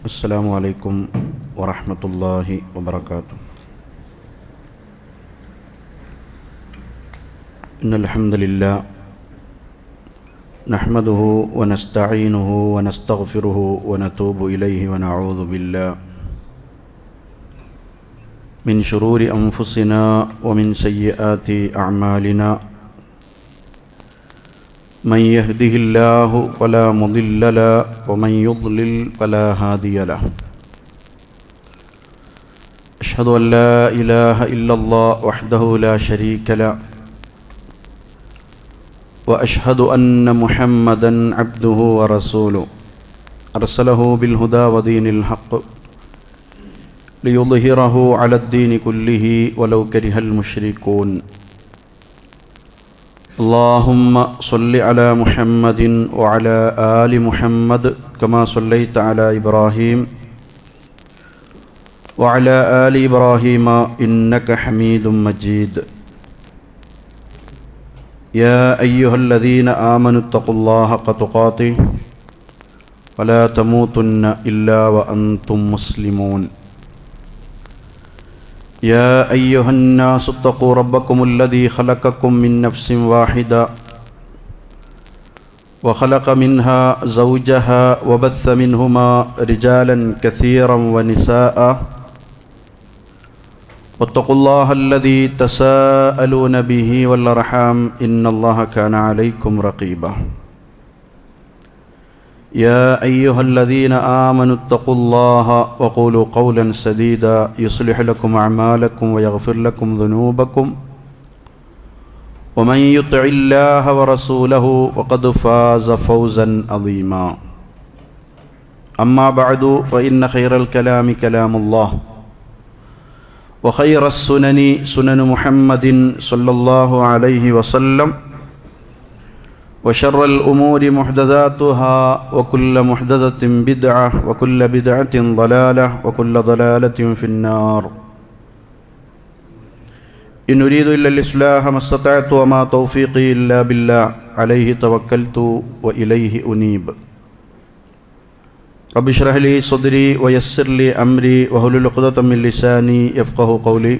അസ്സലാമു അലൈക്കും വറഹ്മത്തുള്ളാഹി വബറകാതുഹു. ഇന്നൽ ഹംദലില്ലാഹ് നഹ്മദുഹു വനസ്തഈനുഹു വനസ്തഗ്ഫിറുഹു വനതൂബു ഇലൈഹി വനഊദു ബില്ലാഹി മിൻ ശുറൂരി അൻഫുസിനാ വമിൻ സയ്യിആതി അഅ്മാലിനാ من يهده الله فلا مضل له ومن يضلل فلا هادي له. أشهد أن لا إله إلا الله وحده لا شريك له وأشهد أن محمدا عبده ورسوله أرسله بالهدى ودين الحق ليظهره على الدين كله ولو كره المشركون. اللهم صل على محمد وعلى آل محمد كما صليت على إبراهيم وعلى آل إبراهيم إنك حميد مجيد. يا أيها الذين آمنوا اتقوا الله حق تقاته ولا تموتن إلا وأنتم مسلمون. يا أيها الناس اتقوا ربكم الذي خلقكم من نفس واحدة وخلق منها زوجها وبث منهما رجالا كثيرا ونساء واتقوا الله الذي تساءلون به والأرحام إن الله كان عليكم رقيبا. يا أيها الذين آمنوا اتقوا الله وقولوا قولا سديدا يصلح لكم أعمالكم ويغفر لكم ذنوبكم ومن يطع الله ورسوله فقد فاز فوزا عظيما. أما بعد فإن خير الكلام كلام الله وخير السنن سنن محمد صلى الله عليه وسلم وشر الأمور محدثاتها وكل محدثة بدعة وكل بدعة ضلالة وكل ضلالة في النار. إن أريد إلا الإصلاح ما استطعت وما توفيقي إلا بالله عليه توكلت وإليه أنيب. رب اشرح لي صدري ويسر لي أمري واحلل عقدة من لساني يفقهوا قولي.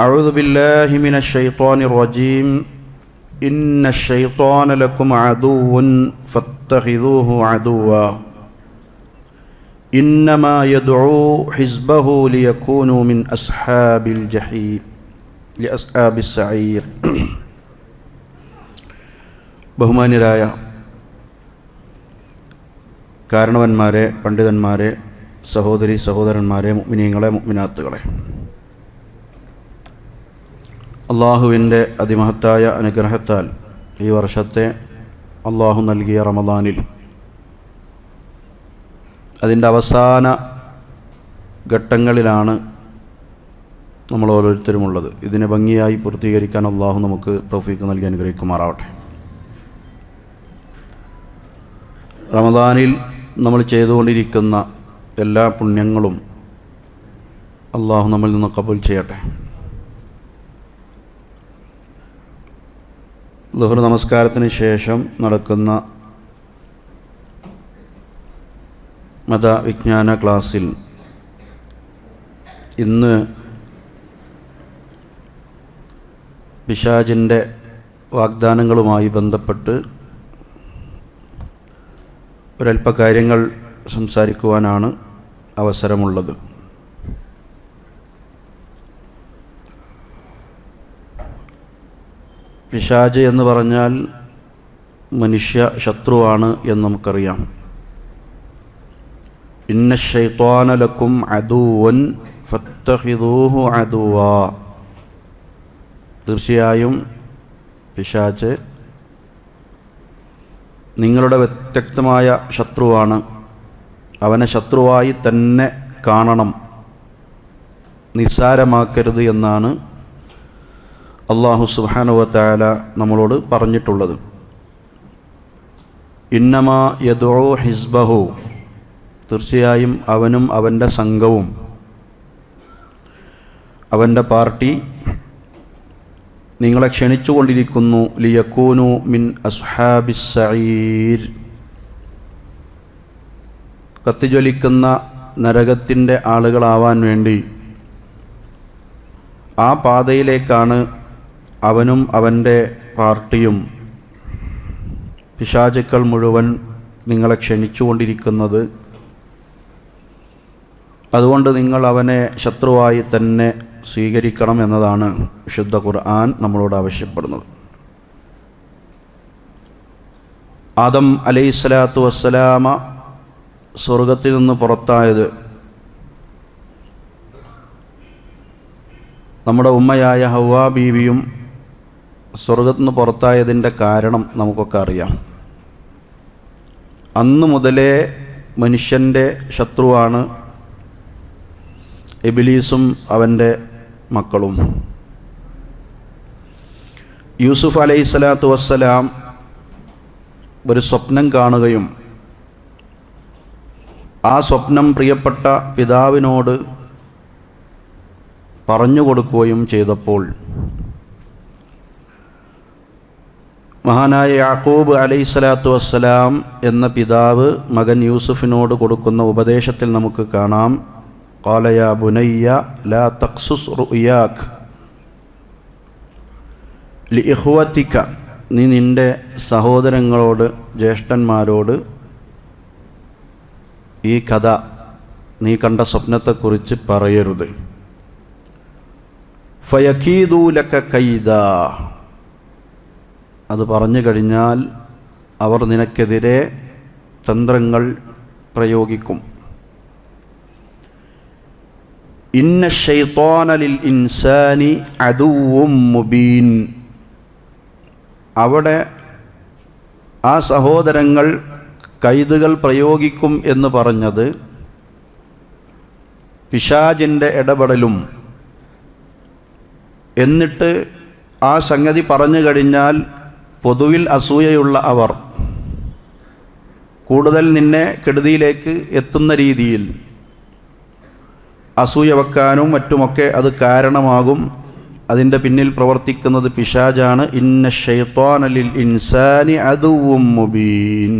أعوذ بالله من الشيطان الرجيم. إن الشيطان لكم عدو فاتخذوه عدوا إنما يدعو حزبه ليكونوا من أصحاب الجحيم لأصحاب السعير. ബഹുമാന്യരായ കാരണവന്മാരെ, പണ്ഡിതന്മാരെ, സഹോദരി സഹോദരന്മാരെ, മുഅ്മിനീങ്ങളെ, മുഅ്മിനാത്തുകളെ, അള്ളാഹുവിൻ്റെ അതിമഹത്തായ അനുഗ്രഹത്താൽ ഈ വർഷത്തെ അള്ളാഹു നൽകിയ റമദാനിൽ അതിൻ്റെ അവസാന ഘട്ടങ്ങളിലാണ് നമ്മൾ ഓരോരുത്തരുമുള്ളത്. ഇതിനെ ഭംഗിയായി പൂർത്തീകരിക്കാൻ അള്ളാഹു നമുക്ക് തൗഫീഖ് നൽകി അനുഗ്രഹിക്കുമാറാവട്ടെ. റമദാനിൽ നമ്മൾ ചെയ്തുകൊണ്ടിരിക്കുന്ന എല്ലാ പുണ്യങ്ങളും അള്ളാഹു നമ്മിൽ നിന്ന് ഖബൂൽ ചെയ്യട്ടെ. ളുഹർ നമസ്കാരത്തിന് ശേഷം നടക്കുന്ന മതവിജ്ഞാന ക്ലാസ്സിൽ ഇന്ന് പിശാചിൻ്റെ വാഗ്ദാനങ്ങളുമായി ബന്ധപ്പെട്ട് ഒരല്പ കാര്യങ്ങൾ സംസാരിക്കുവാനാണ് അവസരമുള്ളത്. പിശാച് എന്ന് പറഞ്ഞാൽ മനുഷ്യ ശത്രുവാണ് എന്ന് നമുക്കറിയാം. ഇന്ന ശൈത്വാന ലക്കും അദുവൻ ഫത്തഖിദൂഹു അദുവാ. തീർച്ചയായും പിശാച് നിങ്ങളുടെ വ്യത്യസ്തമായ ശത്രുവാണ്. അവനെ ശത്രുവായി തന്നെ കാണണം, നിസ്സാരമാക്കരുത് എന്നാണ് അല്ലാഹു സുബ്ഹാനഹു വ തആല നമ്മളോട് പറഞ്ഞിട്ടുള്ളത്. ഇന്നമാ യദ്ഉ ഹിസ്ബഹു. തീർച്ചയായും അവനും അവൻ്റെ സംഘവും അവൻ്റെ പാർട്ടി നിങ്ങളെ ക്ഷണിച്ചുകൊണ്ടിരിക്കുന്നു. ലിയകൂനു മിൻ അസ്ഹാബിസ് സഈർ. കത്തിജ്വലിക്കുന്ന നരകത്തിൻ്റെ ആളുകളാവാൻ വേണ്ടി ആ പാതയിലേക്കാണ് അവനും അവൻ്റെ പാർട്ടിയും പിശാചുക്കൾ മുഴുവൻ നിങ്ങളെ ക്ഷണിച്ചുകൊണ്ടിരിക്കുന്നത്. അതുകൊണ്ട് നിങ്ങൾ അവനെ ശത്രുവായി തന്നെ സ്വീകരിക്കണം എന്നതാണ് വിശുദ്ധ ഖുർആൻ നമ്മളോട് ആവശ്യപ്പെടുന്നത്. ആദം അലൈഹിസ്സലാത്തു വസ്സലാമ സ്വർഗത്തിൽ നിന്ന് പുറത്തായത് നമ്മുടെ ഉമ്മയായ ഹവ്വാ ബീവിയും സ്വർഗത്തിൽ നിന്ന് പുറത്തായതിൻ്റെ കാരണം നമുക്കൊക്കെ അറിയാം. അന്നു മുതലേ മനുഷ്യൻ്റെ ശത്രുവാണ് ഇബ്ലീസും അവൻ്റെ മക്കളും. യൂസുഫ് അലൈഹിസ്സലാത്തു വസ്സലാം ഒരു സ്വപ്നം കാണുകയും ആ സ്വപ്നം പ്രിയപ്പെട്ട പിതാവിനോട് പറഞ്ഞു കൊടുക്കുകയും ചെയ്തപ്പോൾ മഹാനായ യാക്കൂബ് അലൈഹിസ്സലാത്തു വസ്സലാം എന്ന പിതാവ് മകൻ യൂസുഫിനോട് കൊടുക്കുന്ന ഉപദേശത്തിൽ നമുക്ക് കാണാം, ഖാല യാ ബുനയ്യ ലാ തഖ്സുസ് റുയാക് ലിഇഖ്വതിക, നീ നിൻ്റെ സഹോദരങ്ങളോട് ജ്യേഷ്ഠന്മാരോട് ഈ കഥ, നീ കണ്ട സ്വപ്നത്തെക്കുറിച്ച് പറയരുത്. ഫയഖീദൂ ലക കൈദാ, അത് പറഞ്ഞു കഴിഞ്ഞാൽ അവർ നിനക്കെതിരെ തന്ത്രങ്ങൾ പ്രയോഗിക്കും. ഇന്ന ശൈത്വാന ലിൽ ഇൻസാനി അദുവ്വും മുബീൻ, അവിടെ ആ സഹോദരങ്ങൾ കൈതുകൾ പ്രയോഗിക്കും എന്ന് പറഞ്ഞത് പിശാചിൻ്റെ ഇടപെടലും, എന്നിട്ട് ആ സംഗതി പറഞ്ഞു കഴിഞ്ഞാൽ പൊതുവിൽ അസൂയയുള്ള അവർ കൂടുതൽ നിന്നെ കെടുതിയിലേക്ക് എത്തുന്ന രീതിയിൽ അസൂയ വെക്കാനും മറ്റുമൊക്കെ അത് കാരണമാകും. അതിൻ്റെ പിന്നിൽ പ്രവർത്തിക്കുന്നത് പിശാചാണ്. ഇന്ന ശൈത്വാന ലിൽ ഇൻസാനി അദുവ്വും മുബീൻ,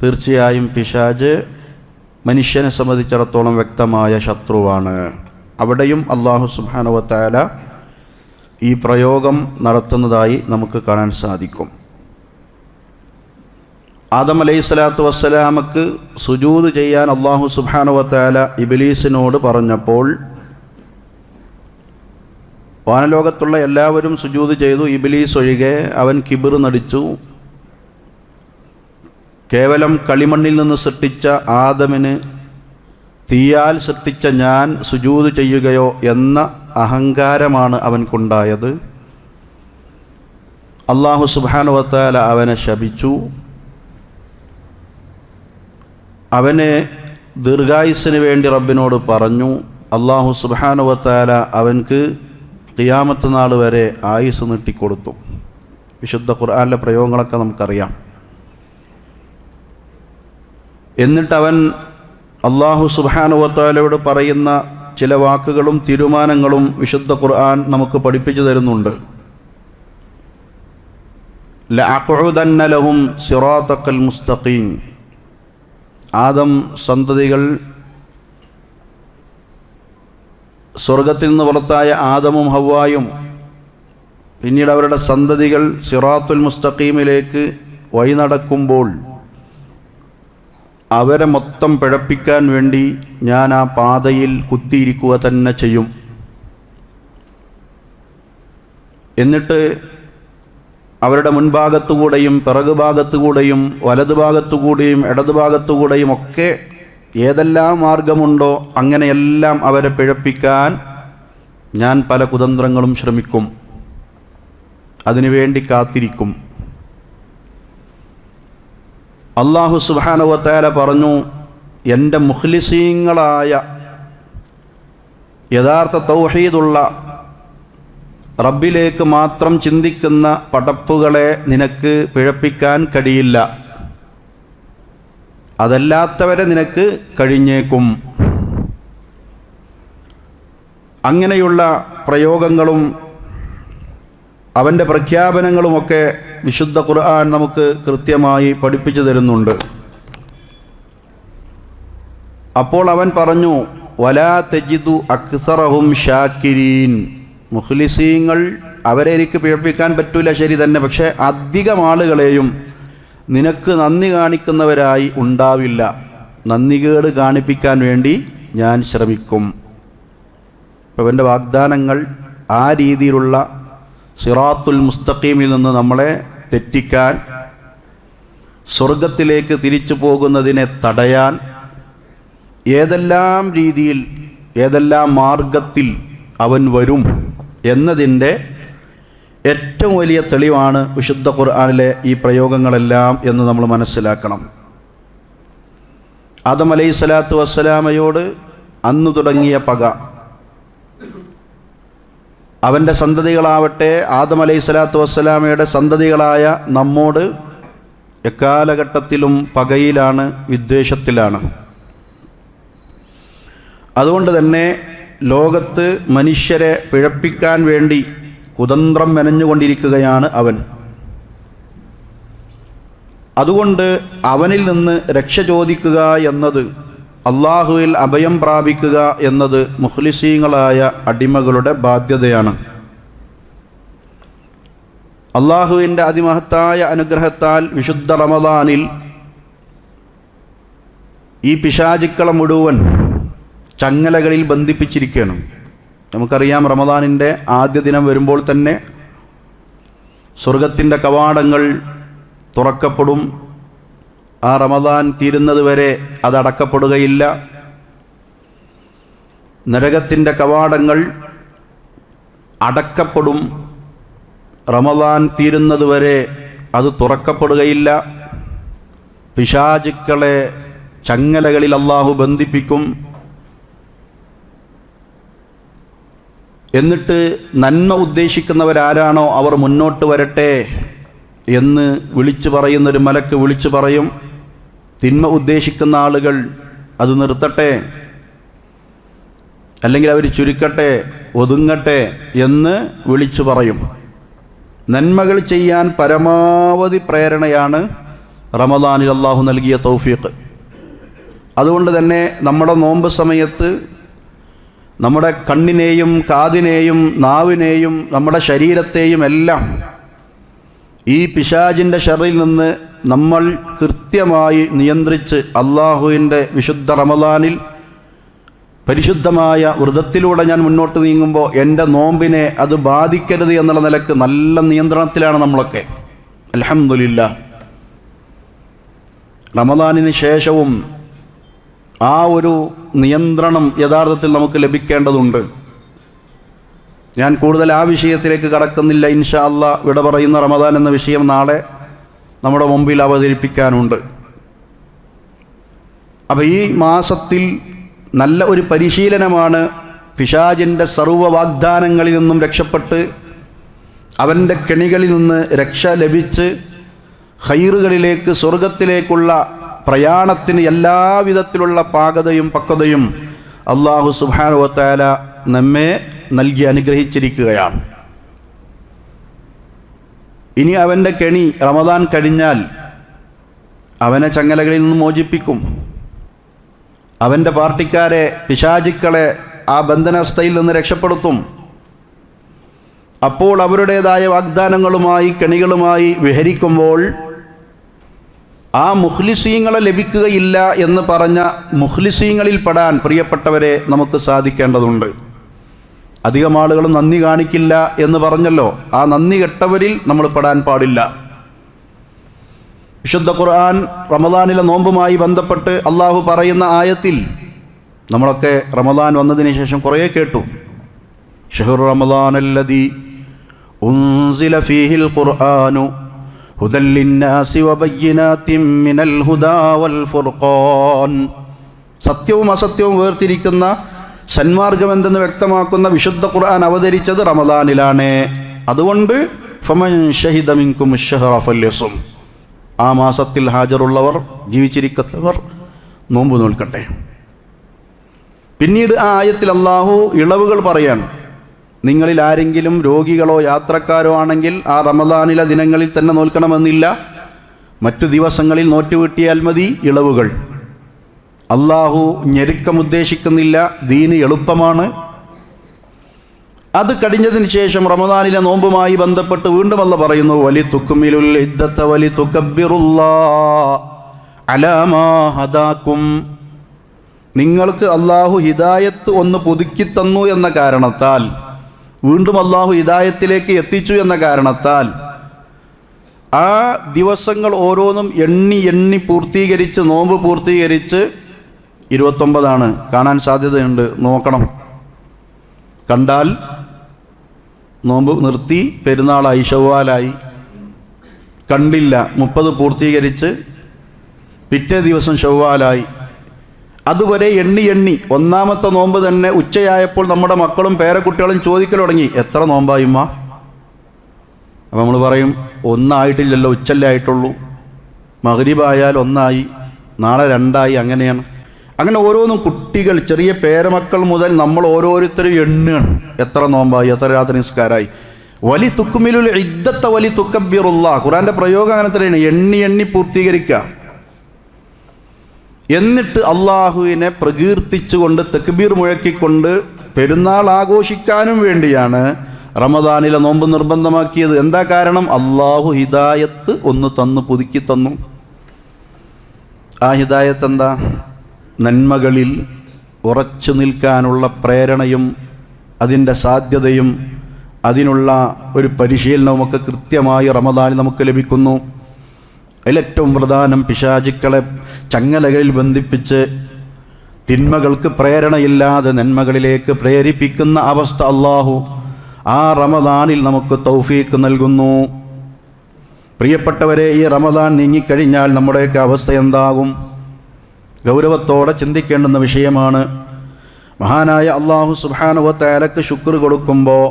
തീർച്ചയായും പിശാച് മനുഷ്യനെ സംബന്ധിച്ചിടത്തോളം വ്യക്തമായ ശത്രുവാണ്. അവിടെയും അല്ലാഹു സുബ്ഹാനഹു വ തആല ഈ പ്രയോഗം നടത്തുന്നതായി നമുക്ക് കാണാൻ സാധിക്കും. ആദം അലൈഹിസ്സലാത്തു വസ്സലാമക്ക് സുജൂദ് ചെയ്യാൻ അല്ലാഹു സുബ്ഹാനഹു വ തആല ഇബ്ലീസിനോട് പറഞ്ഞപ്പോൾ വാനലോകത്തുള്ള എല്ലാവരും സുജൂദ് ചെയ്തു, ഇബ്ലീസ് ഒഴികെ. അവൻ കിബിർ നടിച്ചു. കേവലം കളിമണ്ണിൽ നിന്ന് സൃഷ്ടിച്ച ആദമിന് തീയാൽ സൃഷ്ടിച്ച ഞാൻ സുജൂദ് ചെയ്യുകയോ എന്ന അഹങ്കാരമാണ് അവൻക്കുണ്ടായത്. അല്ലാഹു സുബ്ഹാനഹു വ തആല അവനെ ശപിച്ചു. അവനെ ദീർഘായുസ്സിന് വേണ്ടി റബ്ബിനോട് പറഞ്ഞു. അല്ലാഹു സുബ്ഹാനഹു വ തആല അവൻക്ക് ഖിയാമത്ത് നാൾ വരെ ആയുസ് നീട്ടിക്കൊടുത്തു. വിശുദ്ധ ഖുർആനിലെ പ്രയോഗങ്ങളൊക്കെ നമുക്കറിയാം. എന്നിട്ടവൻ അല്ലാഹു സുബ്ഹാനഹു വ തആലയോട് പറയുന്ന ചില വാക്കുകളും തീരുമാനങ്ങളും വിശുദ്ധ ഖുർആൻ നമുക്ക് പഠിപ്പിച്ചു തരുന്നുണ്ട്. ലഅഖഉദന്ന ലഹും സിറാത്തക്കൽ മുസ്തഖീം, ആദം സന്തതികൾ, സ്വർഗത്തിൽ നിന്ന് പുറത്തായ ആദമും ഹവ്വായും പിന്നീട് അവരുടെ സന്തതികൾ സിറാത്തുൽ മുസ്തഖീമിലേക്ക് വഴി നടക്കുമ്പോൾ അവരെ മൊത്തം പിഴപ്പിക്കാൻ വേണ്ടി ഞാൻ ആ പാതയിൽ കുത്തിയിരിക്കുക തന്നെ ചെയ്യും. എന്നിട്ട് അവരുടെ മുൻഭാഗത്തുകൂടെയും പിറകുഭാഗത്തുകൂടെയും വലതുഭാഗത്തുകൂടെയും ഇടതുഭാഗത്തുകൂടെയും ഒക്കെ ഏതെല്ലാം മാർഗമുണ്ടോ അങ്ങനെയെല്ലാം അവരെ പിഴപ്പിക്കാൻ ഞാൻ പല കുതന്ത്രങ്ങളും ശ്രമിക്കും, അതിനുവേണ്ടി കാത്തിരിക്കും. അല്ലാഹു സുബ്ഹാനഹു വ തആല പറഞ്ഞു, എൻ്റെ മുഖ്ലിസീങ്ങളായ യഥാർത്ഥ തൗഹീദുള്ള റബ്ബിലേക്ക് മാത്രം ചിന്തിക്കുന്ന പടപ്പുകളെ നിനക്ക് പിഴപ്പിക്കാൻ കഴിയില്ല, അതല്ലാത്തവരെ നിനക്ക് കഴിഞ്ഞേക്കും. അങ്ങനെയുള്ള പ്രയോഗങ്ങളും അവൻ്റെ പ്രഖ്യാപനങ്ങളുമൊക്കെ വിശുദ്ധ ഖുർആൻ നമുക്ക് കൃത്യമായി പഠിപ്പിച്ചു തരുന്നുണ്ട്. അപ്പോൾ അവൻ പറഞ്ഞു, വലാ തജിദു അക്സറഹും ഷാക്കിരീൻ. മുഖ്ലിസീങ്ങൾ അവരെ എനിക്ക് പിഴപ്പിക്കാൻ പറ്റൂല, ശരി തന്നെ, പക്ഷേ അധികം ആളുകളെയും നിനക്ക് നന്ദി കാണിക്കുന്നവരായി ഉണ്ടാവില്ല. നന്ദികേട് കാണിപ്പിക്കാൻ വേണ്ടി ഞാൻ ശ്രമിക്കും. അപ്പോൾ അവൻ്റെ വാഗ്ദാനങ്ങൾ ആ രീതിയിലുള്ള സിറാത്തുൽ മുസ്തഖീമിൽ നിന്ന് നമ്മളെ തെറ്റിക്കാൻ, സ്വർഗത്തിലേക്ക് തിരിച്ചു പോകുന്നതിനെ തടയാൻ ഏതെല്ലാം രീതിയിൽ, ഏതെല്ലാം മാർഗത്തിൽ അവൻ വരും എന്നതിൻ്റെ ഏറ്റവും വലിയ തെളിവാണ് വിശുദ്ധ ഖുർആനിലെ ഈ പ്രയോഗങ്ങളെല്ലാം എന്ന് നമ്മൾ മനസ്സിലാക്കണം. ആദം അലൈഹിസ്സലാത്തു വസ്സലാമയോട് അന്നു തുടങ്ങിയ പക, അവൻ്റെ സന്തതികളാവട്ടെ ആദം അലൈഹിസ്സലാത്തു വസ്സലാമയുടെ സന്തതികളായ നമ്മോട് എക്കാലഘട്ടത്തിലും പകയിലാണ്, വിദ്വേഷത്തിലാണ്. അതുകൊണ്ട് തന്നെ ലോകത്ത് മനുഷ്യരെ പിഴപ്പിക്കാൻ വേണ്ടി കുതന്ത്രം മെനഞ്ഞുകൊണ്ടിരിക്കുകയാണ് അവൻ. അതുകൊണ്ട് അവനിൽ നിന്ന് രക്ഷ ചോദിക്കുക എന്നത്, അള്ളാഹുവിൽ അഭയം പ്രാപിക്കുക എന്നത് മുഖ്ലിസീങ്ങളായ അടിമകളുടെ ബാധ്യതയാണ്. അള്ളാഹുവിൻ്റെ അതിമഹത്തായ അനുഗ്രഹത്താൽ വിശുദ്ധ റമദാനിൽ ഈ പിശാചുക്കളെ മുഴുവൻ ചങ്ങലകളിൽ ബന്ധിപ്പിച്ചിരിക്കുകയാണ്. നമുക്കറിയാം, റമദാനിൻ്റെ ആദ്യ ദിനം വരുമ്പോൾ തന്നെ സ്വർഗത്തിൻ്റെ കവാടങ്ങൾ തുറക്കപ്പെടും. ആ റമദാൻ തീരുന്നത് വരെ അതടക്കപ്പെടുകയില്ല. നരകത്തിൻ്റെ കവാടങ്ങൾ അടക്കപ്പെടും. റമദാൻ തീരുന്നത് വരെ അത് തുറക്കപ്പെടുകയില്ല. പിശാചുക്കളെ ചങ്ങലകളിൽ അള്ളാഹു ബന്ധിപ്പിക്കും. എന്നിട്ട് നന്മ ഉദ്ദേശിക്കുന്നവരാരാണോ അവർ മുന്നോട്ട് വരട്ടെ എന്ന് വിളിച്ചു പറയുന്നൊരു മലക്ക് വിളിച്ചു പറയും. തിന്മ ഉദ്ദേശിക്കുന്ന ആളുകൾ അത് നിർത്തട്ടെ, അല്ലെങ്കിൽ അവർ ചുരുക്കട്ടെ, ഒതുങ്ങട്ടെ എന്ന് വിളിച്ചു പറയും. നന്മകൾ ചെയ്യാൻ പരമാവധി പ്രേരണയാണ് റമദാനിൽ അള്ളാഹു നൽകിയ തൗഫീഖ്. അതുകൊണ്ട് തന്നെ നമ്മുടെ നോമ്പ് സമയത്ത് നമ്മുടെ കണ്ണിനെയും കാതിനെയും നാവിനെയും നമ്മുടെ ശരീരത്തെയും എല്ലാം ഈ പിശാചിൻ്റെ ശർറിൽ നിന്ന് നമ്മൾ കൃത്യമായി നിയന്ത്രിച്ച് അള്ളാഹുവിൻ്റെ വിശുദ്ധ റമദാനിൽ പരിശുദ്ധമായ വ്രതത്തിലൂടെ ഞാൻ മുന്നോട്ട് നീങ്ങുമ്പോൾ എൻ്റെ നോമ്പിനെ അത് ബാധിക്കരുത് എന്നുള്ള നിലക്ക് നല്ല നിയന്ത്രണത്തിലാണ് നമ്മളൊക്കെ. അൽഹംദുലില്ലാഹ്. റമദാനിന് ശേഷവും ആ ഒരു നിയന്ത്രണം യഥാർത്ഥത്തിൽ നമുക്ക് ലഭിക്കേണ്ടതുണ്ട്. ഞാൻ കൂടുതൽ ആ വിഷയത്തിലേക്ക് കടക്കുന്നില്ല. ഇൻഷാ അല്ലാഹ് വിട പറയുന്ന റമദാൻ എന്ന വിഷയം നാളെ നമ്മുടെ മുമ്പിൽ അവതരിപ്പിക്കാനുണ്ട്. അപ്പോൾ ഈ മാസത്തിൽ നല്ല ഒരു പരിശീലനമാണ് പിശാചിൻ്റെ സർവ്വ വാഗ്ദാനങ്ങളിൽ നിന്നും രക്ഷപ്പെട്ട് അവൻ്റെ കെണികളിൽ നിന്ന് രക്ഷ ലഭിച്ച് ഖൈറുകളിലേക്ക്, സ്വർഗത്തിലേക്കുള്ള പ്രയാണത്തിന് എല്ലാവിധത്തിലുള്ള പാകതയും പക്വതയും അല്ലാഹു സുബ്ഹാനഹു വ തആല നമ്മെ നൽകി അനുഗ്രഹിച്ചിരിക്കുകയാണ്. ഇനി അവൻ്റെ കെണി റമദാൻ കഴിഞ്ഞാൽ അവനെ ചങ്ങലകളിൽ നിന്ന് മോചിപ്പിക്കും. അവൻ്റെ പാർട്ടിക്കാരെ, പിശാചുക്കളെ ആ ബന്ധനാവസ്ഥയിൽ നിന്ന് രക്ഷപ്പെടുത്തും. അപ്പോൾ അവരുടേതായ വാഗ്ദാനങ്ങളുമായി കെണികളുമായി വിഹരിക്കുമ്പോൾ ആ മുഖ്ലിസീങ്ങളെ ലഭിക്കുകയില്ല എന്ന് പറഞ്ഞ മുഖ്ലിസീങ്ങളിൽ പെടാൻ പ്രിയപ്പെട്ടവരെ നമുക്ക് സാധിക്കേണ്ടതുണ്ട്. അധികം ആളുകളും നന്ദി കാണിക്കില്ല എന്ന് പറഞ്ഞല്ലോ, ആ നന്ദി കെട്ടവരിൽ നമ്മൾ പെടാൻ പാടില്ല. വിശുദ്ധ ഖുർആൻ റമദാനിലെ നോമ്പുമായി ബന്ധപ്പെട്ട് അള്ളാഹു പറയുന്ന ആയത്തിൽ നമ്മളൊക്കെ റമദാൻ വന്നതിന് ശേഷം കുറേ കേട്ടു. ഷഹ്റു റമദാനല്ലദീ ഉൻസില ഫീഹിൽ ഖുർആനു ഹുദൽ ലിന്നാസി വബയ്യിനാതിൻ മിനൽ ഹുദാ വൽ ഫുർഖാൻ. സത്യവും അസത്യവും വേർതിരിക്കുന്ന സന്മാർഗമെന്തെന്ന് വ്യക്തമാക്കുന്ന വിശുദ്ധ ഖുർആൻ അവതരിച്ചത് റമദാനിലാണ്. അതുകൊണ്ട് ഫമൻ ഷഹിദ മിൻകും അശ്ശഹറ ഫല്യസും, ആ മാസത്തിൽ ഹാജറുള്ളവർ, ജീവിച്ചിരിക്കുന്നവർ നോമ്പ് നോൽക്കട്ടെ. പിന്നീട് ആ ആയത്തിൽ അള്ളാഹു ഇളവുകൾ പറയാണ്. നിങ്ങളിൽ ആരെങ്കിലും രോഗികളോ യാത്രക്കാരോ ആണെങ്കിൽ ആ റമദാനിലെ ദിനങ്ങളിൽ തന്നെ നോൽക്കണമെന്നില്ല, മറ്റു ദിവസങ്ങളിൽ നോറ്റുവീട്ടിയാൽ മതി. ഇളവുകൾ അള്ളാഹു ഞെരുക്കം ഉദ്ദേശിക്കുന്നില്ല, ദീന് എളുപ്പമാണ്. അത് കഴിഞ്ഞതിന് ശേഷം റമദാനിലെ നോമ്പുമായി ബന്ധപ്പെട്ട് വീണ്ടും അല്ലാഹു പറയുന്നു, വലി തുക്മിലുൽ ഇദ്ദത വലി തുകബ്ബിറുല്ലാഹ അലാ മാ ഹദാകും. നിങ്ങൾക്ക് അള്ളാഹു ഹിദായത്ത് ഒന്ന് പുതുക്കി തന്നു എന്ന കാരണത്താൽ, വീണ്ടും അള്ളാഹു ഹിദായത്തിലേക്ക് എത്തിച്ചു എന്ന കാരണത്താൽ ആ ദിവസങ്ങൾ ഓരോന്നും എണ്ണി എണ്ണി പൂർത്തീകരിച്ച്, നോമ്പ് പൂർത്തീകരിച്ച് 29 കാണാൻ സാധ്യതയുണ്ട്, നോക്കണം. കണ്ടാൽ നോമ്പ് നിർത്തി പെരുന്നാളായി, ശവ്വാലായി. കണ്ടില്ല 30 പൂർത്തീകരിച്ച് പിറ്റേ ദിവസം ശവ്വാലായി. അതുവരെ എണ്ണി എണ്ണി ഒന്നാമത്തെ നോമ്പ് തന്നെ ഉച്ചയായപ്പോൾ നമ്മുടെ മക്കളും പേരക്കുട്ടികളും ചോദിക്കൽ തുടങ്ങി, എത്ര നോമ്പായിമ്മ? അപ്പം നമ്മൾ പറയും, 1 ആയിട്ടില്ലല്ലോ, ഉച്ചല്ലേ ആയിട്ടുള്ളൂ. മഗ്രിബായാൽ 1 ആയി, നാളെ 2 ആയി. അങ്ങനെയാണ്. അങ്ങനെ ഓരോന്നും കുട്ടികൾ, ചെറിയ പേരമക്കൾ മുതൽ നമ്മൾ ഓരോരുത്തരും എണ്ണുകയാണ്, എത്ര നോമ്പായി, എത്ര രാത്രി നിസ്കാരമായി. വലി തുക്മിലുൽ ഇദ്ദത വലി തുകബ്ബിറുല്ലാഹ്. ഖുർആന്റെ പ്രയോഗം അങ്ങനെ തന്നെയാണ്, എണ്ണി എണ്ണി പൂർത്തീകരിക്കുക. എന്നിട്ട് അള്ളാഹുവിനെ പ്രകീർത്തിച്ചുകൊണ്ട് തക്ബീർ മുഴക്കിക്കൊണ്ട് പെരുന്നാൾ ആഘോഷിക്കാനും വേണ്ടിയാണ് റമദാനിലെ നോമ്പ് നിർബന്ധമാക്കിയത്. എന്താ കാരണം? അള്ളാഹു ഹിദായത്ത് ഒന്ന് തന്നു, പുതുക്കി തന്നു. ആ ഹിദായത്ത് എന്താ? നന്മകളിൽ ഉറച്ചു നിൽക്കാനുള്ള പ്രേരണയും അതിൻ്റെ സാധ്യതയും അതിനുള്ള ഒരു പരിശീലനവുമൊക്കെ കൃത്യമായി റമദാനിൽ നമുക്ക് ലഭിക്കുന്നു. അതിലേറ്റവും പ്രധാനം, പിശാചുക്കളെ ചങ്ങലകളിൽ ബന്ധിപ്പിച്ച് തിന്മകൾക്ക് പ്രേരണയില്ലാതെ നന്മകളിലേക്ക് പ്രേരിപ്പിക്കുന്ന അവസ്ഥ അള്ളാഹു ആ റമദാനിൽ നമുക്ക് തൗഫീക്ക് നൽകുന്നു. പ്രിയപ്പെട്ടവരെ, ഈ റമദാൻ നീങ്ങിക്കഴിഞ്ഞാൽ നമ്മുടെയൊക്കെ അവസ്ഥ എന്താകും? ഗൗരവത്തോടെ ചിന്തിക്കേണ്ടുന്ന വിഷയമാണ്. മഹാനായ അള്ളാഹു സുബ്ഹാനഹു വ തആലക്ക് ശുക്ർ കൊടുക്കുമ്പോൾ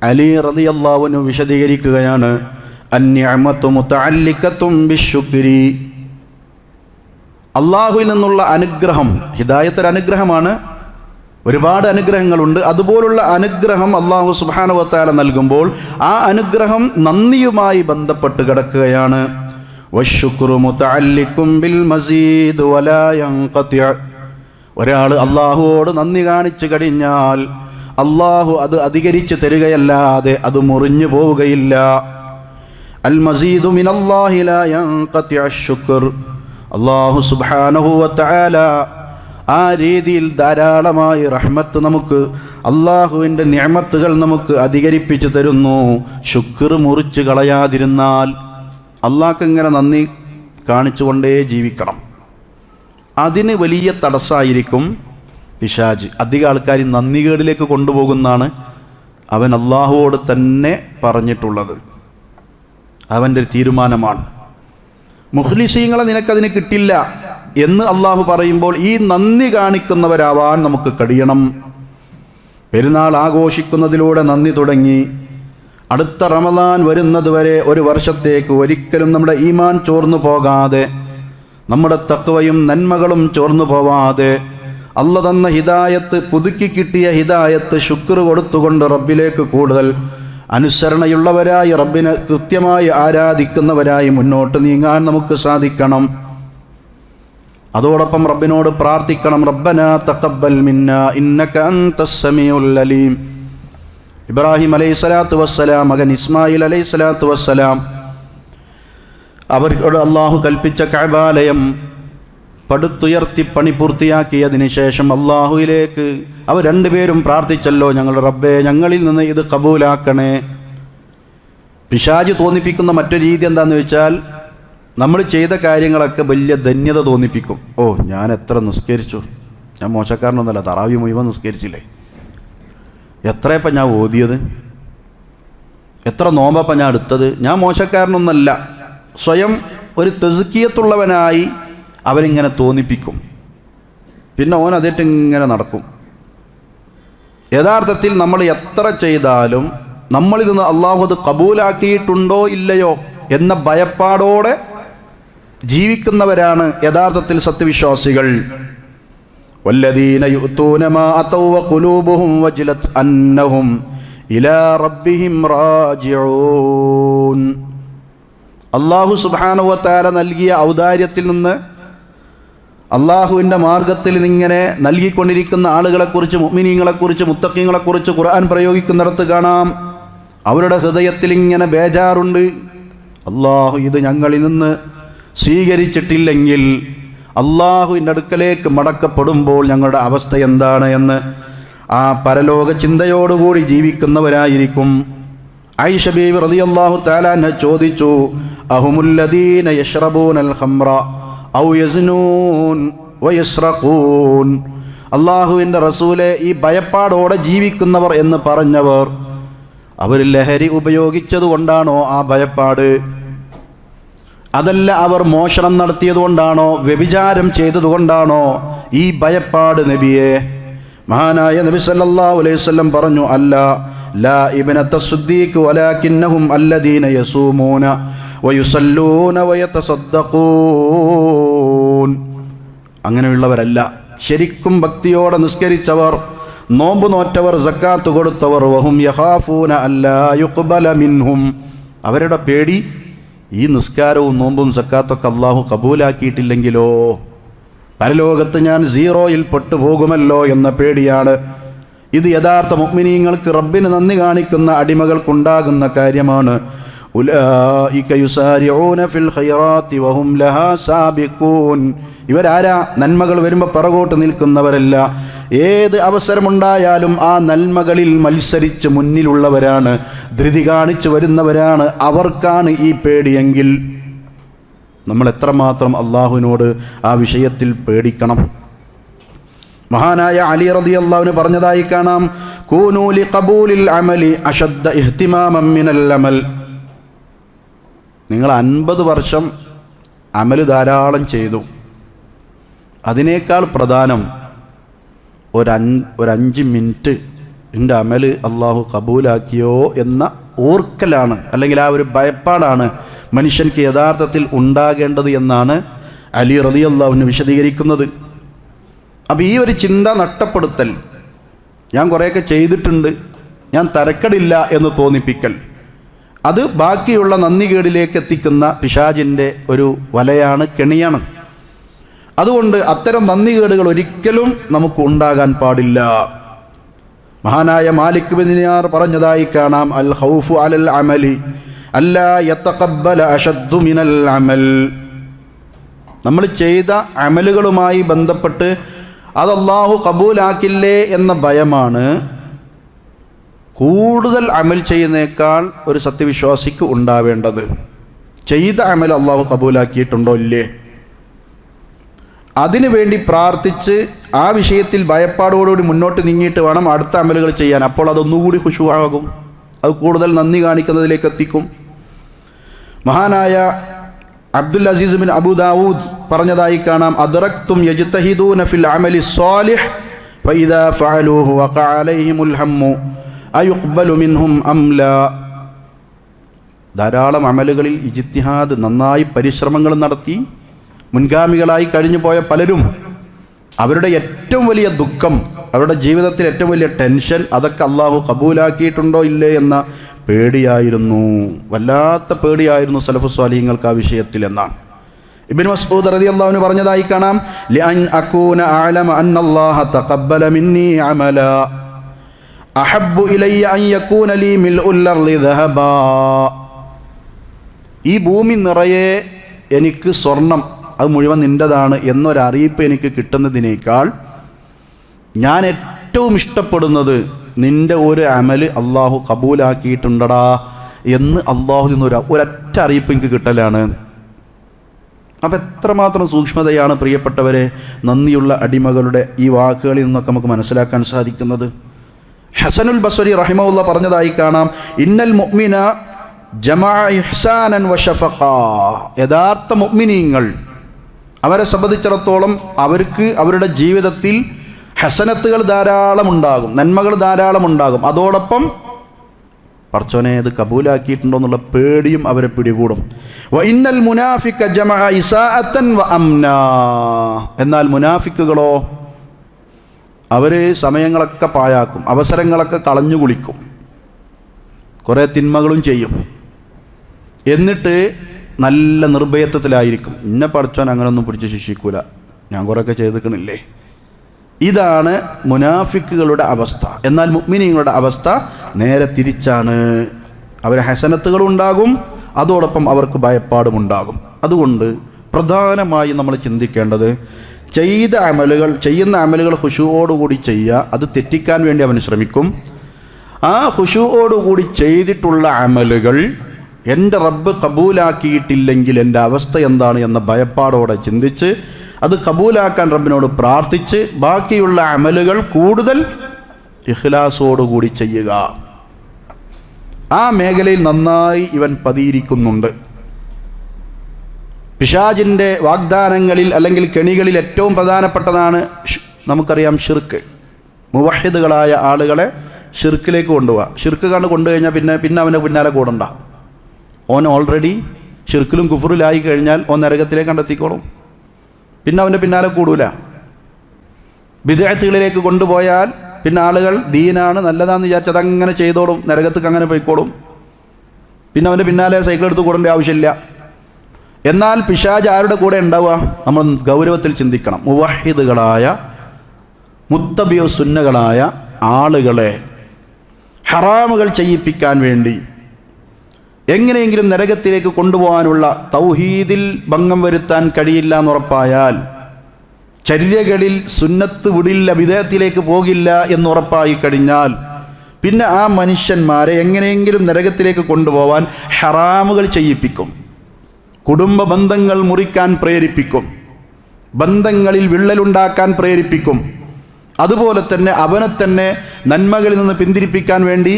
അലി റളിയല്ലാഹു അൻഹു വിശദീകരിക്കുകയാണ്, അന്നിഅമതു മുതഅല്ലിഖത്തും ബിശ്ശുക്രി. അള്ളാഹുവിൽ നിന്നുള്ള അനുഗ്രഹം, ഹിദായത്ത് ഒരു അനുഗ്രഹമാണ്. ഒരുപാട് അനുഗ്രഹങ്ങളുണ്ട്. അതുപോലുള്ള അനുഗ്രഹം അള്ളാഹു സുബ്ഹാനഹു വ തആല നൽകുമ്പോൾ ആ അനുഗ്രഹം നന്ദിയുമായി ബന്ധപ്പെട്ട് കിടക്കുകയാണ്. വശുക്റു മുതഅല്ലിഖും ബിൽ മസീദ് വലാ യൻഖതി. ഒരാൾ അള്ളാഹുവോട് നന്ദി കാണിച്ചു കഴിഞ്ഞാൽ അള്ളാഹു അത് അധികരിച്ച് തരികയല്ലാതെ അത് മുറിഞ്ഞു പോവുകയില്ല. അൽ മസീദു മിനല്ലാഹി ലാ യൻഖതി അശ്ശുക്ർ. അള്ളാഹു സുബ്ഹാനഹു വ തആല ആ രീതിയിൽ ധാരാളമായി റഹ്മത്ത് നമുക്ക്, അള്ളാഹുവിൻ്റെ നിഅമത്തുകൾ നമുക്ക് അധികരിപ്പിച്ചു തരുന്നു. ശുക്ർ മുറിച്ച് കളയാതിരുന്നാൽ അള്ളാഹ്ക്ക് ഇങ്ങനെ നന്ദി കാണിച്ചുകൊണ്ടേ ജീവിക്കണം. അതിന് വലിയ തടസ്സമായിരിക്കും പിശാച്. അധികം ആൾക്കാർ നന്ദികേടിലേക്ക് കൊണ്ടുപോകുന്നതാണ് അവൻ അള്ളാഹുവോട് തന്നെ പറഞ്ഞിട്ടുള്ളത്. അവൻ്റെ ഒരു തീരുമാനമാണ്. മുഖ്ലിസീങ്ങളെ നിനക്കതിന് കിട്ടില്ല എന്ന് അള്ളാഹു പറയുമ്പോൾ ഈ നന്ദി കാണിക്കുന്നവരാവാൻ നമുക്ക് കഴിയണം. പെരുന്നാൾ ആഘോഷിക്കുന്നതിലൂടെ നന്ദി തുടങ്ങി അടുത്ത റമദാൻ വരുന്നത് വരെ ഒരു വർഷത്തേക്ക് ഒരിക്കലും നമ്മുടെ ഈമാൻ ചോർന്നു പോകാതെ, നമ്മുടെ തഖ്വയും നന്മകളും ചോർന്നു പോവാതെ, അല്ല തന്ന ഹിദായത്ത്, പുതുക്കി കിട്ടിയ ഹിദായത്ത് ശുക്ർ കൊടുത്തുകൊണ്ട് റബ്ബിലേക്ക് കൂടുതൽ അനുസരണയുള്ളവരായി, റബ്ബിനെ കൃത്യമായി ആരാധിക്കുന്നവരായി മുന്നോട്ട് നീങ്ങാൻ നമുക്ക് സാധിക്കണം. അതോടൊപ്പം റബ്ബിനോട് പ്രാർത്ഥിക്കണം, റബ്ബനാ തഖബ്ബൽ മിന്നാ ഇന്നക അൻതസ് സമീഉൽ അലീം. ഇബ്രാഹിം അലൈഹിസ്സലാത്തു വസ്സലാം, മകൻ ഇസ്മായിൽ അലൈഹിസ്സലാത്തു വസ്സലാം, അവരോട് അള്ളാഹു കൽപ്പിച്ച കഅബാലയം പടുത്തുയർത്തി പണി പൂർത്തിയാക്കിയതിന് ശേഷം അള്ളാഹുവിലേക്ക് അവർ രണ്ടുപേരും പ്രാർത്ഥിച്ചല്ലോ, ഞങ്ങളുടെ റബ്ബേ ഞങ്ങളിൽ നിന്ന് ഇത് കബൂലാക്കണേ. പിശാച് തോന്നിപ്പിക്കുന്ന മറ്റൊരു രീതി എന്താണെന്ന് വെച്ചാൽ, നമ്മൾ ചെയ്ത കാര്യങ്ങളൊക്കെ വലിയ ധന്യത തോന്നിപ്പിക്കും. ഓ, ഞാൻ എത്ര നിസ്കരിച്ചു, ഞാൻ മോശക്കാരനൊന്നുമല്ല, തറാവി മുഴുവൻ നിസ്കരിച്ചില്ലേ, എത്രയപ്പം ഞാൻ ഓതിയത്, എത്ര നോമ്പപ്പം ഞാൻ എടുത്തത്, ഞാൻ മോശക്കാരനൊന്നല്ല. സ്വയം ഒരു തെസ്കിയത്തുള്ളവനായി അവരിങ്ങനെ തോന്നിപ്പിക്കും. പിന്നെ ഓൻ അതേറ്റ് ഇങ്ങനെ നടക്കും. യഥാർത്ഥത്തിൽ നമ്മൾ എത്ര ചെയ്താലും നമ്മളിൽ നിന്ന് അള്ളാഹു അത് കബൂലാക്കിയിട്ടുണ്ടോ ഇല്ലയോ എന്ന ഭയപ്പാടോടെ ജീവിക്കുന്നവരാണ് യഥാർത്ഥത്തിൽ സത്യവിശ്വാസികൾ. വല്ലദീന യുഅ്തൂന മാ അതൗ വഖുലൂബുഹും വജ്ലത് അന്നഹും ഇലാ റബ്ബിഹിം റാജിഊൻ. അല്ലാഹു സുബ്ഹാനഹു വ തആല നൽകിയ ഔദാര്യത്തിൽ നിന്ന് അള്ളാഹുവിൻ്റെ മാർഗത്തിൽ ഇങ്ങനെ നൽകിക്കൊണ്ടിരിക്കുന്ന ആളുകളെക്കുറിച്ച്, മുഅ്മിനീങ്ങളെക്കുറിച്ച്, മുത്തഖീങ്ങളെക്കുറിച്ച് ഖുർആൻ പ്രയോഗിക്കുന്നിടത്ത് കാണാം അവരുടെ ഹൃദയത്തിൽ ഇങ്ങനെ ബേജാറുണ്ട്. അള്ളാഹു ഇത് ഞങ്ങളിൽ നിന്ന് സ്വീകരിച്ചിട്ടില്ലെങ്കിൽ അള്ളാഹുവിൻ്റെ അടുക്കലേക്ക് മടക്കപ്പെടുമ്പോൾ ഞങ്ങളുടെ അവസ്ഥ എന്താണ് എന്ന് ആ പരലോക ചിന്തയോടുകൂടി ജീവിക്കുന്നവരായിരിക്കും. ആയിഷ ബീവി റളിയല്ലാഹു തആല അൻഹ ചോദിച്ചു, അഹുമുല്ലദീന യശ്റബൂനൽ ഖംറ ഔ യസ്നൂൻ വയസ്റഖൂൻ. അള്ളാഹുവിൻ്റെ റസൂലെ, ഈ ഭയപ്പാടോടെ ജീവിക്കുന്നവർ എന്ന് പറഞ്ഞവർ അവർ ലഹരി ഉപയോഗിച്ചതുകൊണ്ടാണോ ആ ഭയപ്പാട്? അതല്ല അവർ മോഷണം നടത്തിയതുകൊണ്ടാണോ, വ്യഭിചാരം ചെയ്തതുകൊണ്ടാണോ ഈ ഭയപ്പാട് നബിയെ? മഹാനായ നബി സല്ലല്ലാഹു അലൈഹി വസല്ലം പറഞ്ഞു, അല്ല, ലാ ഇബ്നത സിദ്ദീഖ് വലാകിന്നഹും അല്ലദീന യസൂമൂന വയുസല്ലൂന വയതസദ്ദഖൂൻ. അങ്ങനെയുള്ളവരല്ല. ശരിക്കും ഭക്തിയോടെ നിസ്കരിച്ചവർ, നോമ്പ് നോറ്റവർ, സക്കാത്ത് കൊടുത്തവർ, വഹും യഖാഫൂന അല്ലാ യുഖ്ബല മിൻഹും. അവരുടെ പേടി ഈ നിസ്കാരവും നോമ്പും സക്കാത്തൊക്കെ അള്ളാഹു കബൂലാക്കിയിട്ടില്ലെങ്കിലോ, പരലോകത്ത് ഞാൻ സീറോയിൽ പെട്ടുപോകുമല്ലോ എന്ന പേടിയാണ്. ഇത് യഥാർത്ഥ മുഅ്മിനീങ്ങൾക്ക് റബ്ബിന് നന്ദി കാണിക്കുന്ന അടിമകൾക്കുണ്ടാകുന്ന കാര്യമാണ്. ഉലൈക യുസാരിഊന ഫിൽ ഖൈറാത്തി വഹും ലഹാ സാബിഖൂൻ. ഇവരാരാ? നന്മകൾ വരുമ്പോൾ പിറകോട്ട് നിൽക്കുന്നവരല്ല. ഏത് അവസരമുണ്ടായാലും ആ നന്മകളിൽ മത്സരിച്ച് മുന്നിലുള്ളവരാണ്, ധൃതി കാണിച്ചു വരുന്നവരാണ്. അവർക്കാണ് ഈ പേടിയെങ്കിൽ നമ്മൾ എത്രമാത്രം അള്ളാഹുവിനോട് ആ വിഷയത്തിൽ പേടിക്കണം. മഹാനായ അലി റളിയല്ലാഹു പറഞ്ഞതായി കാണാം, കൂനൂ ലിഖബൂലിൽ അമലി അശദ്ദ ഇഹ്തിമാമൻ മിനൽ അമൽ. നിങ്ങൾ 50 വർഷം അമൽ ധാരാളം ചെയ്തു, അതിനേക്കാൾ പ്രധാനം ഒരു 5 മിനിറ്റ് എൻ്റെ അമൽ അള്ളാഹു കബൂലാക്കിയോ എന്ന ഓർക്കലാണ്, അല്ലെങ്കിൽ ആ ഒരു ഭയപ്പാടാണ് മനുഷ്യൻക്ക് യഥാർത്ഥത്തിൽ ഉണ്ടാകേണ്ടത് എന്നാണ് അലി റളിയല്ലാഹു വിശദീകരിക്കുന്നത്. അപ്പോൾ ഈ ഒരു ചിന്ത നഷ്ടപ്പെടുത്തൽ, ഞാൻ കുറേയൊക്കെ ചെയ്തിട്ടുണ്ട്, ഞാൻ തരക്കടില്ല എന്ന് തോന്നിപ്പിക്കൽ, അത് ബാക്കിയുള്ള നന്ദികേടിലേക്ക് എത്തിക്കുന്ന പിശാചിൻ്റെ ഒരു വലയാണ്, കെണിയാണ്. അതുകൊണ്ട് അത്തരം നന്ദികേടുകൾ ഒരിക്കലും നമുക്ക് ഉണ്ടാകാൻ പാടില്ല. മഹാനായ മാലിക് ബിൻ ദിനാർ പറഞ്ഞതായി കാണാം, അൽ ഖൗഫു അലൽ അമലി അല്ലാ യതഖബ്ബല അശദ്ദു മിനൽ അമൽ. നമ്മൾ ചെയ്ത അമലുകളുമായി ബന്ധപ്പെട്ട് അത് അല്ലാഹു കബൂലാക്കില്ലേ എന്ന ഭയമാണ് കൂടുതൽ അമൽ ചെയ്യുന്നേക്കാൾ ഒരു സത്യവിശ്വാസിക്ക് ഉണ്ടാവേണ്ടത്. ചെയ്ത അമൽ അല്ലാഹു കബൂലാക്കിയിട്ടുണ്ടോ ഇല്ലേ, അതിനു വേണ്ടി പ്രാർത്ഥിച്ച് ആ വിഷയത്തിൽ ഭയപ്പാടോടുകൂടി മുന്നോട്ട് നീങ്ങിയിട്ട് വേണം അടുത്ത അമലുകൾ ചെയ്യാൻ. അപ്പോൾ അതൊന്നുകൂടി ഖുശൂആകും, അത് കൂടുതൽ നന്ദി കാണിക്കുന്നതിലേക്ക് എത്തിക്കും. മഹാനായ അബ്ദുൽ അസീസ് ബിൻ അബൂ ദാവൂദ് പറഞ്ഞതായി കാണാം, അദ്റക്തും യജ്തഹിദൂന ഫിൽ അമലി സ്വാലിഹ് ഫഇദാ ഫഅലൂഹു വഖഅ അലൈഹിമുൽ ഹമ്മു അയുഖ്ബലു മിൻഹും അം ലാ. ധാരാളം അമലുകളിൽ ഇജ്തിഹാദ്, നന്നായി പരിശ്രമങ്ങൾ നടത്തി മുൻഗാമികളായി കഴിഞ്ഞു പോയ പലരും അവരുടെ ഏറ്റവും വലിയ ദുഃഖം, അവരുടെ ജീവിതത്തിൽ ഏറ്റവും വലിയ ടെൻഷൻ, അതൊക്കെ അള്ളാഹു കബൂലാക്കിയിട്ടുണ്ടോ ഇല്ലേ എന്ന പേടിയായിരുന്നു. വല്ലാത്ത പേടിയായിരുന്നു സലഫു സ്വാലിഹീങ്ങൾക്ക് ആ വിഷയത്തിൽ എന്നാണ്. ഇബ്നു മസ്ഊദ് റളിയല്ലാഹു അൻഹു പറഞ്ഞതായി കാണാം, ലിഅൻ അകൂന അഅലമ അന്നല്ലാഹ തഖബ്ബല മിന്നി അമല അഹബ്ബു ഇലയ്യ അൻ യകൂന ലീ മിൽഉൽ അർളി ദഹബാ. ഈ ഭൂമി നിറയെ എനിക്ക് സ്വർണം, അത് മുഴുവൻ നിൻ്റെതാണ് എന്നൊരറിയിപ്പ് എനിക്ക് കിട്ടുന്നതിനേക്കാൾ ഞാൻ ഏറ്റവും ഇഷ്ടപ്പെടുന്നത് നിൻ്റെ ഒരു അമൽ അള്ളാഹു കബൂലാക്കിയിട്ടുണ്ടടാ എന്ന് അള്ളാഹു ഒരൊറ്റ അറിയിപ്പ് എനിക്ക് കിട്ടലാണ്. അപ്പം എത്രമാത്രം സൂക്ഷ്മതയാണ് പ്രിയപ്പെട്ടവരെ നന്ദിയുള്ള അടിമകളുടെ ഈ വാക്കുകളിൽ നിന്നൊക്കെ നമുക്ക് മനസ്സിലാക്കാൻ സാധിക്കുന്നത്. ഹസനുൽ ബസ്വരി റഹിമഹുല്ലാഹ് പറഞ്ഞതായി കാണാം, ഇന്നൽ മുഅ്മിന ജമഅ ഇഹ്സാനൻ വശഫഖ. യഥാർത്ഥ മുഅ്മിനീങ്ങൾ, അവരെ സംബന്ധിച്ചിടത്തോളം അവർക്ക് അവരുടെ ജീവിതത്തിൽ ഹസനത്തുകൾ ധാരാളം ഉണ്ടാകും, നന്മകൾ ധാരാളം ഉണ്ടാകും. അതോടൊപ്പം പടച്ചോനെ ഇത് കബൂലാക്കിയിട്ടുണ്ടോ എന്നുള്ള പേടിയും അവരെ പിടികൂടും. വ ഇന്നൽ മുനാഫിക ജമഅ ഇസാഅതൻ വ അംനാ. എന്നാൽ മുനാഫിക്കുകളോ, അവർ സമയങ്ങളൊക്കെ പാഴാക്കും, അവസരങ്ങളൊക്കെ കളഞ്ഞു കുളിക്കും, കുറേ തിന്മകളും ചെയ്യും, എന്നിട്ട് നല്ല നിർഭയത്വത്തിലായിരിക്കും. ഇന്നെ പടച്ചോൻ അങ്ങനെയൊന്നും പിടിച്ച് ശിക്ഷിക്കൂല, ഞാൻ കുറേയൊക്കെ ചെയ്തിക്കണില്ലേ. ഇതാണ് മുനാഫിക്കുകളുടെ അവസ്ഥ. എന്നാൽ മുഅ്മിനീങ്ങളുടെ അവസ്ഥ നേരെ തിരിച്ചാണ്. അവർ ഹസനത്തുകളുണ്ടാകും, അതോടൊപ്പം അവർക്ക് ഭയപ്പാടുമുണ്ടാകും. അതുകൊണ്ട് പ്രധാനമായി നമ്മൾ ചിന്തിക്കേണ്ടത് ചെയ്യുന്ന അമലുകൾ ഖുശൂഓടുകൂടി ചെയ്യുക. അത് തെറ്റിക്കാൻ വേണ്ടി അവൻ ശ്രമിക്കും. ആ ഖുശൂഓടുകൂടി ചെയ്തിട്ടുള്ള അമലുകൾ എൻ്റെ റബ്ബ് കബൂലാക്കിയിട്ടില്ലെങ്കിൽ എൻ്റെ അവസ്ഥ എന്താണ് എന്ന ഭയപ്പാടോടെ ചിന്തിച്ച് അത് കബൂലാക്കാൻ റബ്ബിനോട് പ്രാർത്ഥിച്ച് ബാക്കിയുള്ള അമലുകൾ കൂടുതൽ ഇഖ്ലാസോടുകൂടി ചെയ്യുക. ആ മേഖലയിൽ നന്നായി ഇവൻ പതിയിരിക്കുന്നുണ്ട്. പിശാചിൻ്റെ വാഗ്ദാനങ്ങളിൽ അല്ലെങ്കിൽ കെണികളിൽ ഏറ്റവും പ്രധാനപ്പെട്ടതാണ് നമുക്കറിയാം ഷിർക്ക്. മുവഹിദുകളായ ആളുകളെ ഷിർക്കിലേക്ക് കൊണ്ടുപോവുക. ഷിർക്ക് കണ്ട് കൊണ്ടുകഴിഞ്ഞാൽ പിന്നെ അവൻ്റെ പിന്നാലെ കൂടണ്ട. ഓൻ ഓൾറെഡി ഷിർക്കിലും കുഫറിലായി കഴിഞ്ഞാൽ ഓൻ നരകത്തിലേക്ക് കണ്ടെത്തിക്കോളും. പിന്നെ അവൻ്റെ പിന്നാലെ കൂടൂല. ബിദ്അത്തുകളിലേക്ക് കൊണ്ടുപോയാൽ പിന്നെ ആളുകൾ ദീനാണ് നല്ലതാണെന്ന് വിചാരിച്ചത് അങ്ങനെ ചെയ്തോളും, നരകത്തേക്ക് അങ്ങനെ പോയിക്കോളും. പിന്നെ അവൻ്റെ പിന്നാലെ സൈക്കിൾ എടുത്ത് കൂടേണ്ട ആവശ്യമില്ല. എന്നാൽ പിശാച് ആരുടെ കൂടെ ഉണ്ടാവുക? നമ്മൾ ഗൗരവത്തിൽ ചിന്തിക്കണം. മുവഹിദുകളായ മുത്തബിഉ സുന്നകളായ ആളുകളെ ഹറാമുകൾ ചെയ്യിപ്പിക്കാൻ വേണ്ടി എങ്ങനെയെങ്കിലും നരകത്തിലേക്ക് കൊണ്ടുപോകാനുള്ള തൗഹീദിൽ ഭംഗം വരുത്താൻ കഴിയില്ല എന്നുറപ്പായാൽ, ചര്യകളിൽ സുന്നത്ത് വിടില്ല, ബിദഅത്തിലേക്ക് പോകില്ല എന്നുറപ്പായി കഴിഞ്ഞാൽ പിന്നെ ആ മനുഷ്യന്മാരെ എങ്ങനെയെങ്കിലും നരകത്തിലേക്ക് കൊണ്ടുപോകാൻ ഹറാമുകൾ ചെയ്യിപ്പിക്കും. കുടുംബ ബന്ധങ്ങൾ മുറിക്കാൻ പ്രേരിപ്പിക്കും, ബന്ധങ്ങളിൽ വിള്ളലുണ്ടാക്കാൻ പ്രേരിപ്പിക്കും. അതുപോലെ തന്നെ അവനെ തന്നെ നന്മകളിൽ നിന്ന് പിന്തിരിപ്പിക്കാൻ വേണ്ടി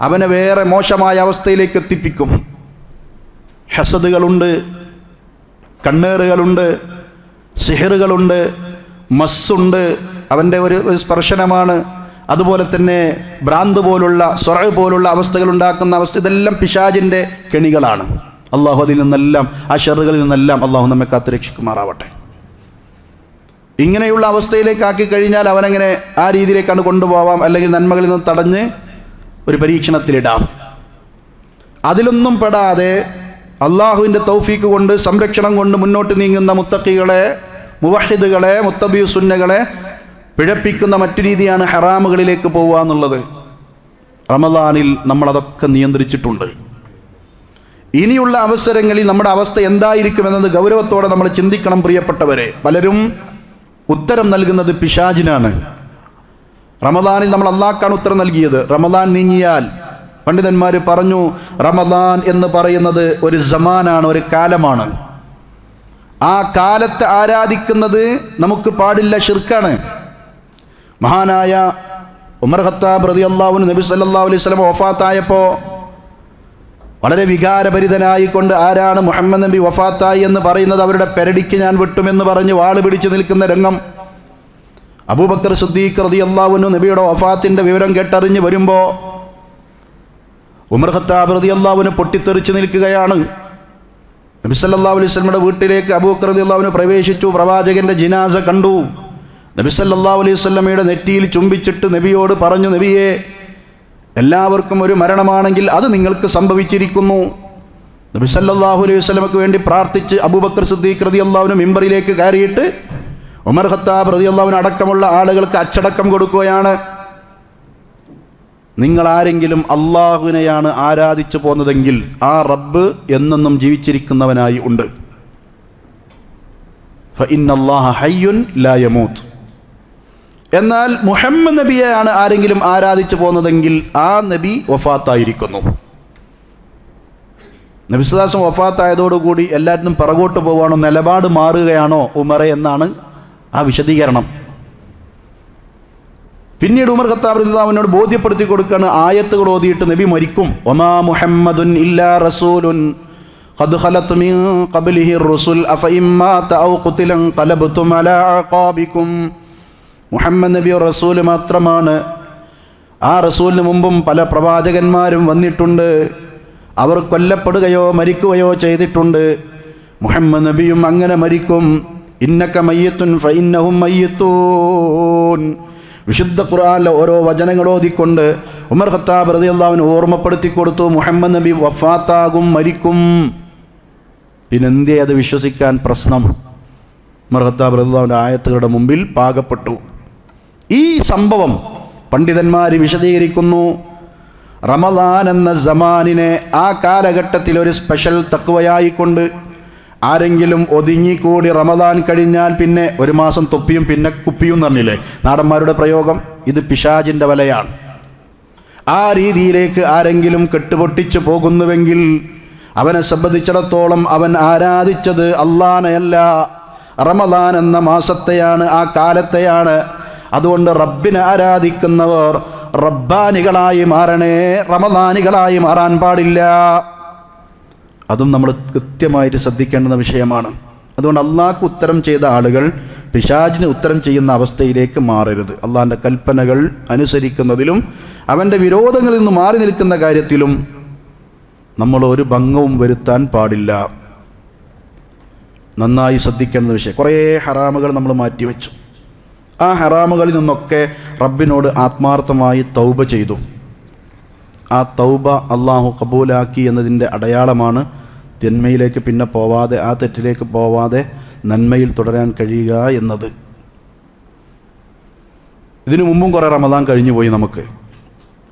അവനെ വേറെ മോശമായ അവസ്ഥയിലേക്ക് എത്തിപ്പിക്കും. ഹസദുകളുണ്ട്, കണ്ണേറുകളുണ്ട്, സിഹറുകളുണ്ട്, മസ്സുണ്ട്, അവൻ്റെ ഒരു സ്പർശനമാണ്. അതുപോലെ തന്നെ ഭ്രാന്ത് പോലുള്ള സ്വറ പോലുള്ള അവസ്ഥകൾ ഉണ്ടാക്കുന്ന അവസ്ഥ, ഇതെല്ലാം പിശാചിൻ്റെ കെണികളാണ്. അള്ളാഹു അതിൽ നിന്നെല്ലാം, ആ ഷറുകളിൽ നിന്നെല്ലാം അള്ളാഹു നമ്മെ കാത്തുരക്ഷിക്കുമാറാവട്ടെ. ഇങ്ങനെയുള്ള അവസ്ഥയിലേക്ക് ആക്കി കഴിഞ്ഞാൽ അവനെങ്ങനെ ആ രീതിയിലേക്കാണ് കൊണ്ടുപോവാം, അല്ലെങ്കിൽ നന്മകളിൽ നിന്ന് തടഞ്ഞ് ഒരു പരീക്ഷണത്തിലിടാം. അതിലൊന്നും പെടാതെ അള്ളാഹുവിൻ്റെ തൗഫീക്ക് കൊണ്ട്, സംരക്ഷണം കൊണ്ട് മുന്നോട്ട് നീങ്ങുന്ന മുത്തഖികളെ, മുവഹിദുകളെ, മുത്തബിഉ സുന്നകളെ പിഴപ്പിക്കുന്ന മറ്റു രീതിയാണ് ഹറാമുകളിലേക്ക് പോവുക എന്നുള്ളത്. റമദാനിൽ നമ്മളതൊക്കെ നിയന്ത്രിച്ചിട്ടുണ്ട്. ഇനിയുള്ള അവസരങ്ങളിൽ നമ്മുടെ അവസ്ഥ എന്തായിരിക്കുമെന്നത് ഗൗരവത്തോടെ നമ്മൾ ചിന്തിക്കണം പ്രിയപ്പെട്ടവരെ. പലരും ഉത്തരം നൽകുന്നത് പിശാചിനാണ്. റമദാനിൽ നമ്മൾ അള്ളാഹ്ക്കാണ് ഉത്തരം നൽകിയത്. റമദാൻ നീങ്ങിയാൽ പണ്ഡിതന്മാർ പറഞ്ഞു, റമദാൻ എന്ന് പറയുന്നത് ഒരു സമാനാണ്, ഒരു കാലമാണ്. ആ കാലത്തെ ആരാധിക്കുന്നത് നമുക്ക് പാടില്ല, ശിർക്കാണ്. മഹാനായ ഉമർ ഖത്താബ് റളിയല്ലാഹു അൻഹു നബി സല്ലല്ലാഹു അലൈഹി വസല്ലം വഫാത്തായപ്പോൾ വളരെ വികാരഭരിതനായിക്കൊണ്ട്, ആരാണ് മുഹമ്മദ് നബി വഫാത്തായി എന്ന് പറയുന്നത്, അവരുടെ പെരടിക്ക് ഞാൻ വെട്ടുമെന്ന് പറഞ്ഞ് വാള് പിടിച്ചു നിൽക്കുന്ന രംഗം. അബൂബക്കർ സിദ്ദീഖ് റളിയല്ലാഹു അൻഹു നബിയുടെ വഫാത്തിൻ്റെ വിവരം കേട്ടറിഞ്ഞ് വരുമ്പോൾ ഉമർ ഖത്താബ് റളിയല്ലാഹു അൻഹു പൊട്ടിത്തെറിച്ച് നിൽക്കുകയാണ്. നബി സല്ലല്ലാഹു അലൈഹി വസല്ലമയുടെ വീട്ടിലേക്ക് അബൂബക്കർ റളിയല്ലാഹു അൻഹു പ്രവേശിച്ചു. പ്രവാചകന്റെ ജിനാസ കണ്ടു. നബി സല്ലല്ലാഹു അലൈഹി വസല്ലമയുടെ നെറ്റിയിൽ ചുംബിച്ചിട്ട് നബിയോട് പറഞ്ഞു, നബിയെ, എല്ലാവർക്കും ഒരു മരണമാണെങ്കിൽ അത് നിങ്ങൾക്ക് സംഭവിച്ചിരിക്കുന്നു. നബി സല്ലല്ലാഹു അലൈഹി വസല്ലമക്ക് വേണ്ടി പ്രാർത്ഥിച്ച് അബൂബക്കർ സിദ്ദീഖ് റളിയല്ലാഹു അൻഹു മിമ്പറിലേക്ക് കയറിയിട്ട് ഉമർ ഖത്താബ് റളിയല്ലാഹു അൻഹു അടക്കമുള്ള ആളുകൾക്ക് അച്ചടക്കം കൊടുക്കുകയാണ്. നിങ്ങൾ ആരെങ്കിലും അള്ളാഹുവിനെയാണ് ആരാധിച്ചു പോന്നതെങ്കിൽ ആ റബ്ബ് എന്നെന്നും ജീവിച്ചിരിക്കുന്നവനായി ഉണ്ട്. ഫഇന്നല്ലാഹ ഹയ്യുൻ ലാ യമൂത്ത്. എന്നാൽ മുഹമ്മദ് നബിയെയാണ് ആരെങ്കിലും ആരാധിച്ചു പോകുന്നതെങ്കിൽ ആ നബി വഫാത്തായിരിക്കുന്നു. നബി സല്ലല്ലാഹു അലൈഹി വസല്ലം വഫാത്തായതോടുകൂടി എല്ലാത്തിനും പിറകോട്ട് പോവുകയാണോ, നിലപാട് മാറുകയാണോ ഉമറെ എന്നാണ് ആ വിശദീകരണം. പിന്നീട് ഉമർ ഖത്താബ് റളിയല്ലാഹു അൻഹു ബോധ്യപ്പെടുത്തി കൊടുക്കുകയാണ്, ആയത്തുകൾ ഓതിയിട്ട് നബി മരിക്കും. വമാ മുഹമ്മദുൻ ഇല്ലാ റസൂലുൻ ഖദ് ഖലത് മിൻ ഖബ്ലിഹി റുസുൽ അഫഇമ്മാ തഔ ഖുതിലൻ ഖലബ്തും അലാ അഖാബിക്കും. മുഹമ്മദ് നബി റസൂൽ മാത്രമാണ്. ആ റസൂലിന് മുമ്പും പല പ്രവാചകന്മാരും വന്നിട്ടുണ്ട്. അവർ കൊല്ലപ്പെടുകയോ മരിക്കുകയോ ചെയ്തിട്ടുണ്ട്. മുഹമ്മദ് നബിയും അങ്ങനെ മരിക്കും. ഇന്നക മയ്യിത്തുൻ ഫഇന്നഹും മയ്യിത്തൂൻ. വിശുദ്ധ ഖുർആനിലെ ഓരോ വചനങ്ങൾ ഓതിക്കൊണ്ട് ഉമർ ഖത്താബ് റളിയല്ലാഹു അൻഹു ഓർമ്മപ്പെടുത്തി കൊടുത്തു, മുഹമ്മദ് നബി വഫാത്താകും, മരിക്കും. പിന്നെന്തേ അത് വിശ്വസിക്കാൻ പ്രശ്നം? ഉമർ ഖത്താബ് റളിയല്ലാഹുവിൻ്റെ ആയത്തുകളുടെ മുമ്പിൽ പാകപ്പെട്ടു. ഈ സംഭവം പണ്ഡിതന്മാർ വിശദീകരിക്കുന്നു. റമദാൻ എന്ന സമാനിനെ ആ കാലഘട്ടത്തിൽ ഒരു സ്പെഷ്യൽ തഖ്വയായിക്കൊണ്ട് ആരെങ്കിലും ഒതുങ്ങിക്കൂടി റമദാൻ കഴിഞ്ഞാൽ പിന്നെ ഒരു മാസം തൊപ്പിയും പിന്നെ കുപ്പിയും പറഞ്ഞില്ലേ നാടന്മാരുടെ പ്രയോഗം, ഇത് പിശാചിൻ്റെ വലയാണ്. ആ രീതിയിലേക്ക് ആരെങ്കിലും കെട്ടുപൊട്ടിച്ചു പോകുന്നുവെങ്കിൽ അവനെ സംബന്ധിച്ചിടത്തോളം അവൻ ആരാധിച്ചത് അല്ലാഹനെയല്ല, റമദാൻ എന്ന മാസത്തെയാണ്, ആ കാലത്തെയാണ്. അതുകൊണ്ട് റബ്ബിനെ ആരാധിക്കുന്നവർ റബ്ബാനികളായി മാറണേ, റമദാനികളായി മാറാൻ പാടില്ല. അതും നമ്മൾ കൃത്യമായിട്ട് ശ്രദ്ധിക്കേണ്ടുന്ന വിഷയമാണ്. അതുകൊണ്ട് അള്ളാഹ്ക്ക് ഉത്തരം ചെയ്ത ആളുകൾ പിശാചിന് ഉത്തരം ചെയ്യുന്ന അവസ്ഥയിലേക്ക് മാറരുത്. അള്ളാഹിൻ്റെ കൽപ്പനകൾ അനുസരിക്കുന്നതിലും അവൻ്റെ വിരോധങ്ങളിൽ നിന്ന് മാറി നിൽക്കുന്ന കാര്യത്തിലും നമ്മൾ ഒരു ഭംഗവും വരുത്താൻ പാടില്ല. നന്നായി ശ്രദ്ധിക്കേണ്ട വിഷയം. കുറേ ഹറാമുകൾ നമ്മൾ മാറ്റിവെച്ചു. ആ ഹറാമുകളിൽ നിന്നൊക്കെ റബ്ബിനോട് ആത്മാർത്ഥമായി തൗബ ചെയ്തു. ആ തൗബ അള്ളാഹു കബൂലാക്കി എന്നതിൻ്റെ അടയാളമാണ് തിന്മയിലേക്ക് പിന്നെ പോവാതെ, ആ തെറ്റിലേക്ക് പോവാതെ നന്മയിൽ തുടരാൻ കഴിയുക എന്നത്. ഇതിനു മുമ്പും കുറേ റമദാൻ കഴിഞ്ഞു പോയി നമുക്ക്.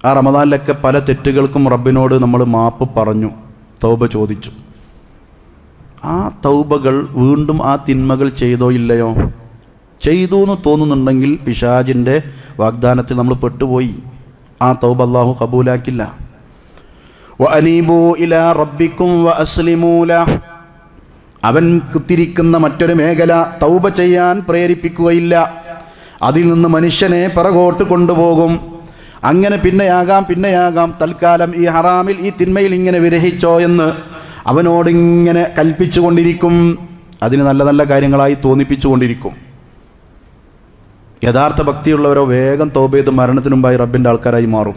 ആ റമദാനിലൊക്കെ പല തെറ്റുകൾക്കും റബ്ബിനോട് നമ്മൾ മാപ്പ് പറഞ്ഞു, തൗബ ചോദിച്ചു. ആ തൗബകൾ വീണ്ടും ആ തിന്മകൾ ചെയ്തോ ഇല്ലയോ? ചെയ്തു എന്ന് തോന്നുന്നുണ്ടെങ്കിൽ പിശാചിൻ്റെ വാഗ്ദാനത്തിൽ നമ്മൾ പെട്ടുപോയി. ആ തൗബ അല്ലാഹു കബൂലാക്കില്ല. വഅനീബൂ ഇലാ റബ്ബിക്കും വഅസ്ലിമൂ ലഹു. അവൻ കുത്തിരിക്കുന്ന മറ്റൊരു മേഖല തൗബ ചെയ്യാൻ പ്രേരിപ്പിക്കുകയില്ല. അതിൽ നിന്ന് മനുഷ്യനെ പിറകോട്ട് കൊണ്ടുപോകും. അങ്ങനെ പിന്നെയാകാം തൽക്കാലം ഈ ഹറാമിൽ, ഈ തിന്മയിൽ ഇങ്ങനെ വിരഹിച്ചോ എന്ന് അവനോടിങ്ങനെ കൽപ്പിച്ചു കൊണ്ടിരിക്കും. അതിന് നല്ല നല്ല കാര്യങ്ങളായി തോന്നിപ്പിച്ചു കൊണ്ടിരിക്കും. യഥാർത്ഥ ഭക്തിയുള്ളവരോ വേഗം തൗബ ചെയ്ത് മരണത്തിന് മുമ്പായി റബ്ബിൻ്റെ ആൾക്കാരായി മാറും.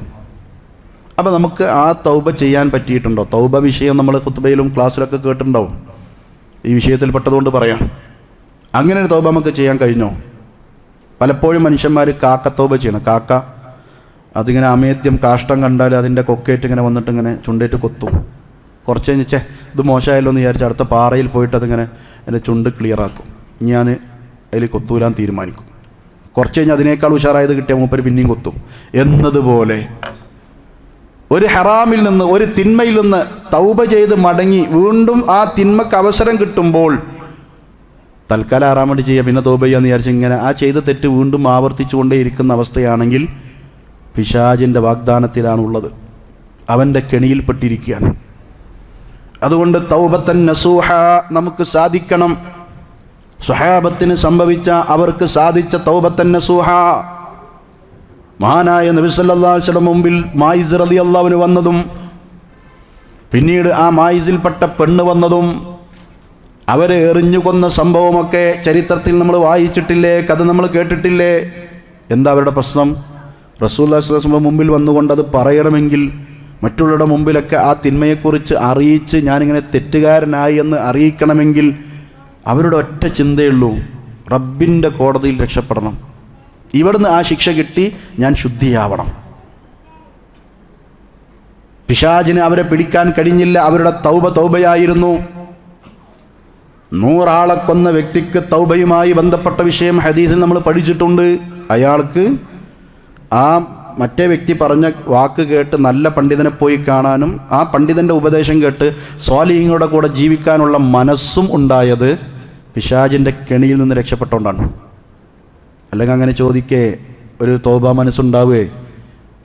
അപ്പോൾ നമുക്ക് ആ തൗബ ചെയ്യാൻ പറ്റിയിട്ടുണ്ടോ? തൗബ വിഷയം നമ്മൾ ഖുത്ബയിലും ക്ലാസ്സിലൊക്കെ കേട്ടിട്ടുണ്ടാവും. ഈ വിഷയത്തിൽപ്പെട്ടതുകൊണ്ട് പറയാം. അങ്ങനെ ഒരു തൗബ നമുക്ക് ചെയ്യാൻ കഴിഞ്ഞോ? പലപ്പോഴും മനുഷ്യന്മാർ കാക്കത്തൗബ ചെയ്യണം. കാക്ക അതിങ്ങനെ അമേദ്യം കാഷ്ടം കണ്ടാൽ അതിൻ്റെ കൊക്കേറ്റ് ഇങ്ങനെ വന്നിട്ട് ഇങ്ങനെ ചുണ്ടേറ്റ് കൊത്തും. കുറച്ച് കഴിഞ്ഞ് ഇത് മോശമായല്ലോ എന്ന് വിചാരിച്ച് അടുത്ത പാറയിൽ പോയിട്ട് അതിങ്ങനെ എൻ്റെ ചുണ്ട് ക്ലിയറാക്കും. ഞാൻ അതിൽ കൊത്തൂലാൻ തീരുമാനിക്കും. കുറച്ച് കഴിഞ്ഞ് അതിനേക്കാൾ ഉഷാറായത് കിട്ടിയ മൂപ്പര് പിന്നെയും കൊത്തും. എന്നതുപോലെ ഒരു ഹറാമിൽ നിന്ന്, ഒരു തിന്മയിൽ നിന്ന് തൗബ ചെയ്ത് മടങ്ങി വീണ്ടും ആ തിന്മക്ക് അവസരം കിട്ടുമ്പോൾ തൽക്കാലം ആറാമടി ചെയ്യുക, പിന്നെ തൗബ ചെയ്യാന്ന് വിചാരിച്ച് ഇങ്ങനെ ആ ചെയ്ത തെറ്റ് വീണ്ടും ആവർത്തിച്ചു കൊണ്ടേയിരിക്കുന്ന അവസ്ഥയാണെങ്കിൽ പിശാചിൻ്റെ വാഗ്ദാനത്തിലാണുള്ളത്. അവൻ്റെ കെണിയിൽപ്പെട്ടിരിക്കുകയാണ്. അതുകൊണ്ട് തൗബത്തൻ നസൂഹ നമുക്ക് സാധിക്കണം. സ്വഹാബത്തിന് സംഭവിച്ച, അവർക്ക് സാധിച്ച തൗബത്തൻ നസൂഹ. മഹാനായ നബി സല്ലല്ലാഹു അലൈഹി വസല്ലം മുമ്പിൽ മായിസ് റളിയല്ലാഹു അൻഹു വന്നതും പിന്നീട് ആ മായിസിൽപ്പെട്ട പെണ്ണ് വന്നതും അവരെ എറിഞ്ഞു കൊന്ന സംഭവമൊക്കെ ചരിത്രത്തിൽ നമ്മൾ വായിച്ചിട്ടില്ലേ? കഥ നമ്മൾ കേട്ടിട്ടില്ലേ? എന്താ അവരുടെ പ്രശ്നം? റസൂലുള്ളാഹി സ്വല്ലല്ലാഹു അലൈഹി വസല്ലം മുമ്പിൽ വന്നുകൊണ്ട് അത് പറയണമെങ്കിൽ മറ്റുള്ളവരുടെ മുമ്പിലൊക്കെ ആ തിന്മയെക്കുറിച്ച് അറിയിച്ച് ഞാനിങ്ങനെ തെറ്റുകാരനായി എന്ന് അറിയിക്കണമെങ്കിൽ അവരുടെ ഒറ്റ ചിന്തയുള്ളൂ, റബ്ബിൻ്റെ കോടതിയിൽ രക്ഷപ്പെടണം. ഇവിടുന്ന് ആ ശിക്ഷ കിട്ടി ഞാൻ ശുദ്ധിയാവണം. പിശാചിന് അവരെ പിടിക്കാൻ കഴിഞ്ഞില്ല. അവരുടെ തൗബയായിരുന്നു. 100 ആളെ കൊന്ന വ്യക്തിക്ക് തൗബയുമായി ബന്ധപ്പെട്ട വിഷയം ഹദീസിൽ നമ്മൾ പഠിച്ചിട്ടുണ്ട്. അയാൾക്ക് ആ മറ്റേ വ്യക്തി പറഞ്ഞ വാക്ക് കേട്ട് നല്ല പണ്ഡിതനെ പോയി കാണാനും ആ പണ്ഡിതൻ്റെ ഉപദേശം കേട്ട് സ്വാലിഹീങ്ങളുടെ കൂടെ ജീവിക്കാനുള്ള മനസ്സും ഉണ്ടായത് പിശാചിൻ്റെ കെണിയിൽ നിന്ന് രക്ഷപ്പെട്ടുകൊണ്ടാണ്. അല്ലെങ്കിൽ അങ്ങനെ ചോദിക്കേ ഒരു തൗബ മനസ്സുണ്ടാവുകയെ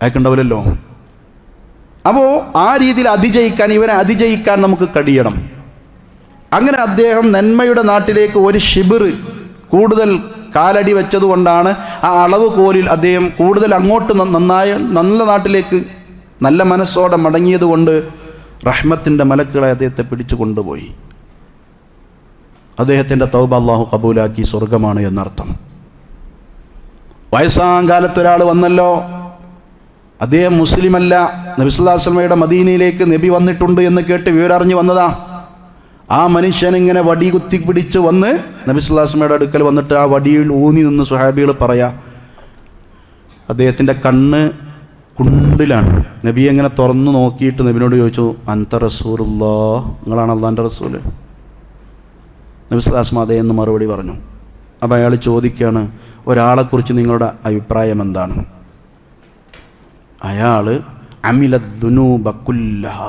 അയക്കുണ്ടാവില്ലല്ലോ. അപ്പോൾ ആ രീതിയിൽ ഇവനെ അതിജയിക്കാൻ നമുക്ക് കഴിയണം. അങ്ങനെ അദ്ദേഹം നന്മയുടെ നാട്ടിലേക്ക് ഒരു ഷിബിർ കൂടുതൽ കാലടി വെച്ചതുകൊണ്ടാണ് ആ അളവ് കോലിൽ അദ്ദേഹം കൂടുതൽ അങ്ങോട്ട് നല്ല നാട്ടിലേക്ക് നല്ല മനസ്സോടെ മടങ്ങിയത് കൊണ്ട് റഹ്മത്തിൻ്റെ മലക്കുകളെ അദ്ദേഹത്തെ പിടിച്ചു കൊണ്ടുപോയി. അദ്ദേഹത്തിൻ്റെ തൗബ അല്ലാഹു കബൂലാക്കി സ്വർഗമാണ് എന്നർത്ഥം. വയസ്സാം കാലത്ത് ഒരാൾ വന്നല്ലോ. അദ്ദേഹം മുസ്ലിമല്ല. നബി സല്ലല്ലാഹു അലൈഹി വസല്ലമയുടെ മദീനയിലേക്ക് നബി വന്നിട്ടുണ്ട് എന്ന് കേട്ട് വിവരറിഞ്ഞ് വന്നതാ. ആ മനുഷ്യൻ ഇങ്ങനെ വടി കുത്തി പിടിച്ച് വന്ന് നബി സല്ലല്ലാഹു അലൈഹി വസല്ലമയുടെ അടുക്കൽ വന്നിട്ട് ആ വടിയിൽ ഊന്നി നിന്ന് സ്വഹാബികൾ പറയാ. അദ്ദേഹത്തിൻ്റെ കണ്ണ് കുണ്ടിലാണ്. നബി എങ്ങനെ തുറന്നു നോക്കിയിട്ട് നബിനോട് ചോദിച്ചു, അൻത റസൂലുള്ളാഹ്, നിങ്ങളാണ് അള്ളാഹിൻ്റെ റസൂല്? നബി സല്ലല്ലാഹു അലൈഹി വസല്ലം അതേ എന്ന് മറുപടി പറഞ്ഞു. അപ്പോൾ അയാൾ ചോദിക്കുകയാണ്, ഒരാളെക്കുറിച്ച് നിങ്ങളുടെ അഭിപ്രായം എന്താണ്? അയാൾ അമിലദ്ദുനൂബ കുല്ലഹ,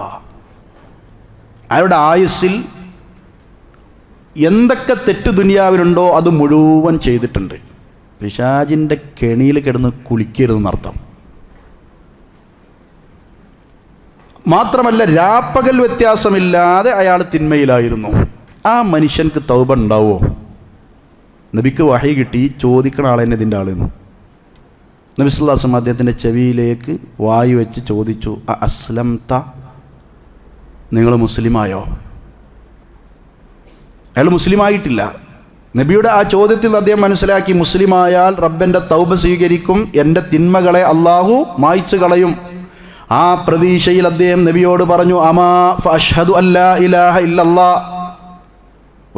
അയാളുടെ ആയുസ്സിൽ എന്തൊക്കെ തെറ്റ് ദുനിയാവിലുണ്ടോ അത് മുഴുവൻ ചെയ്തിട്ടുണ്ട്. പിശാചിൻ്റെ കെണിയിൽ കിടന്ന് കുളിക്കരുതെന്നർത്ഥം. മാത്രമല്ല രാപ്പകൽ വ്യത്യാസമില്ലാതെ അയാൾ തിന്മയിലായിരുന്നു. ആ മനുഷ്യൻക്ക് തൗബ ഉണ്ടാവുമോ? നബിക്ക് വഹി കിട്ടി, ചോദിക്കണ ആളെന്നെ ഇതിൻ്റെ ആളെന്ന്. നബി സല്ലല്ലാഹു അലൈഹി വസല്ലം അദ്ദേഹത്തിൻ്റെ ചെവിയിലേക്ക് വായു വെച്ച് ചോദിച്ചു, അസ്ലംത, നിങ്ങൾ മുസ്ലിമായോ? അയാൾ മുസ്ലിമായിട്ടില്ല. നബിയുടെ ആ ചോദ്യത്തിൽ അദ്ദേഹം മനസ്സിലാക്കി, മുസ്ലിമായാൽ റബ്ബൻ്റെ തൗബ സ്വീകരിക്കും, എൻ്റെ തിന്മകളെ അള്ളാഹു മായ്ച്ചു കളയും. ആ പ്രതീക്ഷയിൽ അദ്ദേഹം നബിയോട് പറഞ്ഞു, അമാ ഫഅശ്ഹദു അല്ലാ ഇലാഹ ഇല്ലല്ലാഹ്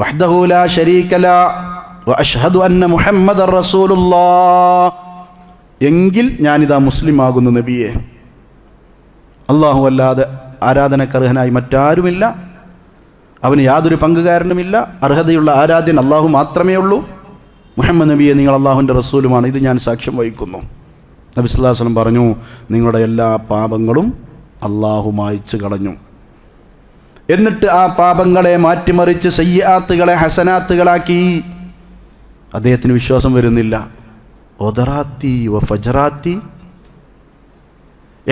വഹ്ദഹു ലാ ശരീക ലഹു വഅശ്ഹദു അന്ന മുഹമ്മദർ റസൂലുള്ളാഹ്, എങ്കിൽ ഞാനിതാ മുസ്ലിമാകുന്നു നബിയെ. അള്ളാഹു അല്ലാതെ ആരാധനക്കർഹനായി മറ്റാരുമില്ല, അവന് യാതൊരു പങ്കുകാരനുമില്ല, അർഹതയുള്ള ആരാധ്യൻ അള്ളാഹു മാത്രമേ ഉള്ളൂ. മുഹമ്മദ് നബിയെ നിങ്ങൾ അള്ളാഹുവിൻ്റെ റസൂലുമാണ്, ഇത് ഞാൻ സാക്ഷ്യം വഹിക്കുന്നു. നബി സല്ലല്ലാഹു അലൈഹി വസല്ലം പറഞ്ഞു, നിങ്ങളുടെ എല്ലാ പാപങ്ങളും അള്ളാഹു മായ്ച്ചു കളഞ്ഞു. എന്നിട്ട് ആ പാപങ്ങളെ മാറ്റിമറിച്ച് സയ്യിആത്തുകളെ ഹസനാത്തുകളാക്കി. അദ്ദേഹത്തിന് വിശ്വാസം വരുന്നില്ല. ഒദറാത്തി വ ഫജറാത്തി,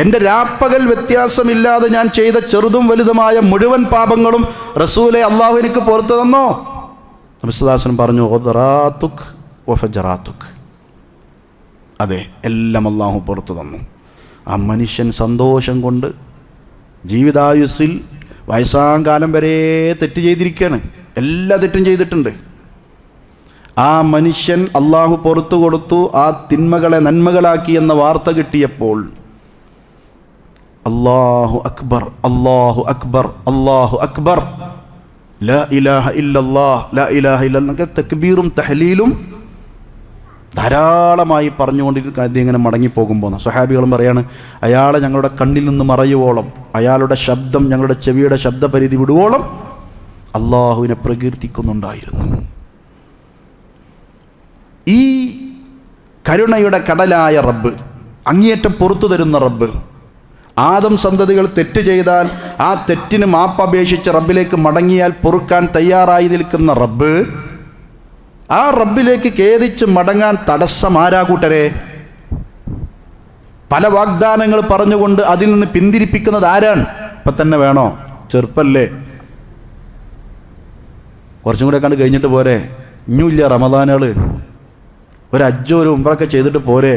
എൻ്റെ രാപ്പകൽ വ്യത്യാസമില്ലാതെ ഞാൻ ചെയ്ത ചെറുതും വലുതുമായ മുഴുവൻ പാപങ്ങളും റസൂലെ അള്ളാഹു എനിക്ക് പുറത്തു തന്നോ? നബി സല്ലല്ലാഹു അലൈഹി വസല്ലം പറഞ്ഞു, ഒദറാത്തുക് വ ഫജറാത്തുക്, അതെ, എല്ലാം അള്ളാഹു പുറത്തു തന്നു. ആ മനുഷ്യൻ സന്തോഷം കൊണ്ട് ജീവിതായുസ്സിൽ വയസ്സാം കാലം വരെ തെറ്റ് ചെയ്തിരിക്കുകയാണ്. എല്ലാ തെറ്റും ചെയ്തിട്ടുണ്ട്. ആ മനുഷ്യൻ അള്ളാഹു പുറത്തു കൊടുത്തു, ആ തിന്മകളെ നന്മകളാക്കി എന്ന വാർത്ത കിട്ടിയപ്പോൾ അല്ലാഹു അക്ബർ, അല്ലാഹു അക്ബർ, അല്ലാഹു അക്ബർ, ലാ ഇലാഹ ഇല്ലല്ലാഹ്, ലാ ഇലാഹ ഇല്ലല്ലാഹ് തക്ബീറും തഹ്ലീലും ധാരാളമായി പറഞ്ഞുകൊണ്ടിരിക്കുന്ന അദ്ദേഹം ഇങ്ങനെ മടങ്ങിപ്പോകുമ്പോൾ സ്വഹാബികളും പറയാണ്, അയാളെ ഞങ്ങളുടെ കണ്ണിൽ നിന്ന് മറയുവോളം, അയാളുടെ ശബ്ദം ഞങ്ങളുടെ ചെവിയുടെ ശബ്ദപരിധി വിടുവോളം അള്ളാഹുവിനെ പ്രകീർത്തിക്കുന്നുണ്ടായിരുന്നു. ഈ കരുണയുടെ കടലായ റബ്ബ്, അങ്ങേയറ്റം പുറത്തു തരുന്ന റബ്ബ്, ആദം സന്തതികൾ തെറ്റ് ചെയ്താൽ ആ തെറ്റിന് മാപ്പപേക്ഷിച്ച് റബ്ബിലേക്ക് മടങ്ങിയാൽ പൊറുക്കാൻ തയ്യാറായി നിൽക്കുന്ന റബ്ബ്, ആ റബ്ബിലേക്ക് ഖേദിച്ച് മടങ്ങാൻ തടസ്സം ആരാ കൂട്ടരെ? പല വാഗ്ദാനങ്ങൾ പറഞ്ഞുകൊണ്ട് അതിൽ നിന്ന് പിന്തിരിപ്പിക്കുന്നത് ആരാണ്? ഇപ്പം തന്നെ വേണോ? ചെറുപ്പല്ലേ, കുറച്ചും കൂടെ കണ്ട് കഴിഞ്ഞിട്ട് പോരെ, ഇനിയുമില്ല റമദാനുകൾ, ഒരു ഹജ്ജോ ഒരു ഉംറയൊക്കെ ചെയ്തിട്ട് പോരെ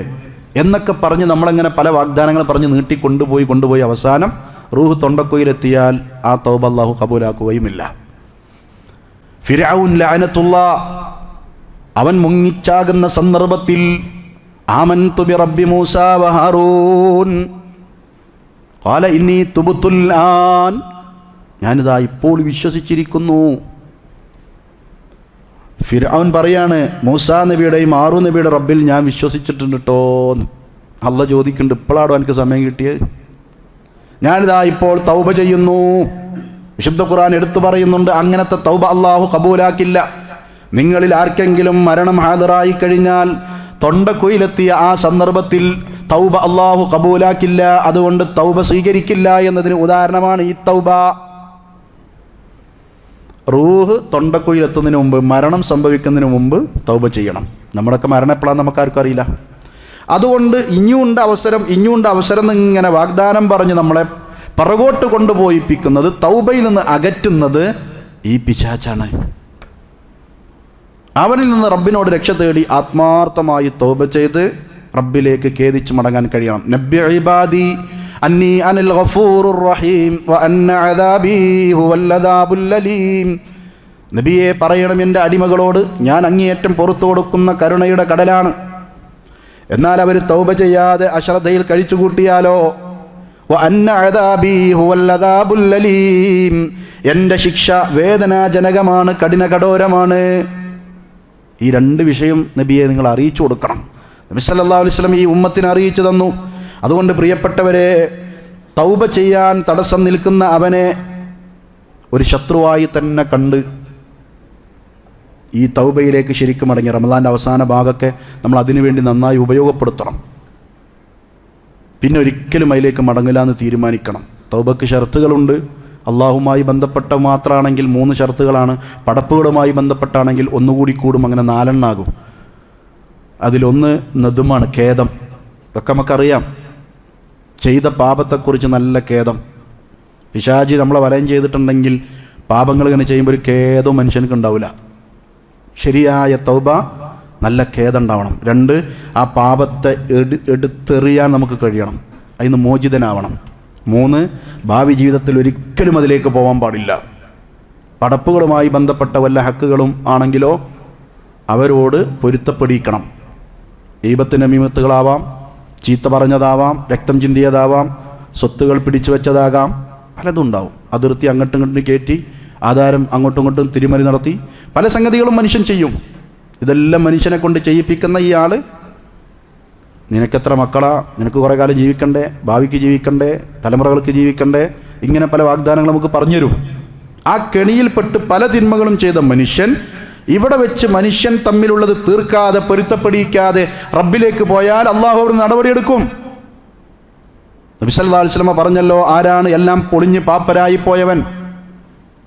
എന്നൊക്കെ പറഞ്ഞ് നമ്മളങ്ങനെ പല വാഗ്ദാനങ്ങൾ പറഞ്ഞ് നീട്ടി കൊണ്ടുപോയി അവസാനം റൂഹ് തൊണ്ടക്കുയിലെത്തിയാൽ ആ തൗബ അല്ലാഹു കബൂലാക്കുകയുമില്ല. ഫിർഔൻ ലഅനത്തുല്ലാഹ്, അവൻ മുങ്ങിച്ചാകുന്ന സന്ദർഭത്തിൽ ആമൻതു ബിറബ്ബി മൂസാ വ ഹാറൂൻ ഖാല ഇന്നി തുബ്തുൽ ആൻ, ഞാനിതാ ഇപ്പോൾ വിശ്വസിച്ചിരിക്കുന്നു. ഫിർഔൻ പറയാണ്, മൂസാ നബിയുടെയും ഹാറൂൻ നബിയുടെ റബ്ബിൽ ഞാൻ വിശ്വസിച്ചിട്ടുണ്ട് കേട്ടോ. അള്ളാഹ് ചോദിക്കുന്നുണ്ട്, ഇപ്പോഴാണോ എനിക്ക് സമയം കിട്ടിയത്? ഞാനിതാ ഇപ്പോൾ തൗബ ചെയ്യുന്നു. വിശുദ്ധ ഖുർആൻ എടുത്തു പറയുന്നുണ്ട്, അങ്ങനത്തെ തൗബ അള്ളാഹു കബൂലാക്കില്ല. നിങ്ങളിൽ ആർക്കെങ്കിലും മരണം ഹാദിറായി കഴിഞ്ഞാൽ തൊണ്ടക്കുയിലെത്തിയ ആ സന്ദർഭത്തിൽ തൗബ അള്ളാഹു കബൂലാക്കില്ല, അതുകൊണ്ട് തൗബ സ്വീകരിക്കില്ല എന്നതിന് ഉദാഹരണമാണ് ഈ തൗബ. റൂഹ് തൊണ്ടക്കുയിലെത്തുന്നതിന് മുമ്പ്, മരണം സംഭവിക്കുന്നതിന് മുമ്പ് തൗബ ചെയ്യണം. നമ്മുടെയൊക്കെ മരണം എപ്പോഴാണ് നമുക്കാർക്കും അറിയില്ല. അതുകൊണ്ട് ഇനിയുണ്ട് അവസരം എന്നിങ്ങനെ വാഗ്ദാനം പറഞ്ഞ് നമ്മളെ പിറകോട്ട് കൊണ്ടുപോയിപ്പിക്കുന്നത്, തൗബയിൽ നിന്ന് അകറ്റുന്നത് ഈ പിശാചാണ്. അവനിൽ നിന്ന് റബ്ബിനോട് രക്ഷ തേടി ആത്മാർത്ഥമായി തൗബ ചെയ്ത് റബ്ബിലേക്ക് ഖേദിച്ച് മടങ്ങാൻ കഴിയണം. നബ്ബി ഇബാദി അന്നി അനിൽ ഗഫൂറുർ റഹീം വ അന്ന അദാബി ഹുവൽ അദാബുൽ അലീം. നബിയെ പറയണം, എൻ്റെ അടിമകളോട് ഞാൻ അങ്ങേയറ്റം പുറത്തു കൊടുക്കുന്ന കരുണയുടെ കടലാണ്. എന്നാൽ അവർ തൗബ ചെയ്യാതെ അശ്രദ്ധയിൽ കഴിച്ചുകൂട്ടിയാലോ, വ അന്ന അദാബി ഹുവൽ അദാബുൽ അലീം, എൻ്റെ ശിക്ഷ വേദനാജനകമാണ്, കഠിന കഠോരമാണ്. ഈ രണ്ട് വിഷയം നബിയെ നിങ്ങൾ അറിയിച്ചു കൊടുക്കണം. നബി സല്ലല്ലാഹു അലൈഹി വസല്ലം ഈ ഉമ്മത്തിനെ അറിയിച്ചു തന്നു. അതുകൊണ്ട് പ്രിയപ്പെട്ടവരെ, തൗബ ചെയ്യാൻ തടസ്സം നിൽക്കുന്ന അവനെ ഒരു ശത്രുവായി തന്നെ കണ്ട് ഈ തൗബയിലേക്ക് ശരിക്കും മടങ്ങി റമദാൻ്റെ അവസാന ഭാഗമൊക്കെ നമ്മൾ അതിനു വേണ്ടി നന്നായി ഉപയോഗപ്പെടുത്തണം. പിന്നെ ഒരിക്കലും അതിലേക്ക് മടങ്ങില്ല എന്ന് തീരുമാനിക്കണം. തൗബക്ക് ഷർത്തുകളുണ്ട്. അള്ളാഹുമായി ബന്ധപ്പെട്ട മാത്രമാണെങ്കിൽ 3 ഷർത്തുകളാണ്. പടപ്പുകളുമായി ബന്ധപ്പെട്ടാണെങ്കിൽ ഒന്നുകൂടി കൂടും, അങ്ങനെ 4 എണ്ണാകും. അതിലൊന്ന് നദുമാണ്, ഖേദം. ഇതൊക്കെ നമുക്കറിയാം. ചെയ്ത പാപത്തെക്കുറിച്ച് നല്ല ഖേദം. പിശാചി നമ്മളെ വലയം ചെയ്തിട്ടുണ്ടെങ്കിൽ പാപങ്ങൾ ഇങ്ങനെ ചെയ്യുമ്പോൾ ഒരു ഖേദവും മനുഷ്യർക്ക് ഉണ്ടാവില്ല. ശരിയായ തൗബ നല്ല ഖേദം ഉണ്ടാവണം. 2, ആ പാപത്തെ എടുത്തെറിയാൻ നമുക്ക് കഴിയണം, അതിന് മോചിതനാവണം. 3, ഭാവി ജീവിതത്തിൽ ഒരിക്കലും അതിലേക്ക് പോകാൻ പാടില്ല. പടപ്പുകളുമായി ബന്ധപ്പെട്ട വല്ല ഹക്കുകളും ആണെങ്കിലോ അവരോട് പൊരുത്തപ്പെടിക്കണം. ഈബത്ത് നമീമത്തുകളാവാം, ചീത്ത പറഞ്ഞതാവാം, രക്തം ചിന്തിയതാവാം, സ്വത്തുകൾ പിടിച്ചു വെച്ചതാകാം, പലതുണ്ടാവും. അതിർത്തി അങ്ങോട്ടും ഇങ്ങോട്ടും കയറ്റി, ആധാരം അങ്ങോട്ടും ഇങ്ങോട്ടും തിരിമറി നടത്തി, പല സംഗതികളും മനുഷ്യൻ ചെയ്യും. ഇതെല്ലാം മനുഷ്യനെ കൊണ്ട് ചെയ്യിപ്പിക്കുന്ന ഈ ആൾ, നിനക്കെത്ര മക്കളാ, നിനക്ക് കുറേ കാലം ജീവിക്കണ്ടേ, ഭാവിക്ക് ജീവിക്കണ്ടേ, തലമുറകൾക്ക് ജീവിക്കണ്ടേ, ഇങ്ങനെ പല വാഗ്ദാനങ്ങൾ നമുക്ക് പറഞ്ഞുതരും. ആ കെണിയിൽപ്പെട്ട് പല തിന്മകളും ചെയ്ത മനുഷ്യൻ ഇവിടെ വെച്ച് മനുഷ്യൻ തമ്മിലുള്ളത് തീർക്കാതെ പൊരുത്തപ്പെടിക്കാതെ റബ്ബിലേക്ക് പോയാൽ അള്ളാഹു അവിടെ നടപടിയെടുക്കും. നബി സല്ലല്ലാഹു അലൈഹി വസല്ലം പറഞ്ഞല്ലോ, ആരാണ് എല്ലാം പൊളിഞ്ഞ് പാപ്പരായി പോയവൻ?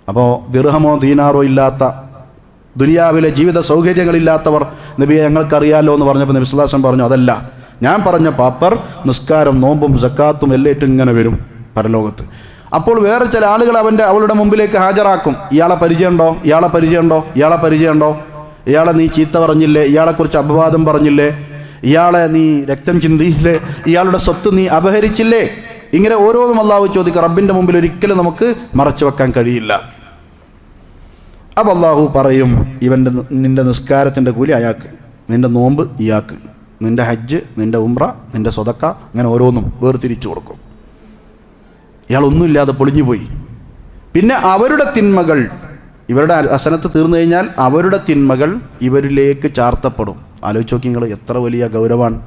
അപ്പോൾ ദിർഹമോ ദീനാറോ ഇല്ലാത്ത, ദുനിയാവിലെ ജീവിത സൗകര്യങ്ങളില്ലാത്തവർ നബിയെ ഞങ്ങൾക്കറിയാലോ എന്ന് പറഞ്ഞപ്പോൾ നബി സല്ലല്ലാഹു അലൈഹി വസല്ലം പറഞ്ഞു, അതല്ല, ഞാൻ പറഞ്ഞ പാപ്പർ നിസ്കാരം, നോമ്പും സക്കാത്തും എല്ലേറ്റും ഇങ്ങനെ വരും പരലോകത്ത്. അപ്പോൾ വേറെ ചില ആളുകൾ അവളുടെ മുമ്പിലേക്ക് ഹാജരാക്കും. ഇയാളെ പരിചയമുണ്ടോ, ഇയാളെ പരിചയമുണ്ടോ, ഇയാളെ പരിചയമുണ്ടോ, ഇയാളെ നീ ചീത്ത പറഞ്ഞില്ലേ, ഇയാളെക്കുറിച്ച് അപവാദം പറഞ്ഞില്ലേ, ഇയാളെ നീ രക്തം ചിന്തിയില്ലേ, ഇയാളുടെ സ്വത്ത് നീ അപഹരിച്ചില്ലേ, ഇങ്ങനെ ഓരോന്നും അള്ളാഹു ചോദിക്കുക. റബ്ബിൻ്റെ മുമ്പിൽ ഒരിക്കലും നമുക്ക് മറച്ചു വെക്കാൻ കഴിയില്ല. അപ്പോൾ അള്ളാഹു പറയും, നിൻ്റെ നിസ്കാരത്തിൻ്റെ കൂലി അയാൾക്ക്, നിൻ്റെ നോമ്പ് ഇയാൾക്ക്, നിൻ്റെ ഹജ്ജ്, നിൻ്റെ ഉംറ, നിൻ്റെ സ്വതക്ക, അങ്ങനെ ഓരോന്നും വേർതിരിച്ചു കൊടുക്കും. ഇയാളൊന്നുമില്ലാതെ പൊളിഞ്ഞുപോയി. പിന്നെ അവരുടെ തിന്മകൾ, ഇവരുടെ ഹസനത്ത് തീർന്നു കഴിഞ്ഞാൽ അവരുടെ തിന്മകൾ ഇവരിലേക്ക് ചാർത്തപ്പെടും. ആലോചിച്ച് നോക്കി നിങ്ങൾ, എത്ര വലിയ ഗൗരവമാണ്.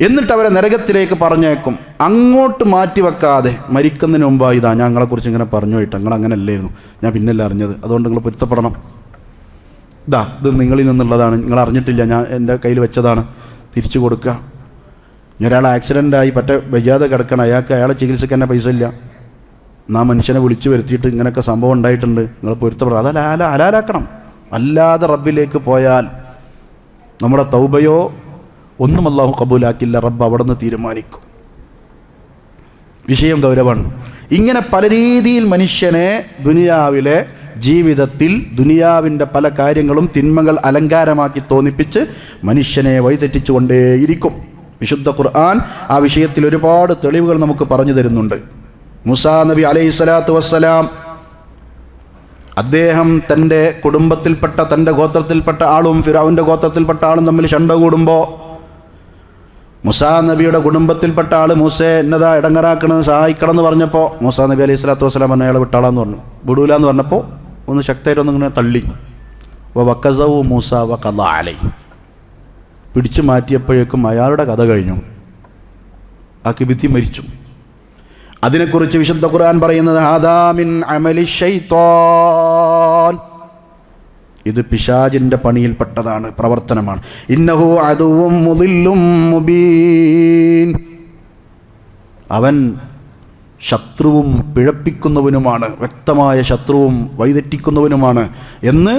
എന്നിട്ട് അവരെ നരകത്തിലേക്ക് പറഞ്ഞേക്കും. അങ്ങോട്ട് മാറ്റി വെക്കാതെ മരിക്കുന്നതിന് മുമ്പായി, ഇതാ ഞങ്ങളെക്കുറിച്ച് ഇങ്ങനെ പറഞ്ഞു പോയിട്ട്, നിങ്ങൾ അങ്ങനെ അല്ലായിരുന്നു, ഞാൻ പിന്നല്ല അറിഞ്ഞത്, അതുകൊണ്ട് നിങ്ങൾ പൊരുത്തപ്പെടണം, ഇതാ ഇത് നിങ്ങളിൽ നിന്നുള്ളതാണ്, നിങ്ങൾ അറിഞ്ഞിട്ടില്ല, ഞാൻ എൻ്റെ കയ്യിൽ വെച്ചതാണ്, തിരിച്ചു കൊടുക്കുക. ഇനി ഒരാൾ ആക്സിഡൻ്റായി പറ്റ വയ്യാതെ കിടക്കണം, അയാളെ ചികിത്സയ്ക്ക് തന്നെ പൈസ ഇല്ല, നാ മനുഷ്യനെ വിളിച്ചു വരുത്തിയിട്ട് ഇങ്ങനെയൊക്കെ സംഭവം ഉണ്ടായിട്ടുണ്ട്, നിങ്ങൾ പൊരുത്തപ്പെടണം, അതല്ല ഹലാലാക്കണം. അല്ലാതെ റബ്ബിലേക്ക് പോയാൽ നമ്മുടെ തൗബയോ ഒന്നും അല്ലാഹു കബൂലാക്കില്ല. റബ്ബ് അവിടെ നിന്ന് തീരുമാനിക്കും. വിഷയം ഗൗരവമാണ്. ഇങ്ങനെ പല രീതിയിൽ മനുഷ്യനെ ദുനിയാവിലെ ജീവിതത്തിൽ ദുനിയാവിൻ്റെ പല കാര്യങ്ങളും തിന്മകൾ അലങ്കാരമാക്കി തോന്നിപ്പിച്ച് മനുഷ്യനെ വഴിതെറ്റിച്ചുകൊണ്ടേയിരിക്കും. വിശുദ്ധ ഖുർആൻ ആ വിഷയത്തിൽ ഒരുപാട് തെളിവുകൾ നമുക്ക് പറഞ്ഞു തരുന്നുണ്ട്. മൂസാ നബി അലൈഹി സ്വലാത്തു വസ്സലാം, അദ്ദേഹം തൻ്റെ കുടുംബത്തിൽപ്പെട്ട, തൻ്റെ ഗോത്രത്തിൽപ്പെട്ട ആളും ഫിറഔൻ്റെ ഗോത്രത്തിൽപ്പെട്ട ആളും തമ്മിൽ ശണ്ട കൂടുമ്പോൾ മൂസാ നബിയുടെ കുടുംബത്തിൽപ്പെട്ട ആൾ മൂസയെ എന്നതാ ഇടങ്ങറാക്കണമെന്ന് സഹായിക്കണം എന്ന് പറഞ്ഞപ്പോൾ മൂസാ നബി അലൈഹി സ്വലാത്തു വസ്സലാം പറഞ്ഞ അയാളെ വിട്ടാളാന്ന് പറഞ്ഞു. വിടൂല എന്ന് പറഞ്ഞപ്പോൾ ഒന്ന് ശക്തമായിട്ടൊന്നും ഇങ്ങനെ തള്ളി. വക്കസവു മൂസ വഖദ അലൈഹി, പിടിച്ചു മാറ്റിയപ്പോഴേക്കും അയാളുടെ കഥ കഴിഞ്ഞു. ആ കിബിത്തി മരിച്ചു. അതിനെക്കുറിച്ച് വിശുദ്ധ ഖുർആൻ പറയുന്നത്, ഹാദാ മിൻ അമലി ശൈത്താൻ, ഇത് പിശാചിൻ്റെ പണിയിൽപ്പെട്ടതാണ്, പ്രവർത്തനമാണ്. ഇന്നഹു അദുവ്വും മുദില്ലും മുബീൻ, അവൻ ശത്രുവും പിഴപ്പിക്കുന്നവനുമാണ്, വ്യക്തമായ ശത്രുവും വഴിതെറ്റിക്കുന്നവനുമാണ് എന്ന്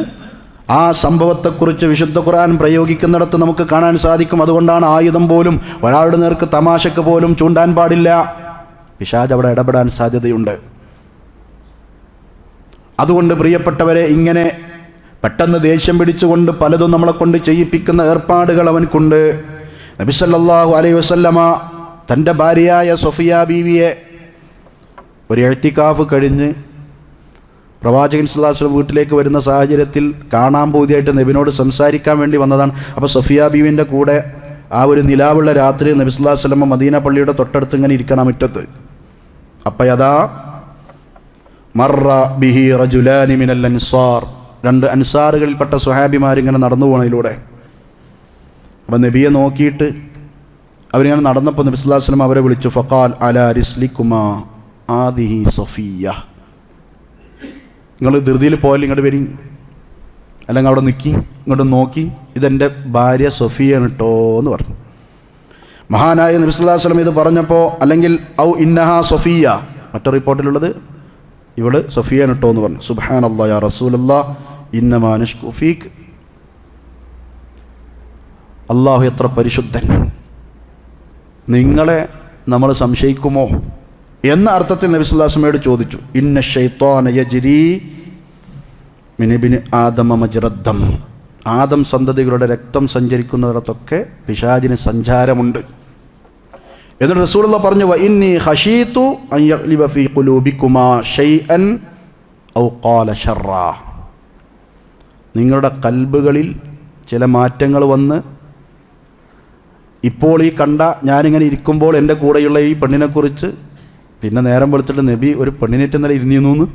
ആ സംഭവത്തെക്കുറിച്ച് വിശുദ്ധ ഖുർആൻ പ്രയോഗിക്കുന്നിടത്ത് നമുക്ക് കാണാൻ സാധിക്കും. അതുകൊണ്ടാണ് ആയുധം പോലും ഒരാളുടെ നേർക്ക് തമാശക്ക് പോലും ചൂണ്ടാൻ പാടില്ല. പിശാച് അവിടെ ഇടപെടാൻ സാധ്യതയുണ്ട്. അതുകൊണ്ട് പ്രിയപ്പെട്ടവരെ, ഇങ്ങനെ പെട്ടെന്ന് ദേഷ്യം പിടിച്ചുകൊണ്ട് പലതും നമ്മളെ കൊണ്ട് ചെയ്യിപ്പിക്കുന്ന ഏർപ്പാടുകൾ അവൻക്കുണ്ട്. നബി സല്ലല്ലാഹു അലൈഹി വസല്ലമ തൻ്റെ ഭാര്യയായ സഫിയ ബീവിയെ ഒരു ഇഅ്തികാഫ് കഴിഞ്ഞ് പ്രവാചകൻ സല്ലല്ലാഹു അലൈഹി വസല്ലം വീട്ടിലേക്ക് വരുന്ന സാഹചര്യത്തിൽ കാണാൻ പൂതിയായിട്ട് നബിനോട് സംസാരിക്കാൻ വേണ്ടി വന്നതാണ്. അപ്പോൾ സഫിയ ബീവിൻ്റെ കൂടെ ആ ഒരു നിലാവുള്ള രാത്രി നബി സല്ലല്ലാഹു അലൈഹി വസല്ലം മദീന പള്ളിയുടെ തൊട്ടടുത്ത് ഇങ്ങനെ ഇരിക്കണം മുറ്റത്ത്. അപ്പം യഥാ മറ ബിഹി റജുലാനി മിനൽ അൻസാർ, 2 അൻസാറുകളിൽപ്പെട്ട സ്വഹാബിമാരിങ്ങനെ നടന്നു പോണതിലൂടെ. അപ്പം നബിയെ നോക്കിയിട്ട് അവരിങ്ങനെ നടന്നപ്പോൾ നബി സല്ലല്ലാഹു അലൈഹി വസല്ലം അവരെ വിളിച്ചു. ഫഖാൽ അലാ റിസ്ലിക്കുമാ ആദിഹി സഫിയ, നിങ്ങൾ ധൃതിയിൽ പോയാൽ ഇങ്ങോട്ട് വരും, അല്ലെങ്കിൽ അവിടെ നിൽക്കി ഇങ്ങോട്ട് നോക്കി, ഇതെൻ്റെ ഭാര്യ സൊഫിയാണ് കേട്ടോ എന്ന് പറഞ്ഞു. മഹാനായ നബി സല്ലല്ലാഹു അലൈഹി വസല്ലം ഇത് പറഞ്ഞപ്പോൾ, അല്ലെങ്കിൽ ഔ ഇന്നഹ സൊഫിയ, മറ്റൊരു റിപ്പോർട്ടിലുള്ളത് ഇവള് സൊഫിയാണ് കേട്ടോ എന്ന് പറഞ്ഞു. സുബ്ഹാനല്ലാഹ് യാ റസൂലല്ലാഹ് ഇന്നമാ നഷ്കു ഫീക്, അള്ളാഹു എത്ര പരിശുദ്ധൻ, നിങ്ങളെ നമ്മൾ സംശയിക്കുമോ എന്ന അർത്ഥത്തിൽ നബി സല്ലല്ലാഹു അലൈഹി വസല്ലമയോട് ചോദിച്ചു. ഇന്ന ശൈത്വാന യജ്രി മിൻ ഇബ്നി ആദമ മജ്റദ്ദം, ആദം സന്തതികളുടെ രക്തം സഞ്ചരിക്കുന്നിടത്തൊക്കെ പിശാചിന് സഞ്ചാരമുണ്ട്. എന്നിട്ട് റസൂലുള്ളാഹി പറഞ്ഞു, വ ഇന്നി ഖശീതു അൻ യഗ്ലിബ ഫീ ഖുലൂബികുമാ ഷൈഅൻ ഔ ഖാല ശർറാ, നിങ്ങളുടെ കൽബുകളിൽ ചില മാറ്റങ്ങൾ വന്ന്, ഇപ്പോൾ ഈ കണ്ട ഞാനിങ്ങനെ ഇരിക്കുമ്പോൾ എൻ്റെ കൂടെയുള്ള ഈ പെണ്ണിനെക്കുറിച്ച് പിന്നെ നേരം വെളുത്തിട്ട് നബി ഒരു പെണ്ണിനേറ്റ് ഇന്നലെ ഇരുന്നിരുന്നു എന്ന്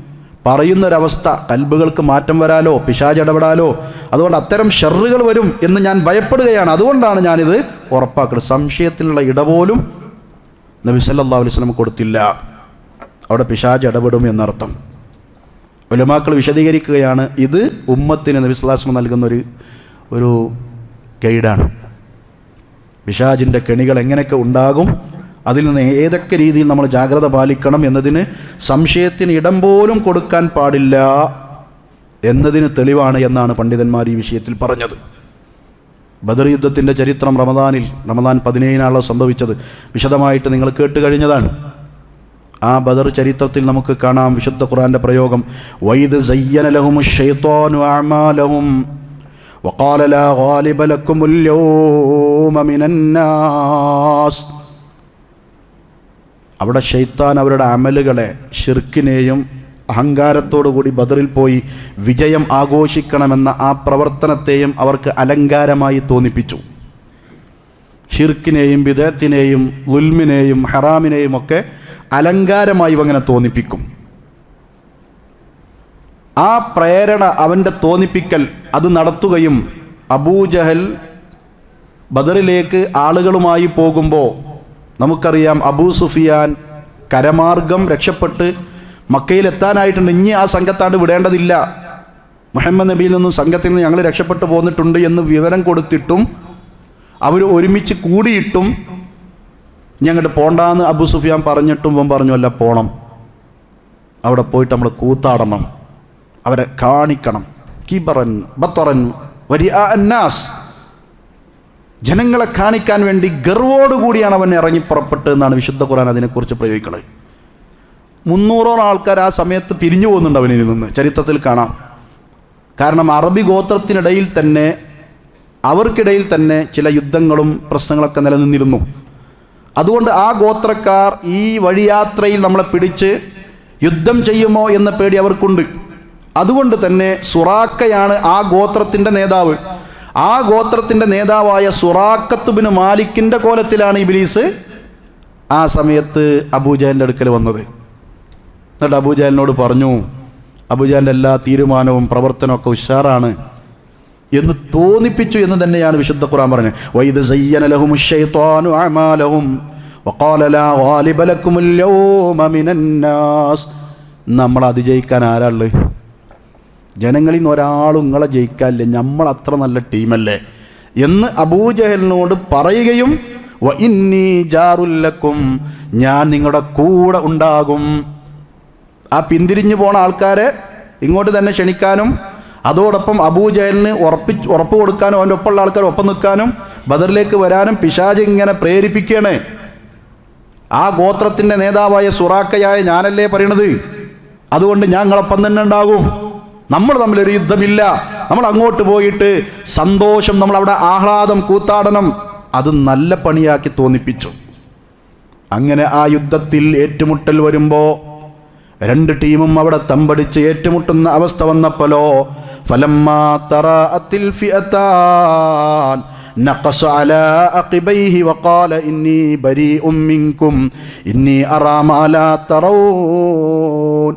പറയുന്നൊരവസ്ഥ, കൽബുകൾക്ക് മാറ്റം വരാലോ പിശാച് ഇടപെടാലോ, അതുകൊണ്ട് അത്തരം ഷർറുകൾ വരും എന്ന് ഞാൻ ഭയപ്പെടുകയാണ്. അതുകൊണ്ടാണ് ഞാനിത് ഉറപ്പാക്കുന്നത്. സംശയത്തിലുള്ള ഇടപോലും നബി സല്ലല്ലാഹു അലൈഹി വസല്ലം കൊടുത്തില്ല. അവിടെ പിശാച് ഇടപെടും എന്നർത്ഥം. ഉലമാക്കൾ വിശദീകരിക്കുകയാണ്, ഇത് ഉമ്മത്തിന് നബി സല്ലല്ലാഹു അലൈഹി വസല്ലം നൽകുന്ന ഒരു ഗൈഡാണ്. പിശാചിൻ്റെ കെണികൾ എങ്ങനെയൊക്കെ ഉണ്ടാകും, അതിൽ നിന്ന് ഏതൊക്കെ രീതിയിൽ നമ്മൾ ജാഗ്രത പാലിക്കണം എന്നതിന് സംശയത്തിന് ഇടം പോലും കൊടുക്കാൻ പാടില്ല എന്നതിന് തെളിവാണ് എന്നാണ് പണ്ഡിതന്മാർ ഈ വിഷയത്തിൽ പറഞ്ഞത്. ബദർ യുദ്ധത്തിൻ്റെ ചരിത്രം റമദാൻ 17 സംഭവിച്ചത് വിശദമായിട്ട് നിങ്ങൾ കേട്ട് കഴിഞ്ഞതാണ്. ആ ബദർ ചരിത്രത്തിൽ നമുക്ക് കാണാം വിശുദ്ധ ഖുർആന്റെ പ്രയോഗം, വൈദ് സയ്യന ലഹുമുശ് ശൈത്വാനു അഅമാലഹും വഖാല ലാ ഗാലിബ ലക്കുമുൽ യൗമ മിനന്നാസ്. അവിടെ ശൈത്താൻ അവരുടെ അമലുകളെ, ഷിർക്കിനെയും അഹങ്കാരത്തോടുകൂടി ബദറിൽ പോയി വിജയം ആഘോഷിക്കണമെന്ന ആ പ്രവർത്തനത്തെയും അവർക്ക് അലങ്കാരമായി തോന്നിപ്പിച്ചു. ഷിർക്കിനെയും ബിദഅത്തിനെയും ദുൽമിനെയും ഹറാമിനെയും ഒക്കെ അലങ്കാരമായി അങ്ങനെ തോന്നിപ്പിക്കും. ആ പ്രേരണ, അവൻ്റെ തോന്നിപ്പിക്കൽ അത് നടത്തുകയും അബൂജഹൽ ബദറിലേക്ക് ആളുകളുമായി പോകുമ്പോൾ നമുക്കറിയാം അബൂ സുഫിയാൻ കരമാർഗം രക്ഷപ്പെട്ട് മക്കയിലെത്താനായിട്ടുണ്ട്. ഇനി ആ സംഘത്താണ്ട് വിടേണ്ടതില്ല, മുഹമ്മദ് നബിയിൽ നിന്നും സംഘത്തിൽ നിന്ന് ഞങ്ങൾ രക്ഷപ്പെട്ടു പോന്നിട്ടുണ്ട് എന്ന് വിവരം കൊടുത്തിട്ടും അവർ ഒരുമിച്ച് കൂടിയിട്ടും ഞങ്ങോട്ട് പോണ്ടാന്ന് അബൂ സുഫിയാൻ പറഞ്ഞിട്ടും പറഞ്ഞു, അല്ല പോണം, അവിടെ പോയിട്ട് നമ്മൾ കൂത്താടണം, അവരെ കാണിക്കണം. കിബറൻ ബത്തറൻ വരിഅ അന്നാസ്, ജനങ്ങളെ കാണിക്കാൻ വേണ്ടി ഗർവോടുകൂടിയാണ് അവൻ ഇറങ്ങി പുറപ്പെട്ട് എന്നാണ് വിശുദ്ധ ഖുർആൻ അതിനെക്കുറിച്ച് പ്രയോഗിക്കുന്നത്. 300 ആൾക്കാർ ആ സമയത്ത് പിരിഞ്ഞു പോകുന്നുണ്ട് അവനിൽ നിന്ന്, ചരിത്രത്തിൽ കാണാം. കാരണം അറബി ഗോത്രത്തിനിടയിൽ തന്നെ, അവർക്കിടയിൽ തന്നെ ചില യുദ്ധങ്ങളും പ്രശ്നങ്ങളൊക്കെ നിലനിന്നിരുന്നു. അതുകൊണ്ട് ആ ഗോത്രക്കാർ ഈ വഴിയാത്രയിൽ നമ്മളെ പിടിച്ച് യുദ്ധം ചെയ്യുമോ എന്ന പേടി അവർക്കുണ്ട്. അതുകൊണ്ട് തന്നെ സുറാക്കയാണ് ആ ഗോത്രത്തിൻ്റെ നേതാവ്. ആ ഗോത്രത്തിൻ്റെ നേതാവായ സുറാഖത്ത് ബിൻ മാലിക്കിൻ്റെ കോലത്തിലാണ് ഇബ്ലീസ് ആ സമയത്ത് അബൂജഹലിൻ്റെ അടുക്കൽ വന്നത്. എന്നിട്ട് അബൂജഹലിനോട് പറഞ്ഞു, അബൂജഹലിൻ്റെ എല്ലാ തീരുമാനവും പ്രവർത്തനമൊക്കെ ഉഷാറാണ് എന്ന് തോന്നിപ്പിച്ചു എന്ന് തന്നെയാണ് വിശുദ്ധ ഖുർആൻ പറഞ്ഞത്. വൈദ് സയ്യന ലഹുമുശ് ശൈത്വാനു അഅമാലഹും വഖാല ലാ ഗാലിബ ലക്കുമുൽ യൗമ മിനന്നാസ്. നമ്മൾ അതിജയിക്കാൻ ആരാള്? ജനങ്ങളിൽ നിന്ന് ഒരാളും നിങ്ങളെ ജയിക്കാനില്ല, നമ്മൾ അത്ര നല്ല ടീമല്ലേ എന്ന് അബൂജഹലിനോട് പറയുകയും വ ഇന്നി ജാറുൽ ലക്കും, ഞാൻ നിങ്ങളുടെ കൂടെ ഉണ്ടാകും. ആ പിന്തിരിഞ്ഞു പോണ ആൾക്കാരെ ഇങ്ങോട്ട് തന്നെ ക്ഷണിക്കാനും അതോടൊപ്പം അബൂജഹലിന് ഉറപ്പ് കൊടുക്കാനും അവൻ്റെ ഒപ്പമുള്ള ആൾക്കാർ ഒപ്പം നിൽക്കാനും ബദറിലേക്ക് വരാനും പിശാച് ഇങ്ങനെ പ്രേരിപ്പിക്കുകയാണ്. ആ ഗോത്രത്തിൻ്റെ നേതാവായ സുറാക്കയായ ഞാനല്ലേ പറയണത്, അതുകൊണ്ട് ഞങ്ങളൊപ്പം തന്നെ ഉണ്ടാകും, നമ്മൾ തമ്മിലൊരു യുദ്ധമില്ല, നമ്മൾ അങ്ങോട്ട് പോയിട്ട് സന്തോഷം, നമ്മളവിടെ ആഹ്ലാദം, കൂത്താടനം, അത് നല്ല പണിയാക്കി തോന്നിപ്പിച്ചു. അങ്ങനെ ആ യുദ്ധത്തിൽ ഏറ്റുമുട്ടൽ വരുമ്പോൾ 2 ടീമും അവിടെ തമ്പടിച്ച് ഏറ്റുമുട്ടുന്ന അവസ്ഥ വന്നപ്പോഴോ ഫലമ്മാ തറാഅത്തിൽ ഫിഅതാൻ നഖസ അലാ അഖിബൈഹി വഖാല ഇന്നി ബരീഉം മിൻകും ഇന്നി അറാ മാ ലാ തറൗൻ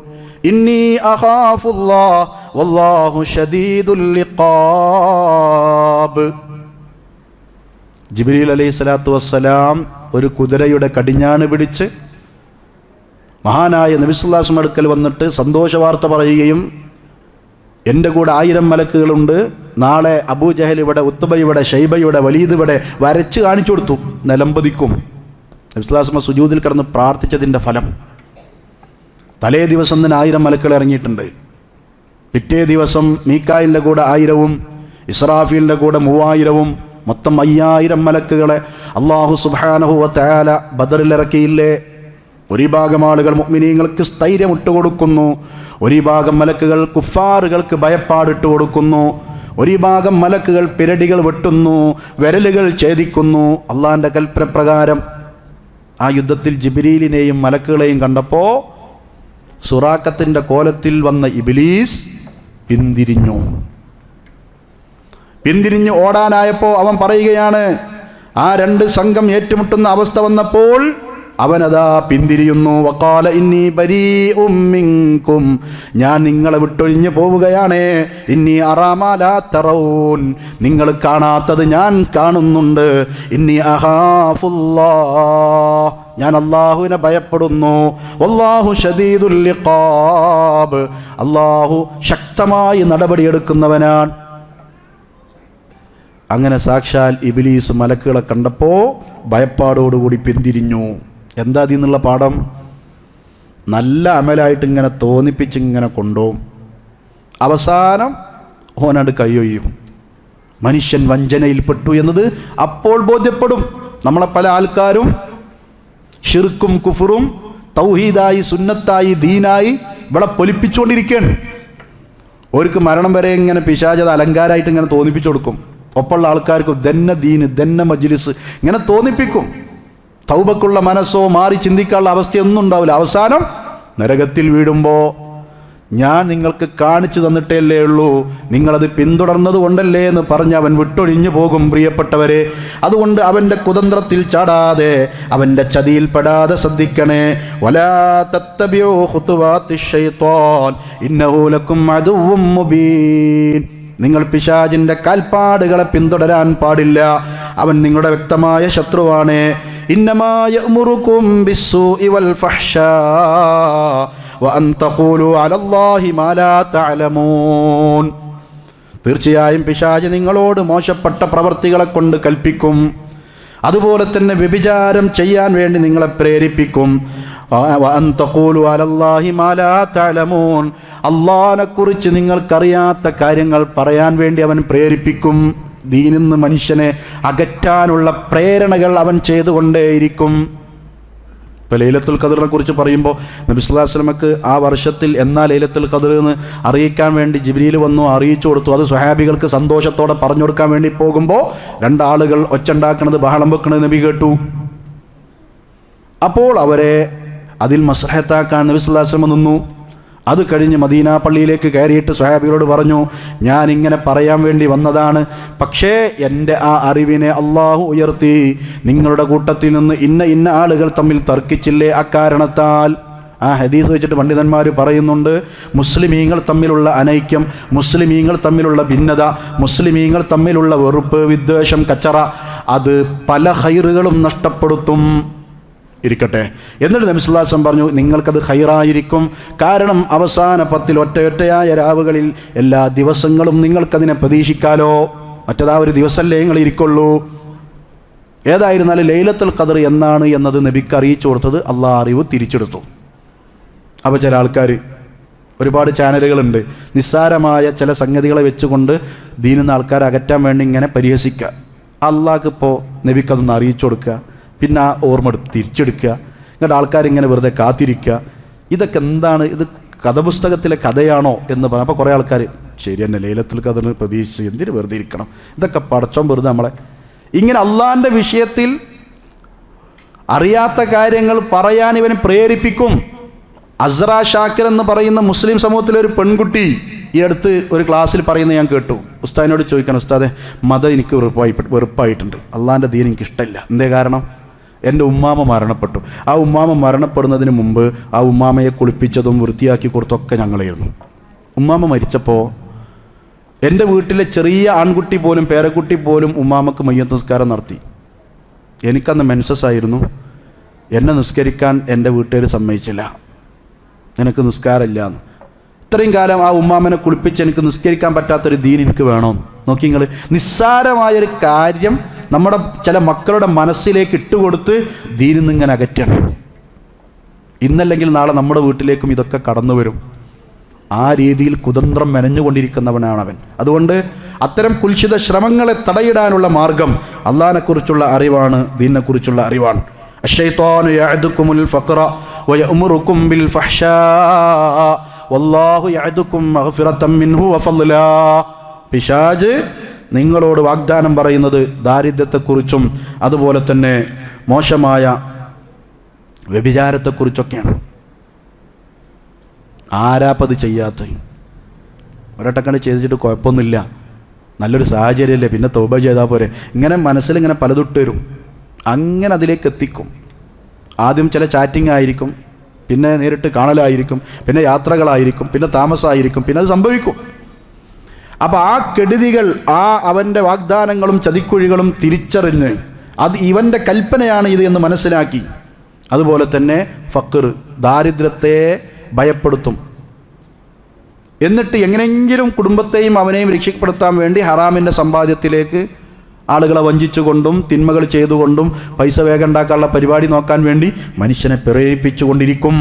ഇന്നി അഖാഫുല്ലാഹ് വല്ലാഹു ശദീദുൽ ഇഖാബ്. ജിബ്രീൽ അലൈഹിസ്സലാത്തു വസ്സലാം ഒരു കുതിരയുടെ കടിഞ്ഞാണ് പിടിച്ച് മഹാനായ നബി സല്ലല്ലാഹു അലൈഹി വസല്ലം അടുക്കൽ വന്നിട്ട് സന്തോഷ വാർത്ത പറയുകയും എൻ്റെ കൂടെ 1000 മലക്കുകളുണ്ട്. നാളെ അബൂജഹൽ ഇവിടെ, ഉത്ബ ഇവിടെ, ഷൈബ ഇവിടെ, വലീദ് ഇവിടെ വരച്ച് കാണിച്ചു കൊടുത്തു. നിലംപതിക്കും. നബി സല്ലല്ലാഹു അലൈഹി വസല്ലം സുജൂദിൽ കിടന്ന് പ്രാർത്ഥിച്ചതിൻ്റെ ഫലം. തലേ ദിവസം തന്നെ 1000 മലക്കുകൾ ഇറങ്ങിയിട്ടുണ്ട്. പിറ്റേ ദിവസം മീകായിലിൻ്റെ കൂടെ 1000-ഉം ഇസ്രാഫീലിൻ്റെ കൂടെ 3000-ഉം മൊത്തം 5000 മലക്കുകളെ അല്ലാഹു സുബ്ഹാനഹു വ തആല ബദറിൽ ഇറക്കിയില്ലേ? ഒരു ഭാഗം ആളുകൾ മുഅ്മിനീങ്ങൾക്ക് സ്ഥൈര്യം ഇട്ടുകൊടുക്കുന്നു, ഒരു ഭാഗം മലക്കുകൾ കുഫാറുകൾക്ക് ഭയപ്പാടിട്ട് കൊടുക്കുന്നു, ഒരു ഭാഗം മലക്കുകൾ പിരടികൾ വെട്ടുന്നു, വിരലുകൾ ഛേദിക്കുന്നു. അള്ളാഹിൻ്റെ കൽപ്പന പ്രകാരം ആ യുദ്ധത്തിൽ ജിബ്രീലിനെയും മലക്കുകളെയും കണ്ടപ്പോൾ സുറാഖത്തിൻ്റെ കോലത്തിൽ വന്ന ഇബ്ലീസ് പിന്തിരിഞ്ഞു ഓടാനായപ്പോൾ അവൻ പറയുകയാണ്, ആ 2 സംഘം ഏറ്റുമുട്ടുന്ന അവസ്ഥ വന്നപ്പോൾ അവനതാ പിന്തിരിയുന്നു. വഖാല ഇന്നി ബരീഉം മിൻകും, ഞാൻ നിങ്ങളെ വിട്ടൊഴിഞ്ഞു പോവുകയാണ്. ഇന്നി അറാ മാ ലാ തറൗൻ, നിങ്ങൾ കാണാത്തത് ഞാൻ കാണുന്നുണ്ട്. ഇന്നി അഖാഫുല്ലാഹ്, ഞാൻ അല്ലാഹുവിനെ ഭയപ്പെടുന്നു. വല്ലാഹു ശദീദുൽ ഇഖാബ്, അല്ലാഹു ശക്തമായി നടപടിയെടുക്കുന്നവനാണ്. അങ്ങനെ സാക്ഷാൽ ഇബ്ലീസ് മലക്കുകളെ കണ്ടപ്പോൾ ഭയപ്പാടോടുകൂടി പിന്തിരിഞ്ഞു. എന്താ അതിൽ നിന്നുള്ള പാഠം? നല്ല അമലായിട്ട് ഇങ്ങനെ തോന്നിപ്പിച്ചിങ്ങനെ കൊണ്ടുപോകും, അവസാനം ഓനട് കൈയൊയ്യും. മനുഷ്യൻ വഞ്ചനയിൽപ്പെട്ടു എന്നത് അപ്പോൾ ബോധ്യപ്പെടും. നമ്മളെ പല ആൾക്കാരും ഷിർക്കും കുഫറും തൗഹീദായി സുന്നത്തായി ദീനായി ഇവിടെ പൊലിപ്പിച്ചുകൊണ്ടിരിക്കുകയാണ്. അവർക്ക് മരണം വരെ ഇങ്ങനെ പിശാചത അലങ്കാരമായിട്ട് ഇങ്ങനെ തോന്നിപ്പിച്ചു കൊടുക്കും. ഒപ്പമുള്ള ആൾക്കാർക്ക് ദന്ന ദീന് ദന്ന മജ്ലിസ് ഇങ്ങനെ തോന്നിപ്പിക്കും. തൗബക്കുള്ള മനസ്സോ മാറി ചിന്തിക്കാനുള്ള അവസ്ഥയൊന്നും ഉണ്ടാവില്ല. അവസാനം നരകത്തിൽ വീഴുമ്പോൾ ഞാൻ നിങ്ങൾക്ക് കാണിച്ചു തന്നിട്ടല്ലേ ഉള്ളൂ, നിങ്ങളത് പിന്തുടർന്നത് കൊണ്ടല്ലേ എന്ന് പറഞ്ഞ് അവൻ വിട്ടൊഴിഞ്ഞു പോകും. പ്രിയപ്പെട്ടവരെ, അതുകൊണ്ട് അവൻ്റെ കുതന്ത്രത്തിൽ ചാടാതെ, അവൻ്റെ ചതിയിൽപ്പെടാതെ ശ്രദ്ധിക്കണേ. വലാ തത്തബിഉ ഖുതുവാത്തിശ് ശൈത്വാൻ ഇന്നഹു ലക്കും അദുവ്വും മുബീൻ, നിങ്ങൾ പിശാചിൻ്റെ കാൽപ്പാടുകളെ പിന്തുടരാൻ പാടില്ല, അവൻ നിങ്ങളുടെ വ്യക്തമായ ശത്രുവാണ്. ഇന്നമാ യഅ്മുറുകും ബിസ്സൂഇ വൽ ഫഹ്ശാ വഅൻ തഖൂലു അലല്ലാഹി മാ ലാ തഅലമൂൻ, തീർച്ചയായും പിശാച് നിങ്ങളോട് മോശപ്പെട്ട പ്രവർത്തികളെ കൊണ്ട് കൽപ്പിക്കും, അതുപോലെ തന്നെ വ്യഭിചാരം ചെയ്യാൻ വേണ്ടി നിങ്ങളെ പ്രേരിപ്പിക്കും. വഅൻ തഖൂലു അലല്ലാഹി മാ ലാ തഅലമൂൻ, അല്ലാഹുവിനെക്കുറിച്ച് നിങ്ങൾക്കറിയാത്ത കാര്യങ്ങൾ പറയാൻ വേണ്ടി അവൻ പ്രേരിപ്പിക്കും. ദീനിൽ നിന്ന് മനുഷ്യനെ അകറ്റാനുള്ള പ്രേരണകൾ അവൻ ചെയ്തുകൊണ്ടേയിരിക്കും. ഇപ്പോൾ ലൈലത്തുൽ ഖദറിനെ കുറിച്ച് പറയുമ്പോൾ നബി സല്ലല്ലാഹു അലൈഹി വസല്ലമക്ക് ആ വർഷത്തിൽ എന്നാ ലൈലത്തുൽ ഖദർ എന്ന് അറിയിക്കാൻ വേണ്ടി ജിബ്രീൽ വന്നു, അറിയിച്ചു കൊടുത്തു. അത് സ്വഹാബികൾക്ക് സന്തോഷത്തോടെ പറഞ്ഞു കൊടുക്കാൻ വേണ്ടി പോകുമ്പോൾ 2 ആളുകൾ ഒച്ചുണ്ടാക്കുന്നത്, ബഹളം വെക്കുന്നത് നബി കേട്ടു. അപ്പോൾ അവരെ അതിൽ മസ്ലഹത്താക്കാൻ നബി സല്ലല്ലാഹു അലൈഹി വസല്ലം നിന്നു. അത് കഴിഞ്ഞ് മദീന പള്ളിയിലേക്ക് കയറിയിട്ട് സ്വഹാബികളോട് പറഞ്ഞു, ഞാൻ ഇങ്ങനെ പറയാൻ വേണ്ടി വന്നതാണ്, പക്ഷേ എൻ്റെ ആ അറിവിനെ അള്ളാഹു ഉയർത്തി. നിങ്ങളുടെ കൂട്ടത്തിൽ നിന്ന് ഇന്ന ആളുകൾ തമ്മിൽ തർക്കിച്ചില്ലേ, അക്കാരണത്താൽ. ആ ഹദീസ് വെച്ചിട്ട് പണ്ഡിതന്മാർ പറയുന്നുണ്ട്, മുസ്ലിമീങ്ങൾ തമ്മിലുള്ള അനൈക്യം, മുസ്ലിമീങ്ങൾ തമ്മിലുള്ള ഭിന്നത, മുസ്ലിമീങ്ങൾ തമ്മിലുള്ള വെറുപ്പ്, വിദ്വേഷം, കച്ചറ, അത് പല ഖൈറുകളും നഷ്ടപ്പെടുത്തും. ഇരിക്കട്ടെ. എന്നിട്ട് നബി സല്ലല്ലാഹു അലൈഹി വസല്ലം പറഞ്ഞു, നിങ്ങൾക്കത് ഖൈറായിരിക്കും. കാരണം അവസാന 10 ഒറ്റയായ രാവുകളിൽ എല്ലാ ദിവസങ്ങളും നിങ്ങൾക്കതിനെ പ്രതീക്ഷിക്കാലോ. മറ്റേതാ ഒരു ദിവസമല്ലേ നിങ്ങൾ ഇരിക്കുള്ളൂ. ഏതായിരുന്നാലും ലൈലത്തുൽ ഖദർ എന്നാണ് എന്നത് നബിക്ക് അറിയിച്ചു കൊടുത്തത് അള്ളാഹ് അറിവ് തിരിച്ചെടുത്തു. അപ്പോൾ ചില ആൾക്കാർ, ഒരുപാട് ചാനലുകളുണ്ട്, നിസ്സാരമായ ചില സംഗതികളെ വെച്ചുകൊണ്ട് ദീനിൽ നിന്ന് ആൾക്കാരെ അകറ്റാൻ വേണ്ടി ഇങ്ങനെ പരിഹസിക്കുക. അള്ളാഹ്ക്ക് ഇപ്പോൾ നബിക്കതൊന്ന് അറിയിച്ചു കൊടുക്കുക, പിന്നെ ആ ഓർമ്മ തിരിച്ചെടുക്കുക, ഇങ്ങോട്ട് ആൾക്കാരിങ്ങനെ വെറുതെ കാത്തിരിക്കുക. ഇതൊക്കെ എന്താണ്? ഇത് കഥപുസ്തകത്തിലെ കഥയാണോ എന്ന് പറഞ്ഞു. അപ്പോൾ കുറേ ആൾക്കാർ ശരി തന്നെ, ലൈലത്തുൽ ഖദറിന് പ്രതീക്ഷിച്ച് എന്തിന് വെറുതെ ഇരിക്കണം, ഇതൊക്കെ പടച്ചോൻ വെറുതെ നമ്മളെ ഇങ്ങനെ അള്ളാഹിൻ്റെ വിഷയത്തിൽ അറിയാത്ത കാര്യങ്ങൾ പറയാൻ ഇവന് പ്രേരിപ്പിക്കും. അസ്ര ഷാക്കിർ എന്ന് പറയുന്ന മുസ്ലിം സമൂഹത്തിലെ ഒരു പെൺകുട്ടി ഈ അടുത്ത് ഒരു ക്ലാസ്സിൽ പറയുന്നത് ഞാൻ കേട്ടു. ഉസ്താദിനോട് ചോദിക്കണം, ഉസ്താദെ മതം എനിക്ക് വെറുപ്പായിട്ടുണ്ട്, അള്ളാഹിൻ്റെ ദീൻ എനിക്ക് ഇഷ്ടമില്ല. എന്തേ കാരണം? എൻ്റെ ഉമ്മാമ മരണപ്പെട്ടു. ആ ഉമ്മാമ മരണപ്പെടുന്നതിന് മുമ്പ് ആ ഉമ്മാമയെ കുളിപ്പിച്ചതും വൃത്തിയാക്കി കൊടുത്തൊക്കെ ഞങ്ങളായിരുന്നു. ഉമ്മാമ മരിച്ചപ്പോൾ എൻ്റെ വീട്ടിലെ ചെറിയ ആൺകുട്ടി പോലും പേരക്കുട്ടി പോലും ഉമ്മാമക്ക് മയ്യത്ത് നിസ്കാരം നടത്തി. എനിക്കന്ന് മെൻസസ് ആയിരുന്നു. എന്നെ നിസ്കരിക്കാൻ എൻ്റെ വീട്ടുകാർ സമ്മതിച്ചില്ല, നിനക്ക് നിസ്കാരമില്ല എന്ന്. ഇത്രയും കാലം ആ ഉമ്മാമനെ കുളിപ്പിച്ച് എനിക്ക് നിസ്കരിക്കാൻ പറ്റാത്തൊരു ദീൻ എനിക്ക് വേണം. നോക്കി നിങ്ങൾ, നിസ്സാരമായൊരു കാര്യം നമ്മുടെ ചില മക്കളുടെ മനസ്സിലേക്ക് ഇട്ടുകൊടുത്ത് ദീനിൽ നിന്ന് ഇങ്ങനെ അകറ്റണം. ഇന്നല്ലെങ്കിൽ നാളെ നമ്മുടെ വീട്ടിലേക്കും ഇതൊക്കെ കടന്നു വരും. ആ രീതിയിൽ കുതന്ത്രം മെനഞ്ഞുകൊണ്ടിരിക്കുന്നവനാണ് അവൻ. അതുകൊണ്ട് അത്തരം കുൽസിത ശ്രമങ്ങളെ തടയിടാനുള്ള മാർഗം അള്ളാഹിനെക്കുറിച്ചുള്ള അറിവാണ്, ദീനിനെക്കുറിച്ചുള്ള അറിവാണ്. അശ്ശൈത്വാനു യഅദുകുമുൽ ഫഖറ വയഅ്മുറുകും ബിൽ ഫഹ്ശാ വല്ലാഹു യഅദുകും മഗ്ഫിറതൻ മിൻഹു വഫളലാ. പിശാച് നിങ്ങളോട് വാഗ്ദാനം പറയുന്നത് ദാരിദ്ര്യത്തെക്കുറിച്ചും അതുപോലെ തന്നെ മോശമായ വ്യഭിചാരത്തെക്കുറിച്ചൊക്കെയാണ്. ആരാപ്പത് ചെയ്യാത്ത? ഒരട്ടക്കണ്ട് ചെയ്തിട്ട് കുഴപ്പമൊന്നുമില്ല, നല്ലൊരു സാഹചര്യമല്ലേ, പിന്നെ തൗബ ചെയ്താൽ പോരെ. ഇങ്ങനെ മനസ്സിലിങ്ങനെ പലതൊട്ട് വരും. അങ്ങനെ അതിലേക്ക് എത്തിക്കും. ആദ്യം ചില ചാറ്റിംഗ് ആയിരിക്കും, പിന്നെ നേരിട്ട് കാണലായിരിക്കും, പിന്നെ യാത്രകളായിരിക്കും, പിന്നെ താമസമായിരിക്കും, പിന്നെ അത് സംഭവിക്കും. അപ്പോൾ ആ കെടുതികൾ, ആ അവൻ്റെ വാഗ്ദാനങ്ങളും ചതിക്കുഴികളും തിരിച്ചറിഞ്ഞ് അത് ഇവൻ്റെ കൽപ്പനയാണ് ഇത് എന്ന് മനസ്സിലാക്കി, അതുപോലെ തന്നെ ഫഖർ, ദാരിദ്ര്യത്തെ ഭയപ്പെടുത്തും. എന്നിട്ട് എങ്ങനെയെങ്കിലും കുടുംബത്തെയും അവനെയും രക്ഷപ്പെടുത്താൻ വേണ്ടി ഹറാമിൻ്റെ സമ്പാദ്യത്തിലേക്ക് ആളുകളെ വഞ്ചിച്ചുകൊണ്ടും തിന്മകൾ ചെയ്തുകൊണ്ടും പൈസ വേഗം ഉണ്ടാക്കാനുള്ള പരിപാടി നോക്കാൻ വേണ്ടി മനുഷ്യനെ പ്രേരിപ്പിച്ചുകൊണ്ടിരിക്കും.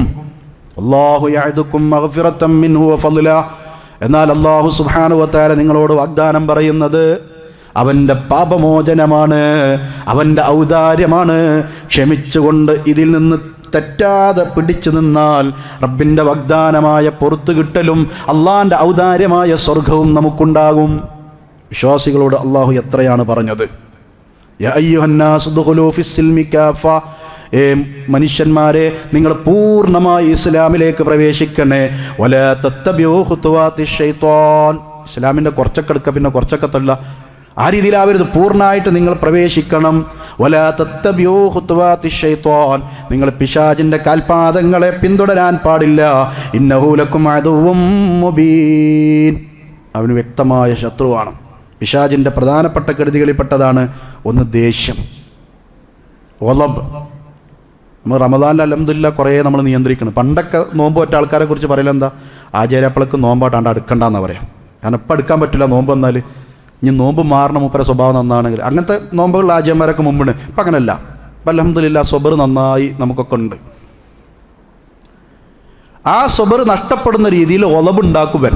അല്ലാഹു യഅദുകും മഗ്ഫിറതൻ മിൻഹു വഫളലാ. എന്നാൽ അല്ലാഹു സുബ്ഹാനഹു വ തആല നിങ്ങളോട് വാഗ്ദാനം പറയുന്നത് അവൻ്റെ പാപമോചനമാണ്, അവൻ്റെ ഔദാര്യമാണ്. ക്ഷമിച്ചുകൊണ്ട് ഇതിൽ നിന്ന് തെറ്റാതെ പിടിച്ചു നിന്നാൽ റബ്ബിൻ്റെ വാഗ്ദാനമായ പൊറുത്തു കിട്ടലും അള്ളാഹിൻ്റെ ഔദാര്യമായ സ്വർഗവും നമുക്കുണ്ടാകും. വിശ്വാസികളോട് അള്ളാഹു എത്രയാണ് പറഞ്ഞത്? യാ അയ്യുഹന്നാസ് ദുഖുലൂ ഫിസ്സിൽമി കാഫ. മനുഷ്യന്മാരെ, നിങ്ങൾ പൂർണ്ണമായി ഇസ്ലാമിലേക്ക് പ്രവേശിക്കണേ. വലാ തത്തബിഊ ഖുതുവാത്തിശ് ശൈത്വാൻ. ഇസ്ലാമിൻ്റെ കുറച്ചൊക്കെ എടുക്കുക, പിന്നെ കുറച്ചൊക്കെ തള്ള. ആ രീതിയിലാവരുത്, പൂർണ്ണമായിട്ട് നിങ്ങൾ പ്രവേശിക്കണം. വലാ തത്തബിഊ ഖുതുവാത്തിശ് ശൈത്വാൻ. നിങ്ങൾ പിശാചിൻ്റെ കാൽപാദങ്ങളെ പിന്തുടരാൻ പാടില്ല. ഇന്നഹു ലക്കും അദുവ്വും മുബീൻ. അവന് വ്യക്തമായ ശത്രുവാണ്. പിശാചിൻ്റെ പ്രധാനപ്പെട്ട കെടുതികളിൽപ്പെട്ടതാണ് ഒന്ന് ദേഷ്യം, ഗളബ്. നമ്മൾ റമദാനിൽ അൽഹംദുലില്ലാ കുറേ നമ്മൾ നിയന്ത്രിക്കണം. പണ്ടൊക്കെ നോമ്പ് ഒറ്റ ആൾക്കാരെ കുറിച്ച് പറയല എന്താ, ആചാര്യപ്പളക്ക് നോമ്പാട്ടാണ്ട് അടുക്കണ്ടെന്നാണ് പറയാം. കാരണം ഇപ്പം അടുക്കാൻ പറ്റില്ല നോമ്പ് വന്നാൽ. ഇനി നോമ്പ് മാറണം, മൂപ്പരെ സ്വഭാവം നന്നാണെങ്കിൽ. അങ്ങനത്തെ നോമ്പുകൾ ആചാര്യന്മാരൊക്കെ മുമ്പിണ്. ഇപ്പം അങ്ങനെയല്ല. ഇപ്പം അൽഹംദുലില്ലാ സ്വബർ നന്നായി നമുക്കൊക്കെ ഉണ്ട്. ആ സ്വബർ നഷ്ടപ്പെടുന്ന രീതിയിൽ ഗളബ് ഉണ്ടാക്കുവൻ,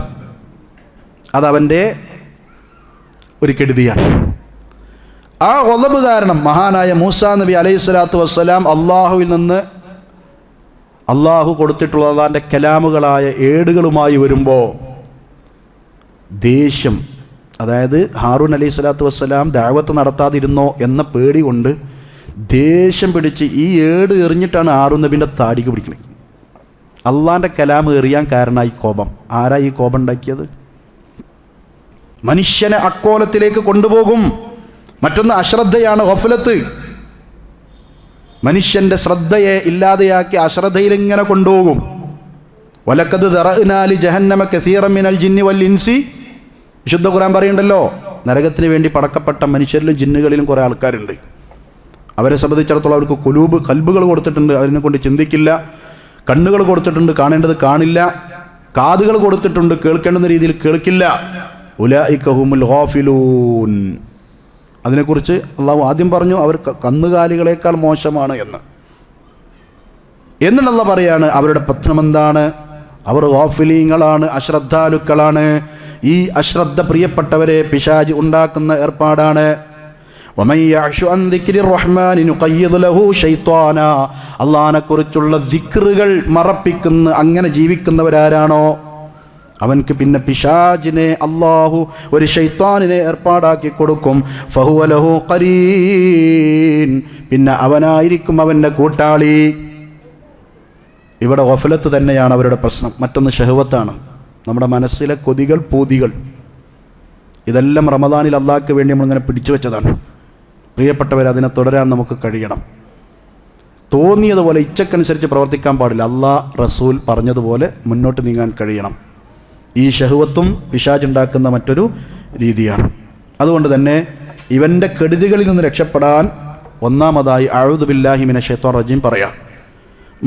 അതവൻ്റെ ഒരു കെടുതിയാണ്. ആ ഗളബ് കാരണം മഹാനായ മൂസാ നബി അലൈഹിസ്സലാത്തു വസ്സലാം അള്ളാഹുവിൽ നിന്ന് അള്ളാഹു കൊടുത്തിട്ടുള്ള അള്ളാഹിൻ്റെ കലാമുകളായ ഏടുകളുമായി വരുമ്പോൾ ദേഷ്യം, അതായത് ഹാറൂൻ അലൈഹിസ്സലാത്തു വസ്സലാം ദഅവത്ത് നടത്താതിരുന്നോ എന്ന പേടി കൊണ്ട് ദേഷ്യം പിടിച്ച് ഈ ഏട് എറിഞ്ഞിട്ടാണ് ഹാറൂൻ നബിൻ്റെ താടിക്ക് പിടിക്കുന്നത്. അള്ളാഹിൻ്റെ കലാം എറിയാൻ കാരണമായി കോപം. ആരാ ഈ കോപം ഉണ്ടാക്കിയത്? മനുഷ്യനെ അക്കോലത്തിലേക്ക് കൊണ്ടുപോകും. മറ്റൊന്ന് അശ്രദ്ധയാണ്, ഗഫലത്ത്. മനുഷ്യൻ്റെ ശ്രദ്ധയെ ഇല്ലാതെയാക്കി അശ്രദ്ധയിലിങ്ങനെ കൊണ്ടുപോകും. വലഖദ് ദറഅ്നാ ലി ജഹന്നമ കസീറൻ മിനൽ ജിന്നി വൽ ഇൻസി. വിശുദ്ധ ഖുർആൻ പറയുന്നുണ്ടല്ലോ, നരകത്തിന് വേണ്ടി പടക്കപ്പെട്ട മനുഷ്യരിലും ജിന്നുകളിലും കുറേ ആൾക്കാരുണ്ട്. അവരെ സംബന്ധിച്ചിടത്തോളം അവർക്ക് കൽബുകൾ കൊടുത്തിട്ടുണ്ട്, അവരിനെ കൊണ്ട് ചിന്തിക്കില്ല. കണ്ണുകൾ കൊടുത്തിട്ടുണ്ട്, കാണേണ്ടത് കാണില്ല. കാതുകൾ കൊടുത്തിട്ടുണ്ട്, കേൾക്കേണ്ടുന്ന രീതിയിൽ കേൾക്കില്ല. ഉലൈക ഹുമുൽ ഗാഫിലൂൻ. അതിനെക്കുറിച്ച് അള്ളാഹു ആദ്യം പറഞ്ഞു അവർ കന്നുകാലികളേക്കാൾ മോശമാണ് എന്ന്. എന്നിട്ടല്ല പറയാണ് അവരുടെ പത്നം എന്താണ്? അവർ ഗാഫിലീങ്ങളാണ്, അശ്രദ്ധാലുക്കളാണ്. ഈ അശ്രദ്ധ പ്രിയപ്പെട്ടവരെ പിശാച് ഉണ്ടാക്കുന്ന ഏർപ്പാടാണ്. വമൻ യഅ്ശു അൻ ദിക്രി റഹ്മാനി നുഖയ്യിദ് ലഹു ശൈത്വാനാ. അള്ളാഹിനെക്കുറിച്ചുള്ള ദിക്റുകൾ മറപ്പിക്കുന്ന അങ്ങനെ ജീവിക്കുന്നവരാരാണോ അവൻക്ക് പിന്നെ പിശാചിനെ അള്ളാഹു ഒരു ശൈത്വാനിനെ ഏർപ്പാടാക്കി കൊടുക്കും. ഫഹുവ ലഹു ഖരീൻ. പിന്നെ അവനായിരിക്കും അവൻ്റെ കൂട്ടാളി. ഇവിടെ ഗഫലത്ത് തന്നെയാണ് അവരുടെ പ്രശ്നം. മറ്റൊന്ന് ശഹവത്താണ്, നമ്മുടെ മനസ്സിലെ കൊതികൾ, പൂതികൾ. ഇതെല്ലാം റമദാനിൽ അള്ളാഹ്ക്ക് വേണ്ടി നമ്മളിങ്ങനെ പിടിച്ചു വെച്ചതാണ്. പ്രിയപ്പെട്ടവർ, അതിനെ തുടരാൻ നമുക്ക് കഴിയണം. തോന്നിയതുപോലെ ഇച്ഛക്കനുസരിച്ച് പ്രവർത്തിക്കാൻ പാടില്ല. അള്ളാഹ് റസൂൽ പറഞ്ഞതുപോലെ മുന്നോട്ട് നീങ്ങാൻ കഴിയണം. ഈ ശഹവത്തും പിശാചുണ്ടാക്കുന്ന മറ്റൊരു രീതിയാണ്. അതുകൊണ്ട് തന്നെ ഇവൻ്റെ കെടുതികളിൽ നിന്ന് രക്ഷപ്പെടാൻ ഒന്നാമതായി അഊദു ബില്ലാഹി മിനശ് ശൈത്വാനിർ റജീം പറയാം.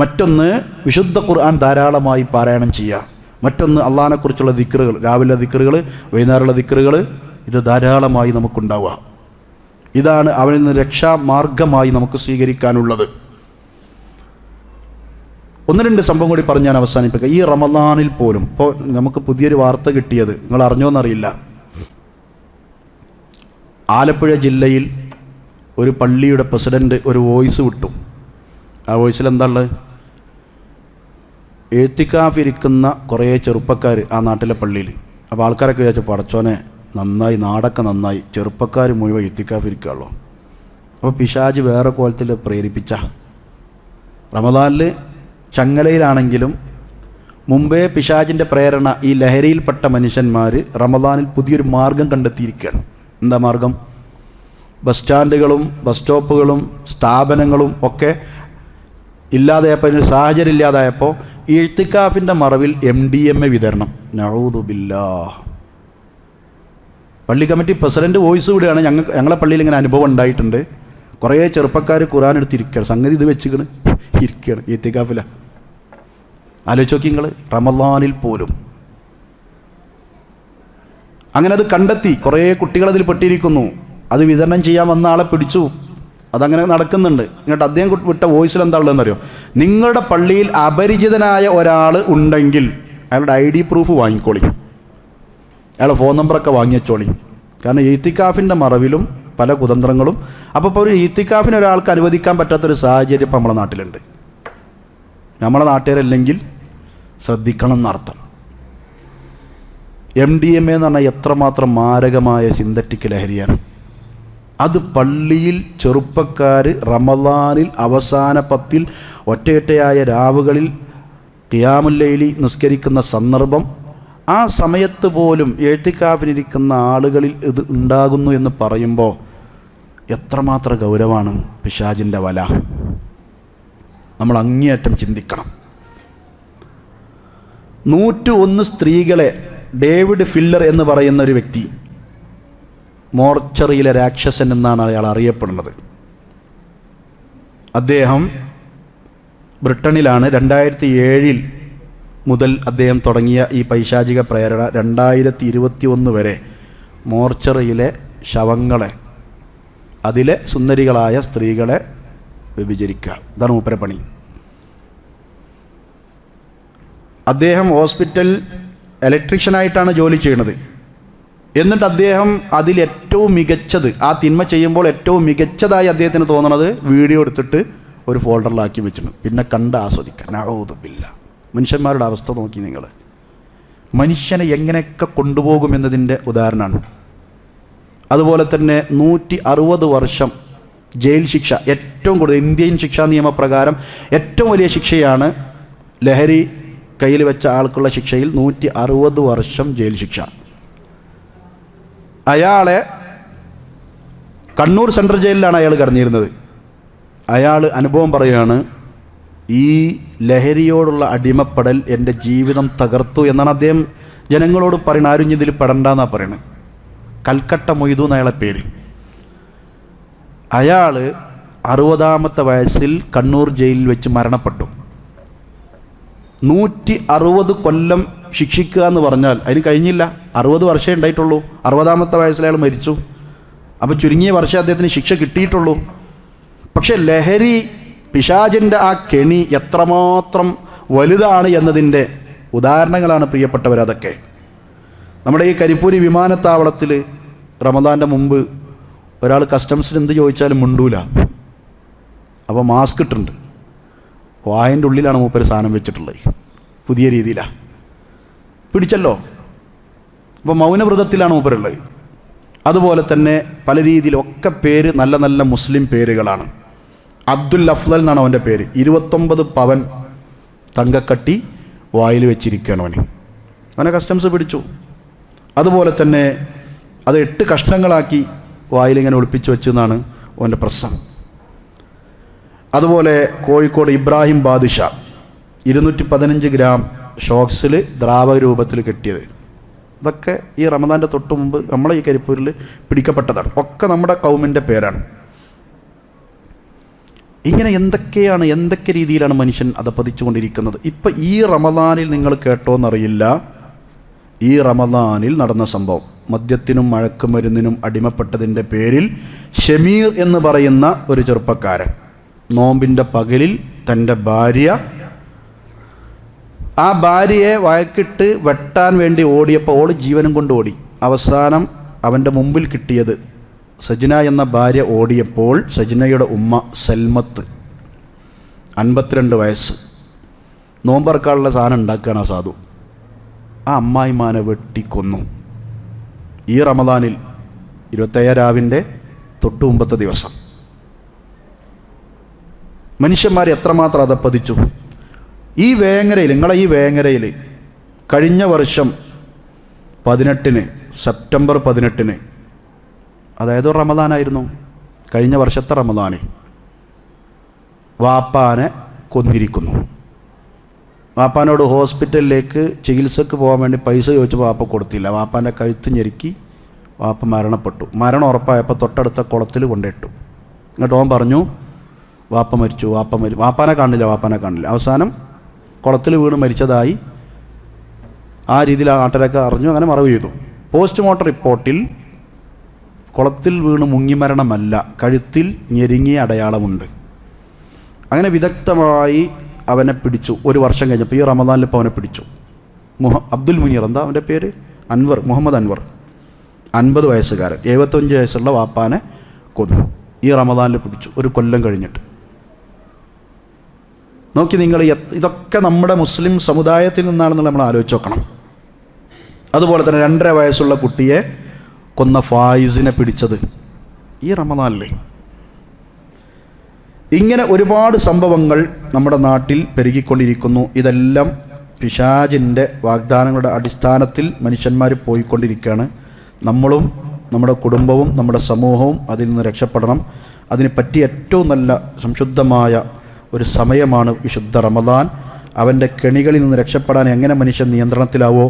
മറ്റൊന്ന് വിശുദ്ധ ഖുർആൻ ധാരാളമായി പാരായണം ചെയ്യുക. മറ്റൊന്ന് അള്ളാഹിനെക്കുറിച്ചുള്ള ദിക്റുകൾ, രാവിലെ ദിക്റുകൾ, വൈകുന്നേരമുള്ള ദിക്റുകൾ, ഇത് ധാരാളമായി നമുക്കുണ്ടാവുക. ഇതാണ് അവനിൽ നിന്ന് രക്ഷാമാർഗമായി നമുക്ക് സ്വീകരിക്കാനുള്ളത്. ഒന്ന് രണ്ട് സംഭവം കൂടി പറഞ്ഞ് ഞാൻ അവസാനിപ്പിക്കാം. ഈ റമദാനിൽ പോലും ഇപ്പോൾ നമുക്ക് പുതിയൊരു വാർത്ത കിട്ടിയത്, നിങ്ങൾ അറിഞ്ഞോന്നറിയില്ല, ആലപ്പുഴ ജില്ലയിൽ ഒരു പള്ളിയുടെ പ്രസിഡൻറ്റ് ഒരു വോയിസ് വിട്ടു. ആ വോയിസിൽ എന്താ ഉള്ളത്? എഴുത്തിക്കാഫിരിക്കുന്ന കുറേ ചെറുപ്പക്കാർ ആ നാട്ടിലെ പള്ളിയിൽ. അപ്പോൾ ആൾക്കാരൊക്കെ വിചാരിച്ചു, പടച്ചോനെ നന്നായി, നാടൊക്കെ നന്നായി, ചെറുപ്പക്കാർ മുഴുവൻ എഴുത്തിക്കാഫിരിക്കുകയുള്ളൂ. അപ്പോൾ പിശാച് വേറെ കോലത്തിൽ പ്രേരിപ്പിച്ച, റമദാനിൽ ചങ്ങലയിലാണെങ്കിലും മുമ്പേ പിശാചിൻ്റെ പ്രേരണ ഈ ലഹരിയിൽപ്പെട്ട മനുഷ്യന്മാർ റമദാനിൽ പുതിയൊരു മാർഗം കണ്ടെത്തിയിരിക്കുകയാണ്. എന്താ മാർഗം? ബസ് സ്റ്റാൻഡുകളും ബസ് സ്റ്റോപ്പുകളും സ്ഥാപനങ്ങളും ഒക്കെ ഇല്ലാതായപ്പോൾ, അതിനൊരു സാഹചര്യം ഇല്ലാതായപ്പോൾ ഇഴ്തികാഫിൻ്റെ മറവിൽ MDMA വിതരണം. നഊദു ബില്ലാഹ്. പള്ളി കമ്മിറ്റി പ്രസിഡൻറ്റ് വോയിസ് വിടുകയാണ്, ഞങ്ങളെ പള്ളിയിൽ ഇങ്ങനെ അനുഭവം ഉണ്ടായിട്ടുണ്ട്, കുറേ ചെറുപ്പക്കാർ ഖുർആൻ എടുത്തിരിക്കുകയാണ്, സംഗതി ഇത് വെച്ചിക്കണ് ഇരിക്കുകയാണ് ഇഴ്തികാഫില. ആലോചിച്ച് നോക്കി നിങ്ങൾ, റമദാനിൽ പോലും അങ്ങനെ അത് കണ്ടെത്തി. കുറേ കുട്ടികളതിൽ പെട്ടിരിക്കുന്നു. അത് വിതരണം ചെയ്യാൻ വന്ന ആളെ പിടിച്ചു. അതങ്ങനെ നടക്കുന്നുണ്ട്. എന്നിട്ട് അദ്ദേഹം വിട്ട വോയിസിൽ എന്താ ഉള്ളതെന്നറിയോ? നിങ്ങളുടെ പള്ളിയിൽ അപരിചിതനായ ഒരാൾ ഉണ്ടെങ്കിൽ അയാളുടെ ID പ്രൂഫ് വാങ്ങിക്കോളി, അയാളുടെ ഫോൺ നമ്പറൊക്കെ വാങ്ങിച്ചോളി. കാരണം ഇഴ്തികാഫിൻ്റെ മറവിലും പല കുതന്ത്രങ്ങളും. അപ്പോൾ ഇപ്പോൾ ഒരു ഇഴ്തികാഫിന് ഒരാൾക്ക് അനുവദിക്കാൻ പറ്റാത്തൊരു സാഹചര്യം ഇപ്പോൾ നമ്മളെ നാട്ടിലുണ്ട്. നമ്മളെ നാട്ടുകാരല്ലെങ്കിൽ ശ്രദ്ധിക്കണം എന്നർത്ഥം. MDMA എന്ന് പറഞ്ഞാൽ എത്രമാത്രം മാരകമായ സിന്തറ്റിക് ലഹരിയാണ്. അത് പള്ളിയിൽ ചെറുപ്പക്കാർ റമദാനിൽ അവസാന 10 ഒറ്റയൊറ്റയായ രാവുകളിൽ ഖിയാമുൽ ലൈലി നിസ്കരിക്കുന്ന സന്ദർഭം, ആ സമയത്ത് പോലും എഴുത്തിക്കാഫിനിരിക്കുന്ന ആളുകളിൽ ഇത് ഉണ്ടാകുന്നു എന്ന് പറയുമ്പോൾ എത്രമാത്രം ഗൗരവമാണ് പിശാചിൻ്റെ വല. നമ്മൾ അങ്ങേയറ്റം ചിന്തിക്കണം. 101 സ്ത്രീകളെ ഡേവിഡ് ഫില്ലർ എന്ന് പറയുന്ന ഒരു വ്യക്തി, മോർച്ചറിയിലെ രാക്ഷസൻ എന്നാണ് അയാൾ അറിയപ്പെടുന്നത്. അദ്ദേഹം ബ്രിട്ടനിലാണ്. 2007 മുതൽ അദ്ദേഹം തുടങ്ങിയ ഈ പൈശാചിക പ്രേരണ 2021 വരെ മോർച്ചറിയിലെ ശവങ്ങളെ, അതിലെ സുന്ദരികളായ സ്ത്രീകളെ വ്യഭിചരിക്കുക. ഇതാണ് മൂപ്പരെ പണി. അദ്ദേഹം ഹോസ്പിറ്റൽ ഇലക്ട്രീഷ്യനായിട്ടാണ് ജോലി ചെയ്യുന്നത്. എന്നിട്ട് അദ്ദേഹം അതിലേറ്റവും മികച്ചത്, ആ തിന്മ ചെയ്യുമ്പോൾ ഏറ്റവും മികച്ചതായി അദ്ദേഹത്തിന് തോന്നണത് വീഡിയോ എടുത്തിട്ട് ഒരു ഫോൾഡറിലാക്കി വെച്ചിട്ടുണ്ട്, പിന്നെ കണ്ട് ആസ്വദിക്കാൻ. നഊദു ബില്ലാഹ്. മനുഷ്യന്മാരുടെ അവസ്ഥ നോക്കി നിങ്ങൾ. മനുഷ്യനെ എങ്ങനെയൊക്കെ കൊണ്ടുപോകുമെന്നതിൻ്റെ ഉദാഹരണമാണ്. അതുപോലെ തന്നെ 160 വർഷം ജയിൽ ശിക്ഷ, ഏറ്റവും കൂടുതൽ ഇന്ത്യൻ ശിക്ഷാ നിയമപ്രകാരം ഏറ്റവും വലിയ ശിക്ഷയാണ് ലഹരി കയ്യിൽ വെച്ച ആൾക്കുള്ള ശിക്ഷയിൽ 160 വർഷം ജയിൽ ശിക്ഷ. അയാളെ കണ്ണൂർ സെൻട്രൽ ജയിലിലാണ് അയാൾ കിടന്നിരുന്നത്. അയാൾ അനുഭവം പറയുകയാണ്, ഈ ലഹരിയോടുള്ള അടിമപ്പെടൽ എൻ്റെ ജീവിതം തകർത്തു എന്നാണ് അദ്ദേഹം ജനങ്ങളോട് പറയുന്നത്. ആരും ഇതിൽ പെടണ്ടെന്നാണ് പറയുന്നത്. കൽക്കട്ട മൊയ്തു എന്നയാളെ പേര്. അയാൾ 60ാമത്തെ വയസ്സിൽ കണ്ണൂർ ജയിലിൽ വെച്ച് മരണപ്പെട്ടു. 160 കൊല്ലം ശിക്ഷിക്കുക എന്ന് പറഞ്ഞാൽ അതിന് കഴിഞ്ഞില്ല. 60 വർഷമേ ഉണ്ടായിട്ടുള്ളൂ. 60ാമത്തെ വയസ്സിൽ അയാൾ മരിച്ചു. അപ്പോൾ ചുരുങ്ങിയ വർഷം അദ്ദേഹത്തിന് ശിക്ഷ കിട്ടിയിട്ടുള്ളൂ. പക്ഷേ ലഹരി, പിശാചിൻ്റെ ആ കെണി എത്രമാത്രം വലുതാണ് എന്നതിൻ്റെ ഉദാഹരണങ്ങളാണ് പ്രിയപ്പെട്ടവരതൊക്കെ. നമ്മുടെ ഈ കരിപ്പൂരി വിമാനത്താവളത്തിൽ റമദാൻ്റെ മുമ്പ് ഒരാൾ കസ്റ്റംസിന് എന്ത് ചോദിച്ചാലും മുണ്ടൂല. അപ്പോൾ മാസ്ക് ഇട്ടിട്ടുണ്ട്. വായൻ്റെ ഉള്ളിലാണ് മൂപ്പര് സാധനം വെച്ചിട്ടുള്ളത്. പുതിയ രീതിയിലാണ് പിടിച്ചല്ലോ. അപ്പോൾ മൗനവ്രതത്തിലാണ് മൂപ്പരുള്ളത്. അതുപോലെ തന്നെ പല രീതിയിലൊക്കെ പേര് നല്ല നല്ല മുസ്ലിം പേരുകളാണ്. അബ്ദുൽ അഫ്ലൽ എന്നാണ് അവൻ്റെ പേര്. 29 പവൻ തങ്കക്കട്ടി വായിൽ വെച്ചിരിക്കുകയാണ് അവനെ കസ്റ്റംസ് പിടിച്ചു. അതുപോലെ തന്നെ അത് 8 കഷ്ണങ്ങളാക്കി വായിലിങ്ങനെ ഒളിപ്പിച്ച് വെച്ചെന്നാണ് അവൻ്റെ പ്രശ്നം. അതുപോലെ കോഴിക്കോട് ഇബ്രാഹിം ബാദുഷാ 215 ഗ്രാം ഷോക്സിൽ ദ്രാവക രൂപത്തിൽ കെട്ടിയത്. ഇതൊക്കെ ഈ റമദാൻ്റെ തൊട്ട് മുമ്പ് നമ്മളെ ഈ കരിപ്പൂരിൽ പിടിക്കപ്പെട്ടതാണ്. ഒക്കെ നമ്മുടെ കൗമിൻ്റെ പേരാണ്. ഇങ്ങനെ എന്തൊക്കെ രീതിയിലാണ് മനുഷ്യൻ അധപ്പതിച്ചുകൊണ്ടിരിക്കുന്നത്. ഇപ്പം ഈ റമദാനിൽ നിങ്ങൾ കേട്ടോന്നറിയില്ല, ഈ റമദാനിൽ നടന്ന സംഭവം, മദ്യത്തിനും മയക്കുമരുന്നിനും അടിമപ്പെട്ടതിൻ്റെ പേരിൽ ഷമീർ എന്ന് പറയുന്ന ഒരു ചെറുപ്പക്കാരൻ നോമ്പിൻ്റെ പകലിൽ തൻ്റെ ആ ഭാര്യയെ വഴക്കിട്ട് വെട്ടാൻ വേണ്ടി ഓടിയപ്പോൾ ഓൾ ജീവനും കൊണ്ട് ഓടി. അവസാനം അവൻ്റെ മുമ്പിൽ കിട്ടിയത് സജ്ന എന്ന ഭാര്യ ഓടിയപ്പോൾ സജ്നയുടെ ഉമ്മ സൽമത്ത് 52 വയസ്സ് നോമ്പറക്കാനുള്ള സാധനം ഉണ്ടാക്കുകയാണ് ആ സാധു. ആ അമ്മായിമാനെ വെട്ടിക്കൊന്നു. ഈ റമദാനിൽ 27 രാവിൻ്റെ തൊട്ടു മുമ്പത്തെ ദിവസം. മനുഷ്യന്മാർ എത്രമാത്രം അധപ്പതിച്ചു. ഈ വേങ്ങരയിൽ, നിങ്ങളെ ഈ വേങ്ങരയിൽ കഴിഞ്ഞ വർഷം 18-ന് സെപ്റ്റംബർ 18-ന്, അതായത് റമദാനായിരുന്നു, കഴിഞ്ഞ വർഷത്തെ റമദാനിൽ വാപ്പാനെ കൊന്നിരിക്കുന്നു. വാപ്പാനോട് ഹോസ്പിറ്റലിലേക്ക് ചികിത്സക്ക് പോകാൻ വേണ്ടി പൈസ ചോദിച്ചപ്പോൾ വാപ്പ കൊടുത്തില്ല. വാപ്പാൻ്റെ കഴുത്ത് ഞെരുക്കി വാപ്പ മരണപ്പെട്ടു. മരണം ഉറപ്പായപ്പോൾ തൊട്ടടുത്ത കുളത്തിൽ കൊണ്ടിട്ടു. എന്നിട്ട് ഓൻ പറഞ്ഞു വാപ്പ മരിച്ചു. വാപ്പാനെ കാണില്ല. അവസാനം കുളത്തിൽ വീണ് മരിച്ചതായി ആ രീതിയിൽ ആ നാട്ടുകാരൊക്കെ അറിഞ്ഞു. അങ്ങനെ മറവ് ചെയ്തു. പോസ്റ്റ്മോർട്ടം റിപ്പോർട്ടിൽ കുളത്തിൽ വീണ് മുങ്ങിമരണമല്ല, കഴുത്തിൽ ഞെരുങ്ങിയ അടയാളമുണ്ട്. അങ്ങനെ വിദഗ്ധമായി അവനെ പിടിച്ചു. ഒരു വർഷം കഴിഞ്ഞപ്പോൾ ഈ റമദാനിൽ ഇപ്പോൾ അവനെ പിടിച്ചു. അബ്ദുൽ മുനീർ, എന്താ അവൻ്റെ പേര്, മുഹമ്മദ് അൻവർ, 50 വയസ്സുകാരൻ, 75 വയസ്സുള്ള വാപ്പാനെ കൊന്നു. ഈ റമദാനിൽ പിടിച്ചു, ഒരു കൊല്ലം കഴിഞ്ഞിട്ട്. നോക്കി നിങ്ങൾ, ഇതൊക്കെ നമ്മുടെ മുസ്ലിം സമുദായത്തിൽ നിന്നാണെന്നുള്ള നമ്മൾ ആലോചിച്ച് നോക്കണം. അതുപോലെ തന്നെ 2.5 വയസ്സുള്ള കുട്ടിയെ കൊന്ന ഫായിസിനെ പിടിച്ചത് ഈ റമദാനിൽ. ഇങ്ങനെ ഒരുപാട് സംഭവങ്ങൾ നമ്മുടെ നാട്ടിൽ പെരുകിക്കൊണ്ടിരിക്കുന്നു. ഇതെല്ലാം പിശാചിൻ്റെ വാഗ്ദാനങ്ങളുടെ അടിസ്ഥാനത്തിൽ മനുഷ്യന്മാർ പോയിക്കൊണ്ടിരിക്കുകയാണ്. നമ്മളും നമ്മുടെ കുടുംബവും നമ്മുടെ സമൂഹവും അതിൽ നിന്ന് രക്ഷപ്പെടണം. അതിന് പറ്റിയ ഏറ്റവും നല്ല സംശുദ്ധമായ ഒരു സമയമാണ് വിശുദ്ധ റമദാൻ. അവൻ്റെ കെണികളിൽ നിന്ന് രക്ഷപ്പെടാൻ എങ്ങനെ മനുഷ്യൻ നിയന്ത്രണത്തിലാവോ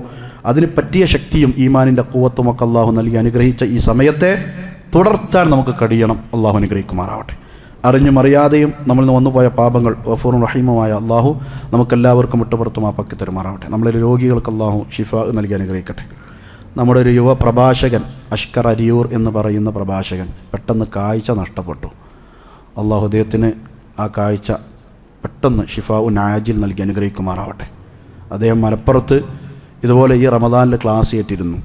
അതിന് പറ്റിയ ശക്തിയും ഈമാനിൻ്റെ ഖുവത്തുമൊക്കെ അള്ളാഹു നൽകി അനുഗ്രഹിച്ച ഈ സമയത്തെ തുടർത്താൻ നമുക്ക് കഴിയണം. അള്ളാഹു അനുഗ്രഹിക്കുമാറാവട്ടെ. അറിഞ്ഞും അറിയാതെയും നമ്മളിൽ നിന്ന് വന്നുപോയ പാപങ്ങൾ ഗഫൂറും റഹീമുമായ അള്ളാഹു നമുക്കെല്ലാവർക്കും വിട്ടുപുറത്ത് മാപ്പാക്കി തരുമാറാവട്ടെ. നമ്മളൊരു രോഗികൾക്ക് അള്ളാഹു ഷിഫ നൽകി അനുഗ്രഹിക്കട്ടെ. നമ്മുടെ ഒരു യുവ പ്രഭാഷകൻ അഷ്കർ അരിയൂർ എന്ന് പറയുന്ന പ്രഭാഷകൻ പെട്ടെന്ന് കാഴ്ച നഷ്ടപ്പെട്ടു. അള്ളാഹു അദ്ദേഹത്തിന് ആ കാഴ്ച പെട്ടെന്ന് ഷിഫാഉൻ ആജിൽ നൽകി അനുഗ്രഹിക്കുമാറാവട്ടെ. അദ്ദേഹം മലപ്പുറത്ത് ഇതുപോലെ ഈ റമദാനിൽ ക്ലാസ് ഏറ്റിരുന്നു.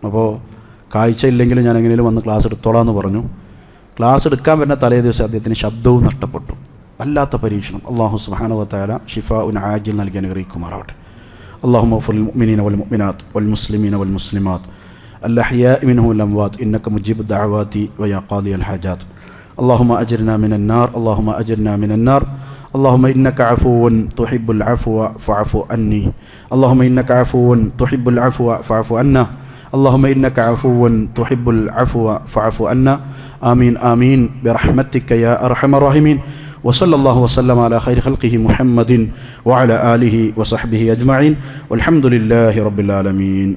അപ്പോൾ കാഴ്ച ഇല്ലെങ്കിലും ഞാൻ എങ്ങനെയും വന്ന് ക്ലാസ് എടുത്തോളാം എന്ന് പറഞ്ഞു. ക്ലാസ് എടുക്കാൻ വരുന്ന തലേ ദിവസം അദ്ദേഹത്തിന് ശബ്ദവും നഷ്ടപ്പെട്ടു. വല്ലാത്ത പരീക്ഷണം. അള്ളാഹു സുബ്ഹാനഹു വ തആല ഷിഫാഉൻ ആജിൽ നൽകി അനുഗ്രഹിക്കുമാറാവട്ടെ. اللهم اغفر للمؤمنين والمؤمنات والمسلمين والمسلمات الأحياء منهم والأموات إنك مجيب الدعوات ويا قاضي الحاجات. اللهم أجرنا من النار، اللهم أجرنا من النار. اللهم إنك عفو تحب العفو فاعف عني. اللهم إنك عفو تحب العفو فاعف عنا. اللهم إنك عفو تحب العفو فاعف عنا. آمين آمين برحمتك يا أرحم الراحمين. وصلى الله وسلم على خير خلقه محمد وعلى آله وصحبه أجمعين والحمد لله رب العالمين.